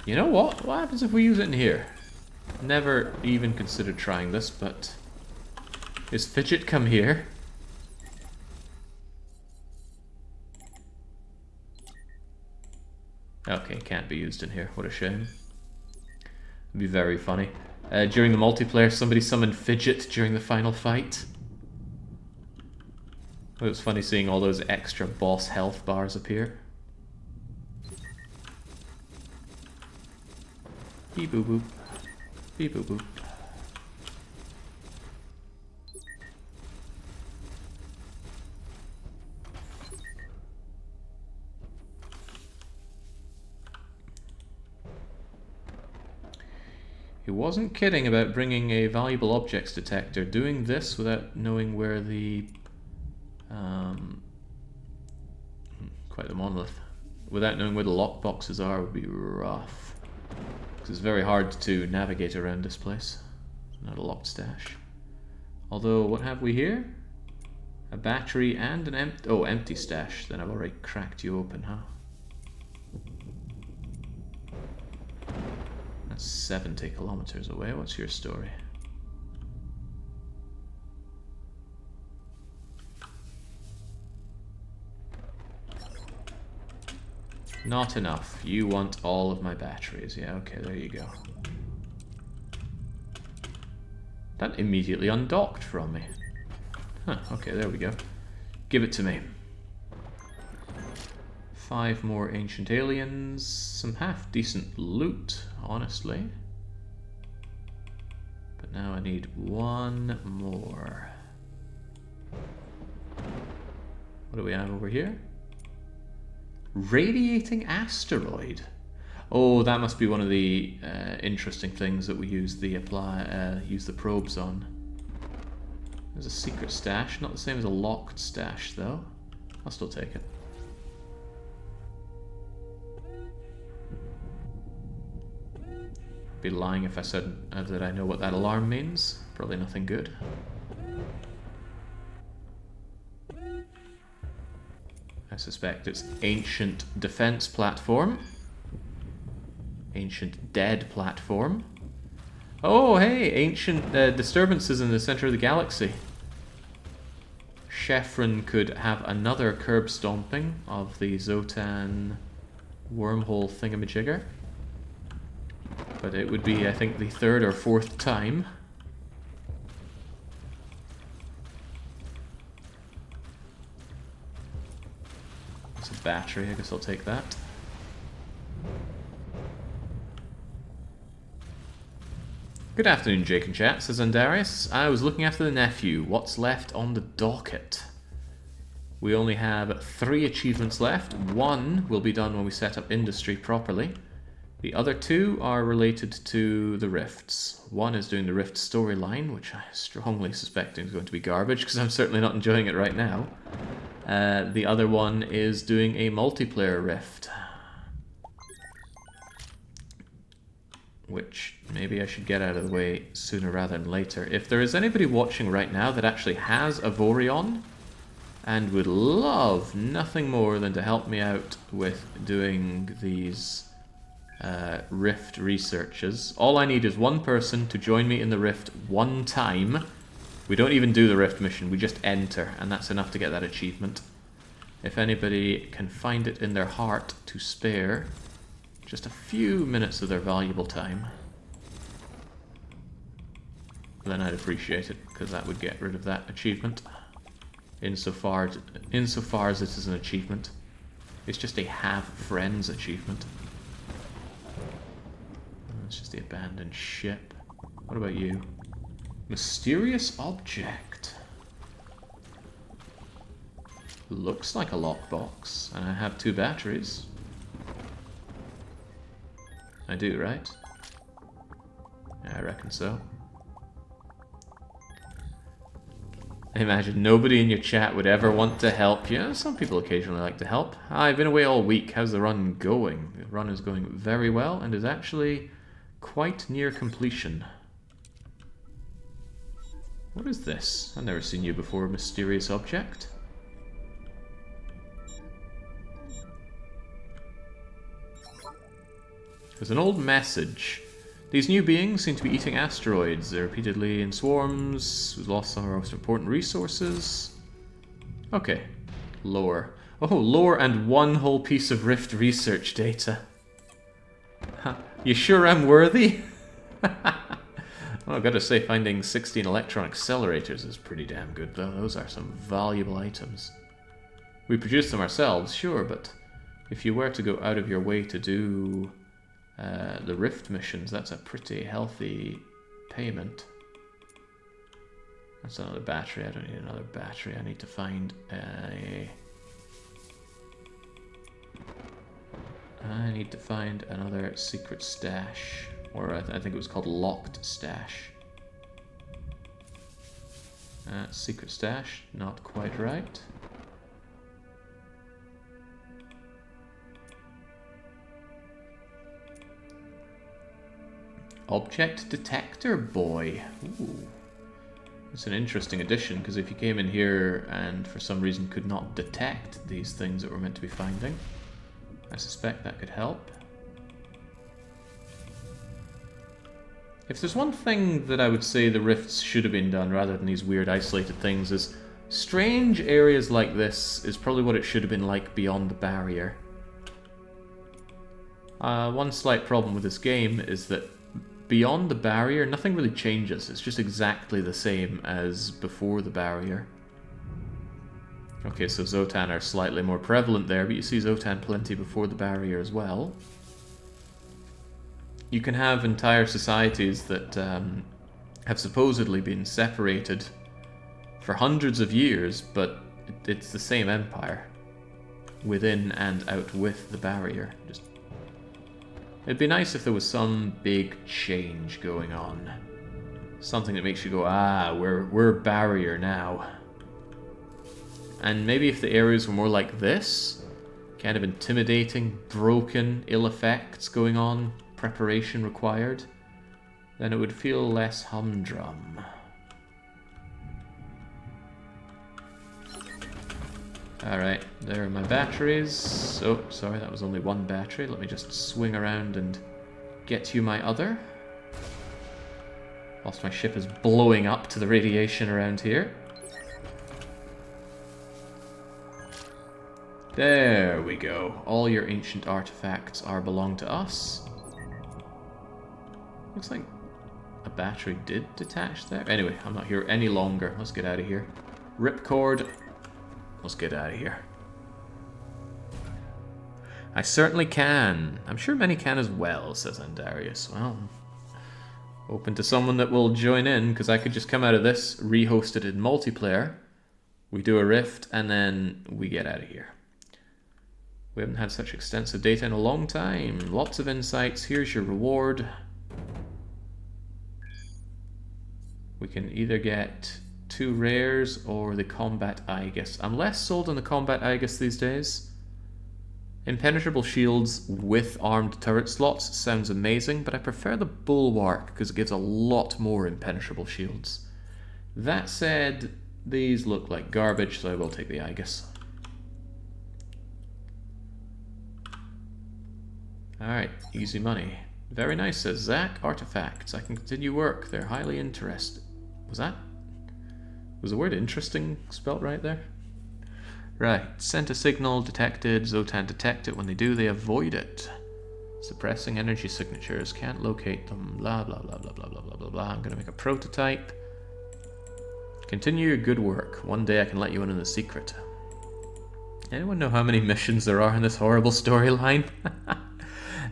You know what? What happens if we use it in here? Never even considered trying this, but... Is fidget come here? Okay, can't be used in here. What a shame. It'd be very funny. During the multiplayer, somebody summoned Fidget during the final fight. It was funny seeing all those extra boss health bars appear. Beep boop boop. Beep boop boop. He wasn't kidding about bringing a valuable objects detector. Doing this without knowing where the... quite the monolith. Without knowing where the lockboxes are would be rough. Because it's very hard to navigate around this place. Not a locked stash. Although, what have we here? A battery and an empty stash. Then I've already cracked you open, huh? That's 70 kilometers away. What's your story? Not enough. You want all of my batteries. Yeah, okay, there you go. That immediately undocked from me. Huh, okay, there we go. Give it to me. 5 more ancient aliens. Some half-decent loot, honestly. But now I need one more. What do we have over here? Radiating asteroid. Oh, that must be one of the interesting things that we use the use the probes on. There's a secret stash, not the same as a locked stash though. I'll still take it. Be lying if I said that I know what that alarm means. Probably nothing good. I suspect it's ancient defense platform. Ancient dead platform. Oh, hey, ancient disturbances in the center of the galaxy. Sheffron could have another curb stomping of the Zotan wormhole thingamajigger. But it would be, I think, the 3rd or 4th time. It's a battery, I guess I'll take that. Good afternoon, Jake and chat, says Andarius. I was looking after the nephew. What's left on the docket? We only have 3 achievements left. 1 will be done when we set up industry properly. The other 2 are related to the rifts. 1 is doing the rift storyline, which I strongly suspect is going to be garbage, because I'm certainly not enjoying it right now. The other one is doing a multiplayer rift, which maybe I should get out of the way sooner rather than later. If there is anybody watching right now that actually has Avorion and would love nothing more than to help me out with doing these rift researches, all I need is one person to join me in the rift one time, We don't even do the rift mission, we just enter, and that's enough to get that achievement. If anybody can find it in their heart to spare just a few minutes of their valuable time, then I'd appreciate it, because that would get rid of that achievement. Insofar as it is an achievement. It's just a have friends achievement. It's just the abandoned ship. What about you? Mysterious object. Looks like a lockbox, and I have 2 batteries. I do, right? I reckon so. I imagine nobody in your chat would ever want to help you. Some people occasionally like to help. I've been away all week. How's the run going? The run is going very well and is actually quite near completion. What is this? I've never seen you before, mysterious object. There's an old message. These new beings seem to be eating asteroids. They're repeatedly in swarms. We've lost some of our most important resources. Okay. Lore. Oh, lore and 1 whole piece of Rift research data. Huh. You sure I'm worthy? Well, I've got to say, finding 16 electron accelerators is pretty damn good, though. Those are some valuable items. We produce them ourselves, sure, but if you were to go out of your way to do the Rift missions, that's a pretty healthy payment. That's another battery. I don't need another battery. I need to find another secret stash. Or I think it was called locked stash. Secret stash, not quite right. Object detector boy. Ooh. It's an interesting addition, because if you came in here and for some reason could not detect these things that we're meant to be finding, I suspect that could help. If there's one thing that I would say the rifts should have been done rather than these weird isolated things, is strange areas like this is probably what it should have been like beyond the barrier. One slight problem with this game is that beyond the barrier, nothing really changes. It's just exactly the same as before the barrier. Okay, so Zotan are slightly more prevalent there, but you see Zotan plenty before the barrier as well. You can have entire societies that have supposedly been separated for hundreds of years, but it's the same empire, within and out with the barrier. It'd be nice if there was some big change going on. Something that makes you go, ah, we're barrier now. And maybe if the areas were more like this, kind of intimidating, broken, ill effects going on, preparation required, then it would feel less humdrum. Alright, there are my batteries. Oh, sorry, that was only 1 battery. Let me just swing around and get you my other. Whilst my ship is blowing up to the radiation around here. There we go. All your ancient artifacts belong to us. Looks like a battery did detach there. Anyway, I'm not here any longer. Let's get out of here. Ripcord. Let's get out of here. I certainly can. I'm sure many can as well, says Andarius. Well, open to someone that will join in, because I could just come out of this, rehost it in multiplayer. We do a rift, and then we get out of here. We haven't had such extensive data in a long time. Lots of insights. Here's your reward. We can either get 2 rares or the combat Aegis. I'm less sold on the combat Aegis these days. Impenetrable shields with armed turret slots sounds amazing, but I prefer the bulwark because it gives a lot more impenetrable shields. That said, these look like garbage, so I will take the Aegis. Alright, easy money. Very nice, says Zach. Artifacts. I can continue work. They're highly interested. Was that? Was the word interesting spelt right there? Right, sent a signal, detected, Zotan detect it. When they do, they avoid it. Suppressing energy signatures, can't locate them, blah blah blah blah blah blah blah blah blah. I'm gonna make a prototype. Continue your good work. One day I can let you in on the secret. Anyone know how many missions there are in this horrible storyline?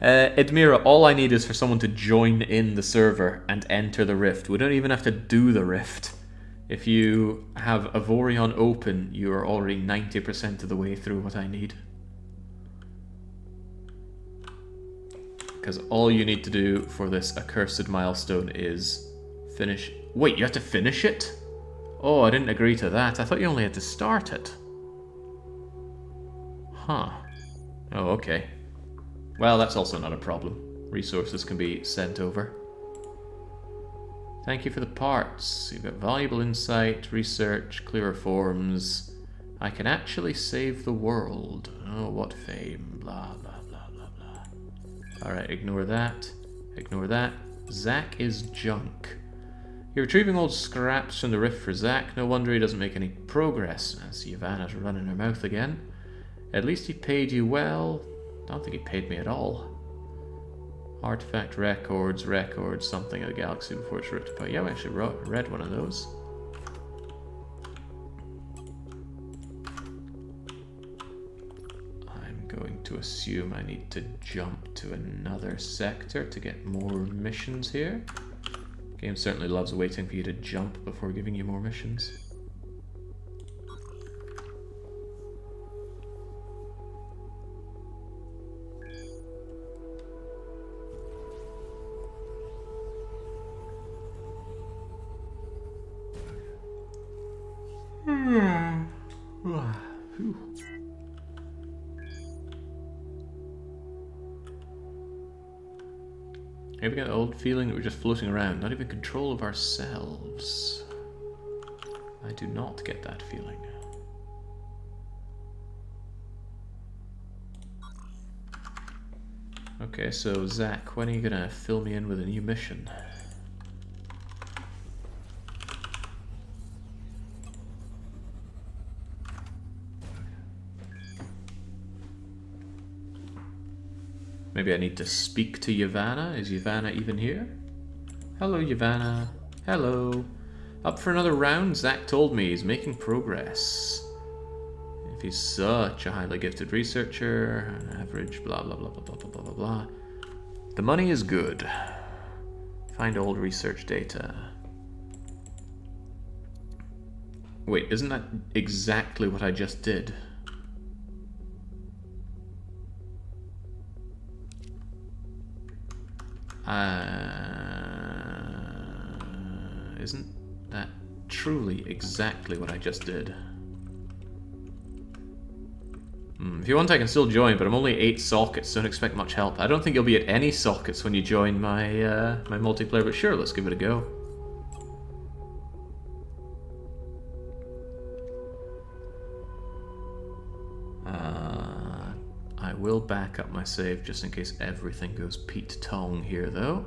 Edmira, all I need is for someone to join in the server and enter the rift. We don't even have to do the rift. If you have Avorion open, you are already 90% of the way through what I need. Because all you need to do for this accursed milestone is finish... Wait, you have to finish it? Oh, I didn't agree to that. I thought you only had to start it. Huh. Oh, okay. Well, that's also not a problem. Resources can be sent over. Thank you for the parts. You've got valuable insight, research, clearer forms. I can actually save the world. Oh, what fame. Blah, blah, blah, blah, blah. Alright, ignore that. Ignore that. Zack is junk. You're retrieving old scraps from the rift for Zack. No wonder he doesn't make any progress. As Ivana's running her mouth again. At least he paid you well. I don't think he paid me at all. Artifact records, something of the galaxy before it's ripped apart. Yeah, we actually read one of those. I'm going to assume I need to jump to another sector to get more missions here. Game certainly loves waiting for you to jump before giving you more missions. Here we get the old feeling that we're just floating around, not even control of ourselves. I do not get that feeling. Okay, so Zack, when are you gonna fill me in with a new mission? Maybe I need to speak to Ivana. Is Ivana even here? Hello, Ivana. Hello. Up for another round? Zack told me he's making progress. If he's such a highly gifted researcher, an average, blah, blah, blah, blah, blah, blah, blah, blah, blah. The money is good. Find old research data. Wait, isn't that exactly what I just did? Isn't that truly exactly what I just did? If you want, I can still join, but I'm only 8 sockets, so don't expect much help. I don't think you'll be at any sockets when you join my my multiplayer, but sure, let's give it a go. I will back up my save just in case everything goes Pete Tong here, though.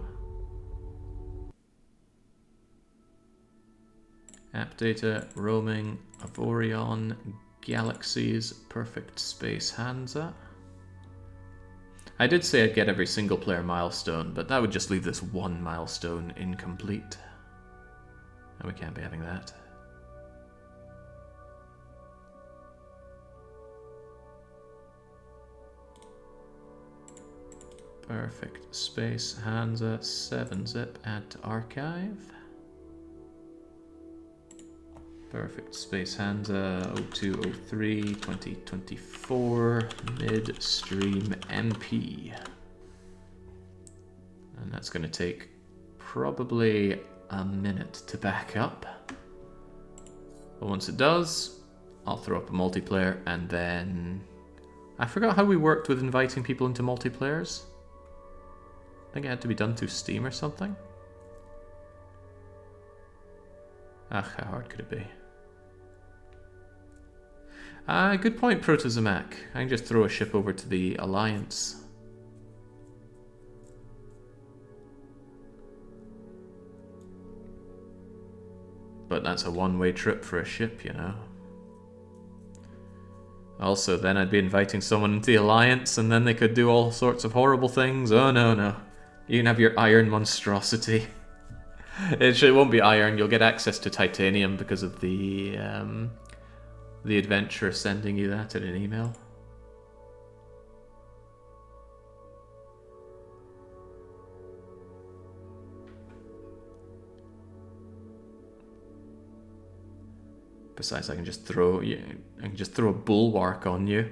App data, roaming, Avorion, galaxies, perfect space, Hansa. I did say I'd get every single player milestone, but that would just leave this one milestone incomplete. And we can't be having that. Perfect space, Hansa, 7-zip, add to archive. Perfect space, Hansa, 0203, 2024, midstream MP. And that's going to take probably a minute to back up. But once it does, I'll throw up a multiplayer, and then... I forgot how we worked with inviting people into multiplayers. I think it had to be done through Steam or something. Ugh, how hard could it be? Good point, Protozomac. I can just throw a ship over to the Alliance. But that's a one-way trip for a ship, you know. Also, then I'd be inviting someone into the Alliance, and then they could do all sorts of horrible things. Oh, no, no. You can have your iron monstrosity. It won't be iron. You'll get access to titanium because of the adventurer sending you that in an email. Besides, I can just throw a bulwark on you,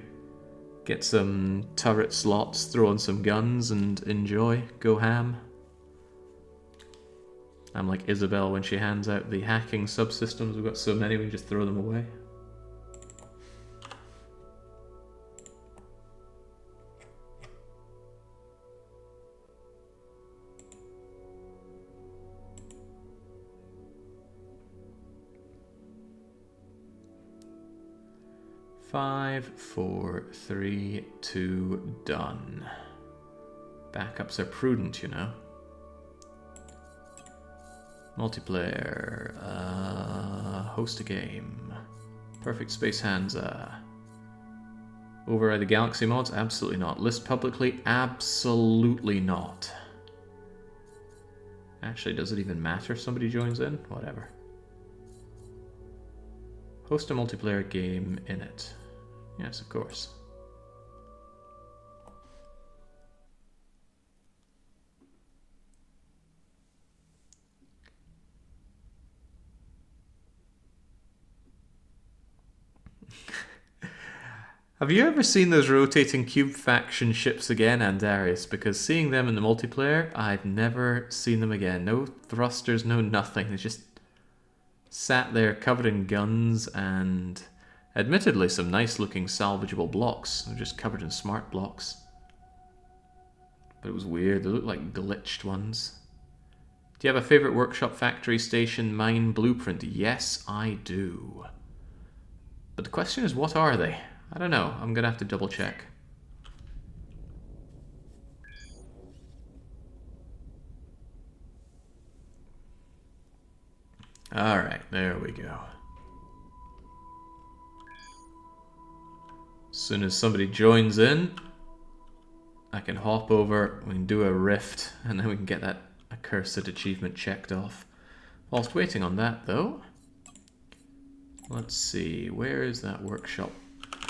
get some turret slots, throw on some guns, and enjoy. Go ham. I'm like Isabel when she hands out the hacking subsystems. We've got so many, we can just throw them away. Five, 4, 3, 2, done. Backups are prudent, you know. Multiplayer. Host a game. Perfect Space Hansa. Override the Galaxy mods? Absolutely not. List publicly? Absolutely not. Actually, does it even matter if somebody joins in? Whatever. Host a multiplayer game in it. Yes, of course. Have you ever seen those rotating cube faction ships again, Andarius? Because seeing them in the multiplayer, I've never seen them again. No thrusters, no nothing. They just sat there covered in guns and admittedly some nice looking salvageable blocks. They're just covered in smart blocks. But it was weird. They looked like glitched ones. Do you have a favorite workshop, factory, station, mine, blueprint? Yes, I do. But the question is, what are they? I don't know. I'm gonna have to double check. Alright, there we go. As soon as somebody joins in, I can hop over, we can do a rift, and then we can get that accursed achievement checked off. Whilst waiting on that, though, let's see, where is that workshop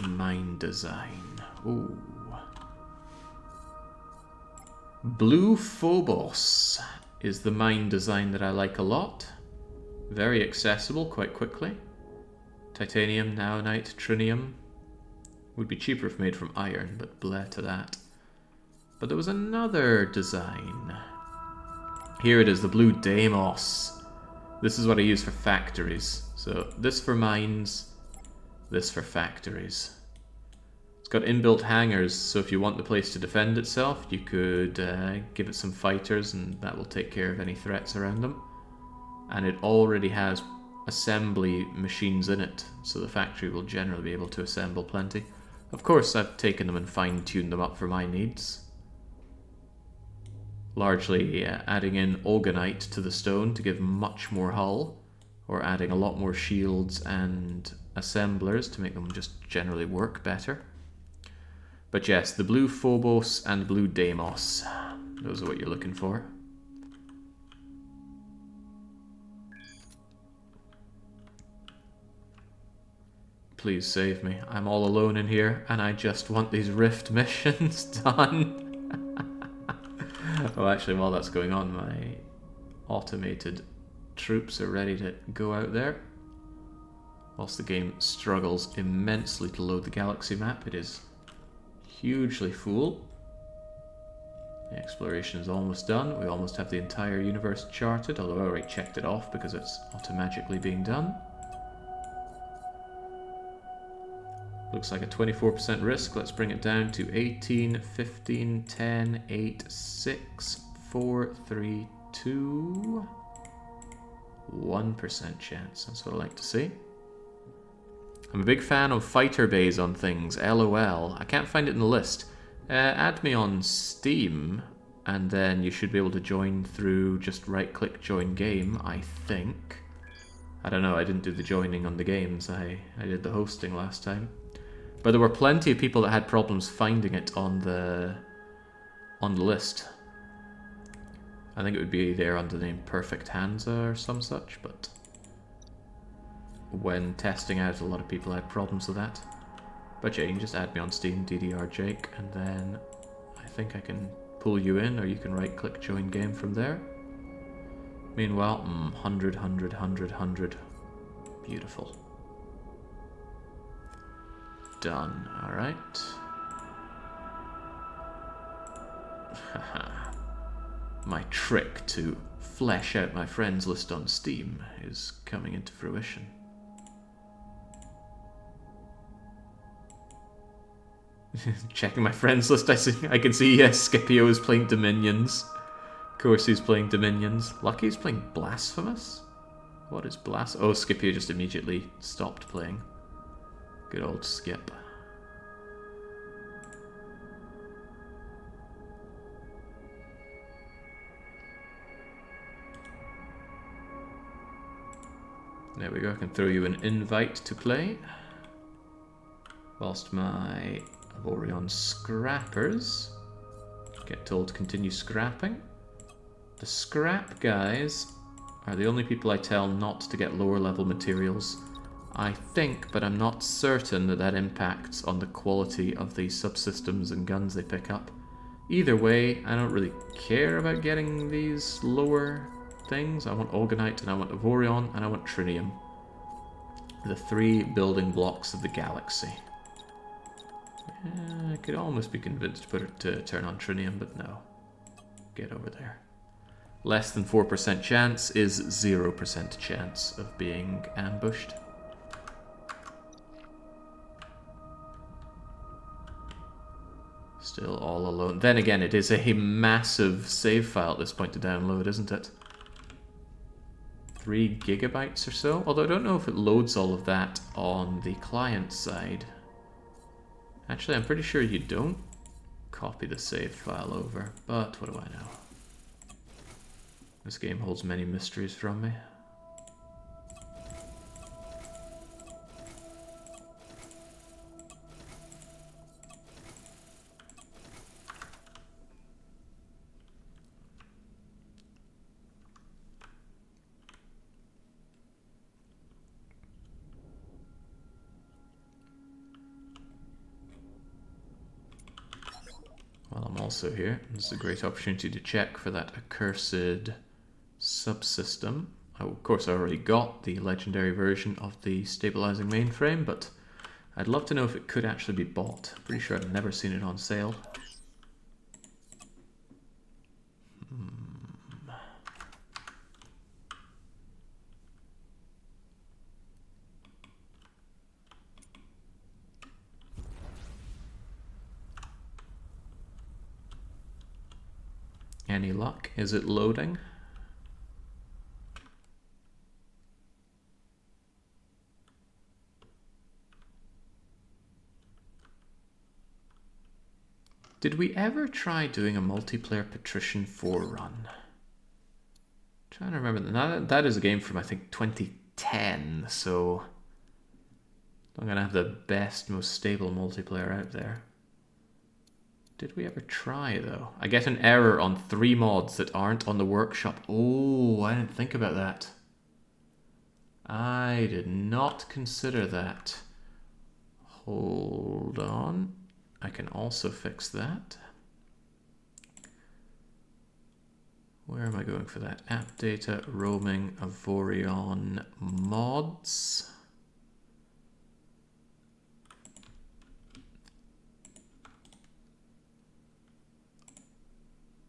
mine design? Ooh. Blue Phobos is the mine design that I like a lot. Very accessible quite quickly. Titanium, naonite, trinium. Would be cheaper if made from iron, but bleh to that. But there was another design. Here it is, the Blue Deimos. This is what I use for factories. So this for mines, this for factories. It's got inbuilt hangars, so if you want the place to defend itself, you could give it some fighters and that will take care of any threats around them. And it already has assembly machines in it, so the factory will generally be able to assemble plenty. Of course, I've taken them and fine-tuned them up for my needs. Largely adding in Orgonite to the stone to give much more hull, or adding a lot more shields and assemblers to make them just generally work better. But yes, the Blue Phobos and Blue Deimos, those are what you're looking for. Please save me. I'm all alone in here, and I just want these rift missions done. Oh, actually, while that's going on, my automated troops are ready to go out there. Whilst the game struggles immensely to load the galaxy map, it is hugely full. The exploration is almost done. We almost have the entire universe charted, although I already checked it off because it's automatically being done. Looks like a 24% risk. Let's bring it down to 18, 15, 10, 8, 6, 4, 3, 2, 1% chance. That's what I like to see. I'm a big fan of fighter bays on things. LOL. I can't find it in the list. Add me on Steam, and then you should be able to join through just right-click join game, I think. I don't know, I didn't do the joining on the games, I did the hosting last time. But there were plenty of people that had problems finding it on the list. I think it would be there under the name Perfect Hansa or some such, but when testing out, a lot of people had problems with that. But yeah, you can just add me on Steam, DDR Jake, and then I think I can pull you in, or you can right-click join game from there. Meanwhile, 100, 100, 100, 100. Beautiful. Done. Alright. My trick to flesh out my friends list on Steam is coming into fruition. Checking my friends list, I can see, yes, Scipio is playing Dominions. Of course he's playing Dominions. Lucky's playing Blasphemous? What is Oh, Scipio just immediately stopped playing. Good old Skip. There we go, I can throw you an invite to play. Whilst my Avorion scrappers get told to continue scrapping. The scrap guys are the only people I tell not to get lower level materials. I think, but I'm not certain, that that impacts on the quality of the subsystems and guns they pick up. Either way, I don't really care about getting these lower things. I want Orgonite, and I want Avorion, and I want Trinium. The 3 building blocks of the galaxy. I could almost be convinced to put it to turn on Trinium, but no. Get over there. Less than 4% chance is 0% chance of being ambushed. Still all alone. Then again, it is a massive save file at this point to download, isn't it? 3 gigabytes or so? Although I don't know if it loads all of that on the client side. Actually, I'm pretty sure you don't copy the save file over, but what do I know? This game holds many mysteries from me. While I'm also here, this is a great opportunity to check for that accursed subsystem. Of course, I already got the legendary version of the stabilizing mainframe, but I'd love to know if it could actually be bought. Pretty sure I've never seen it on sale. Any luck? Is it loading? Did we ever try doing a multiplayer Patrician 4 run? I'm trying to remember. That is a game from, I think, 2010, so I'm going to have the best, most stable multiplayer out there. Did we ever try, though? I get an error on 3 mods that aren't on the workshop. Oh, I didn't think about that. I did not consider that. Hold on. I can also fix that. Where am I going for that? App data, roaming, Avorion mods.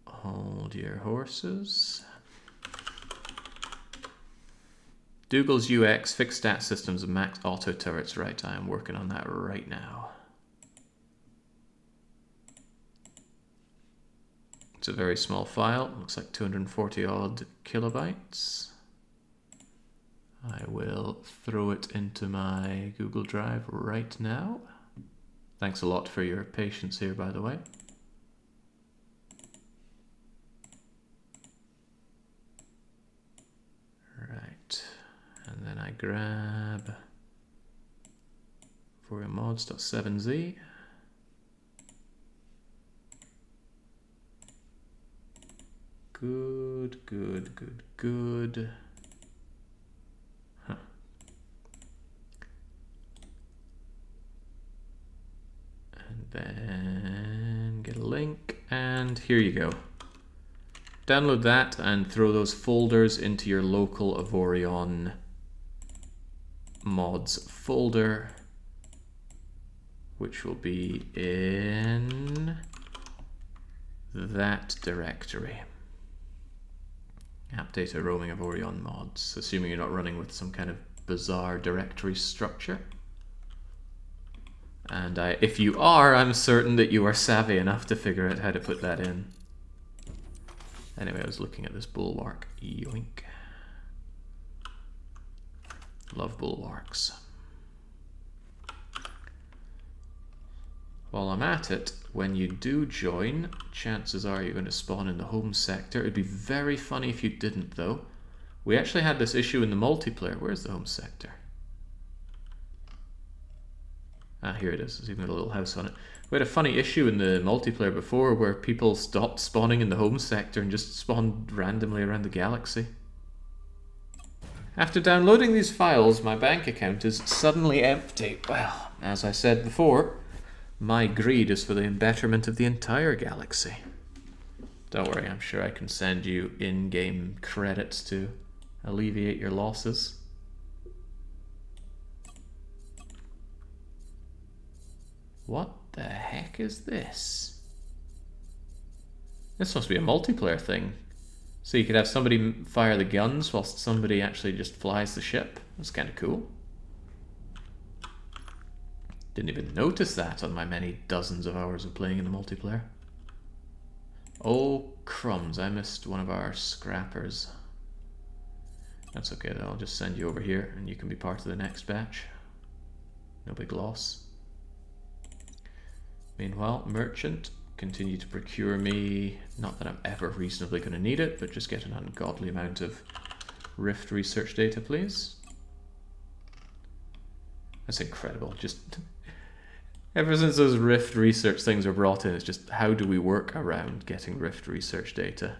Hold your horses. Dougal's UX, fixed stat systems, and max auto turrets. Right, I am working on that right now. It's a very small file. Looks like 240 odd kilobytes. I will throw it into my Google Drive right now. Thanks a lot for your patience here, by the way. Right, and then I grab Avorion mods.7z. Good, good, good, good. Huh. And then get a link, and here you go. Download that and throw those folders into your local Avorion mods folder, which will be in that directory. App data roaming Avorion mods, assuming you're not running with some kind of bizarre directory structure. And if you are, I'm certain that you are savvy enough to figure out how to put that in. Anyway, I was looking at this bulwark. Yoink. Love bulwarks. While I'm at it, when you do join, chances are you're going to spawn in the home sector. It'd be very funny if you didn't, though. We actually had this issue in the multiplayer. Where's the home sector? Ah, here it is. There's even got a little house on it. We had a funny issue in the multiplayer before where people stopped spawning in the home sector and just spawned randomly around the galaxy. After downloading these files, my bank account is suddenly empty. Well, as I said before, my greed is for the betterment of the entire galaxy. Don't worry, I'm sure I can send you in-game credits to alleviate your losses. What the heck is this? This must be a multiplayer thing. So you could have somebody fire the guns whilst somebody actually just flies the ship. That's kind of cool. Didn't even notice that on my many dozens of hours of playing in the multiplayer. Oh, crumbs, I missed one of our scrappers. That's okay though, I'll just send you over here and you can be part of the next batch. No big loss. Meanwhile, merchant, continue to procure me, not that I'm ever reasonably going to need it, but just get an ungodly amount of Rift research data, please. That's incredible. Just ever since those Rift research things were brought in, it's just how do we work around getting Rift research data?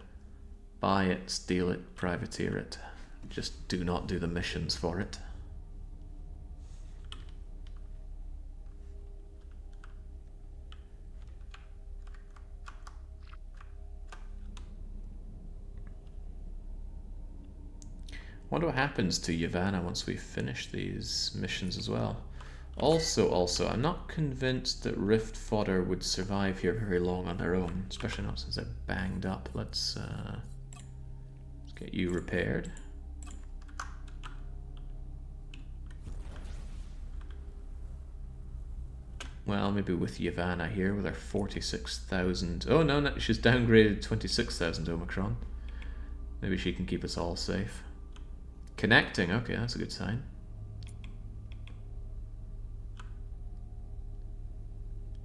Buy it, steal it, privateer it. Just do not do the missions for it. I wonder what happens to Yavanna once we finish these missions as well. Also, I'm not convinced that Rift fodder would survive here very long on their own, especially not since they're banged up. Let's get you repaired. Well, maybe with Yavanna here with her 46,000. Oh no, she's downgraded 26,000 Omicron. Maybe she can keep us all safe. Connecting, okay, that's a good sign.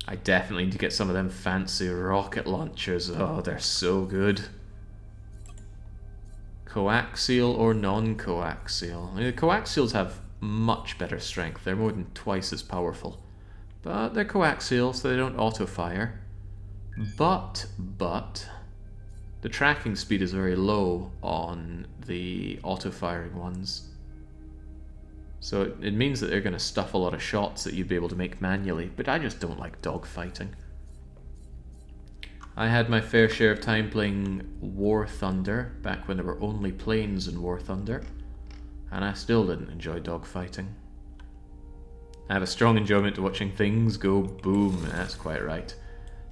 I definitely need to get some of them fancy rocket launchers. Oh, they're so good. Coaxial or non-coaxial? I mean, the coaxials have much better strength. They're more than twice as powerful. But they're coaxial, so they don't auto-fire. But, the tracking speed is very low on the auto-firing ones. So it means that they're going to stuff a lot of shots that you'd be able to make manually, but I just don't like dogfighting. I had my fair share of time playing War Thunder, back when there were only planes in War Thunder, and I still didn't enjoy dogfighting. I have a strong enjoyment to watching things go boom, that's quite right.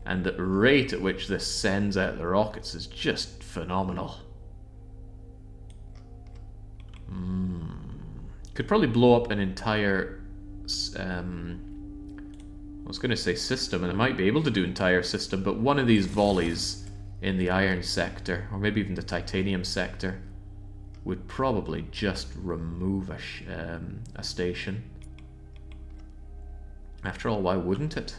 And the rate at which this sends out the rockets is just phenomenal. Could probably blow up an entire, I was going to say system, and I might be able to do entire system, but one of these volleys in the iron sector, or maybe even the titanium sector, would probably just remove a station. After all, why wouldn't it?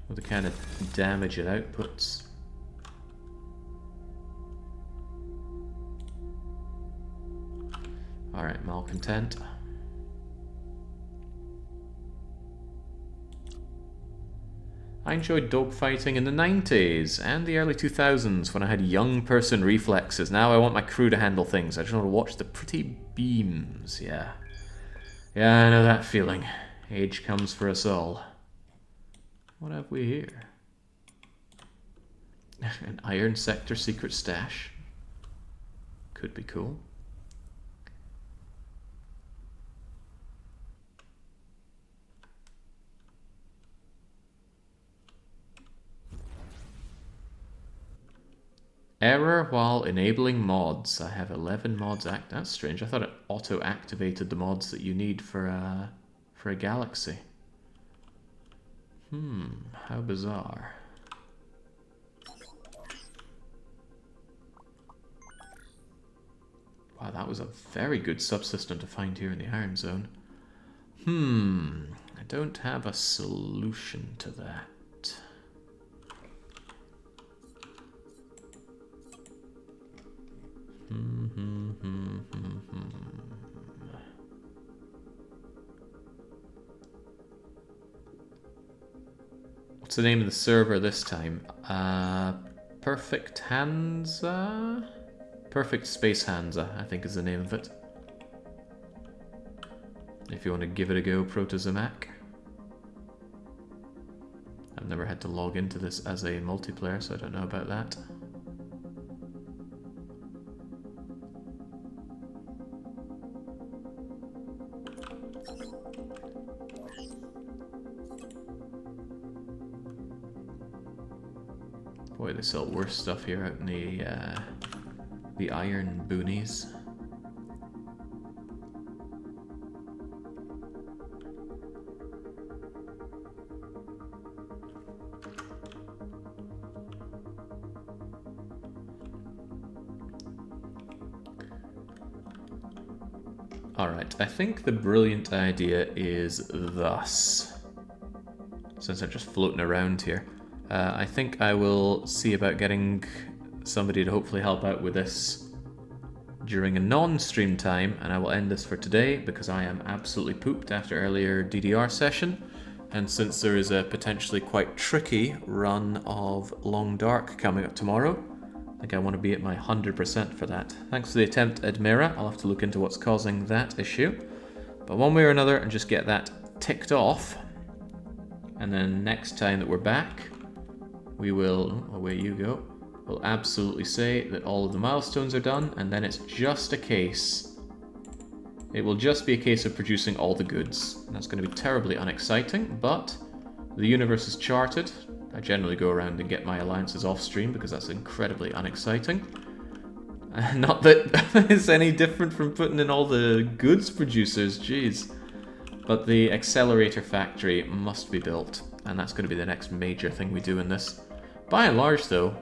With the kind of damage it outputs. Alright, malcontent. I enjoyed dogfighting in the 90s and the early 2000s when I had young person reflexes. Now I want my crew to handle things. I just want to watch the pretty beams. Yeah. Yeah, I know that feeling. Age comes for us all. What have we here? An Iron Sector secret stash. Could be cool. Error while enabling mods. I have 11 mods That's strange. I thought it auto-activated the mods that you need for a galaxy. How bizarre. Wow, that was a very good subsystem to find here in the Iron Zone. I don't have a solution to that. What's the name of the server this time? Perfect Hansa? Perfect Space Hansa, I think is the name of it. If you want to give it a go, Protozomac. I've never had to log into this as a multiplayer, so I don't know about that. Boy, they sell worse stuff here out in the iron boonies. Alright, I think the brilliant idea is thus. Since I'm just floating around here. I think I will see about getting somebody to hopefully help out with this during a non-stream time, and I will end this for today because I am absolutely pooped after earlier DDR session, and since there is a potentially quite tricky run of Long Dark coming up tomorrow, I think I want to be at my 100% for that. Thanks for the attempt, Admira. I'll have to look into what's causing that issue, but one way or another, and just get that ticked off, and then next time that we're back, we will, away you go, we'll absolutely say that all of the milestones are done, and then it's just a case, it will just be a case of producing all the goods. And that's going to be terribly unexciting, but the universe is charted. I generally go around and get my alliances off stream because that's incredibly unexciting. Not that it's any different from putting in all the goods producers, jeez. But the accelerator factory must be built, and that's going to be the next major thing we do in this. By and large, though,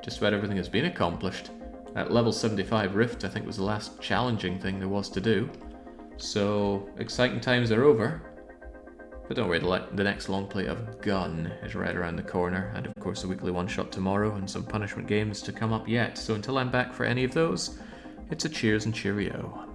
just about everything has been accomplished. That level 75 rift, I think, was the last challenging thing there was to do. So, exciting times are over. But don't worry, the next long play of Gun is right around the corner. And of course, a weekly one-shot tomorrow and some punishment games to come up yet. So until I'm back for any of those, it's a cheers and cheerio.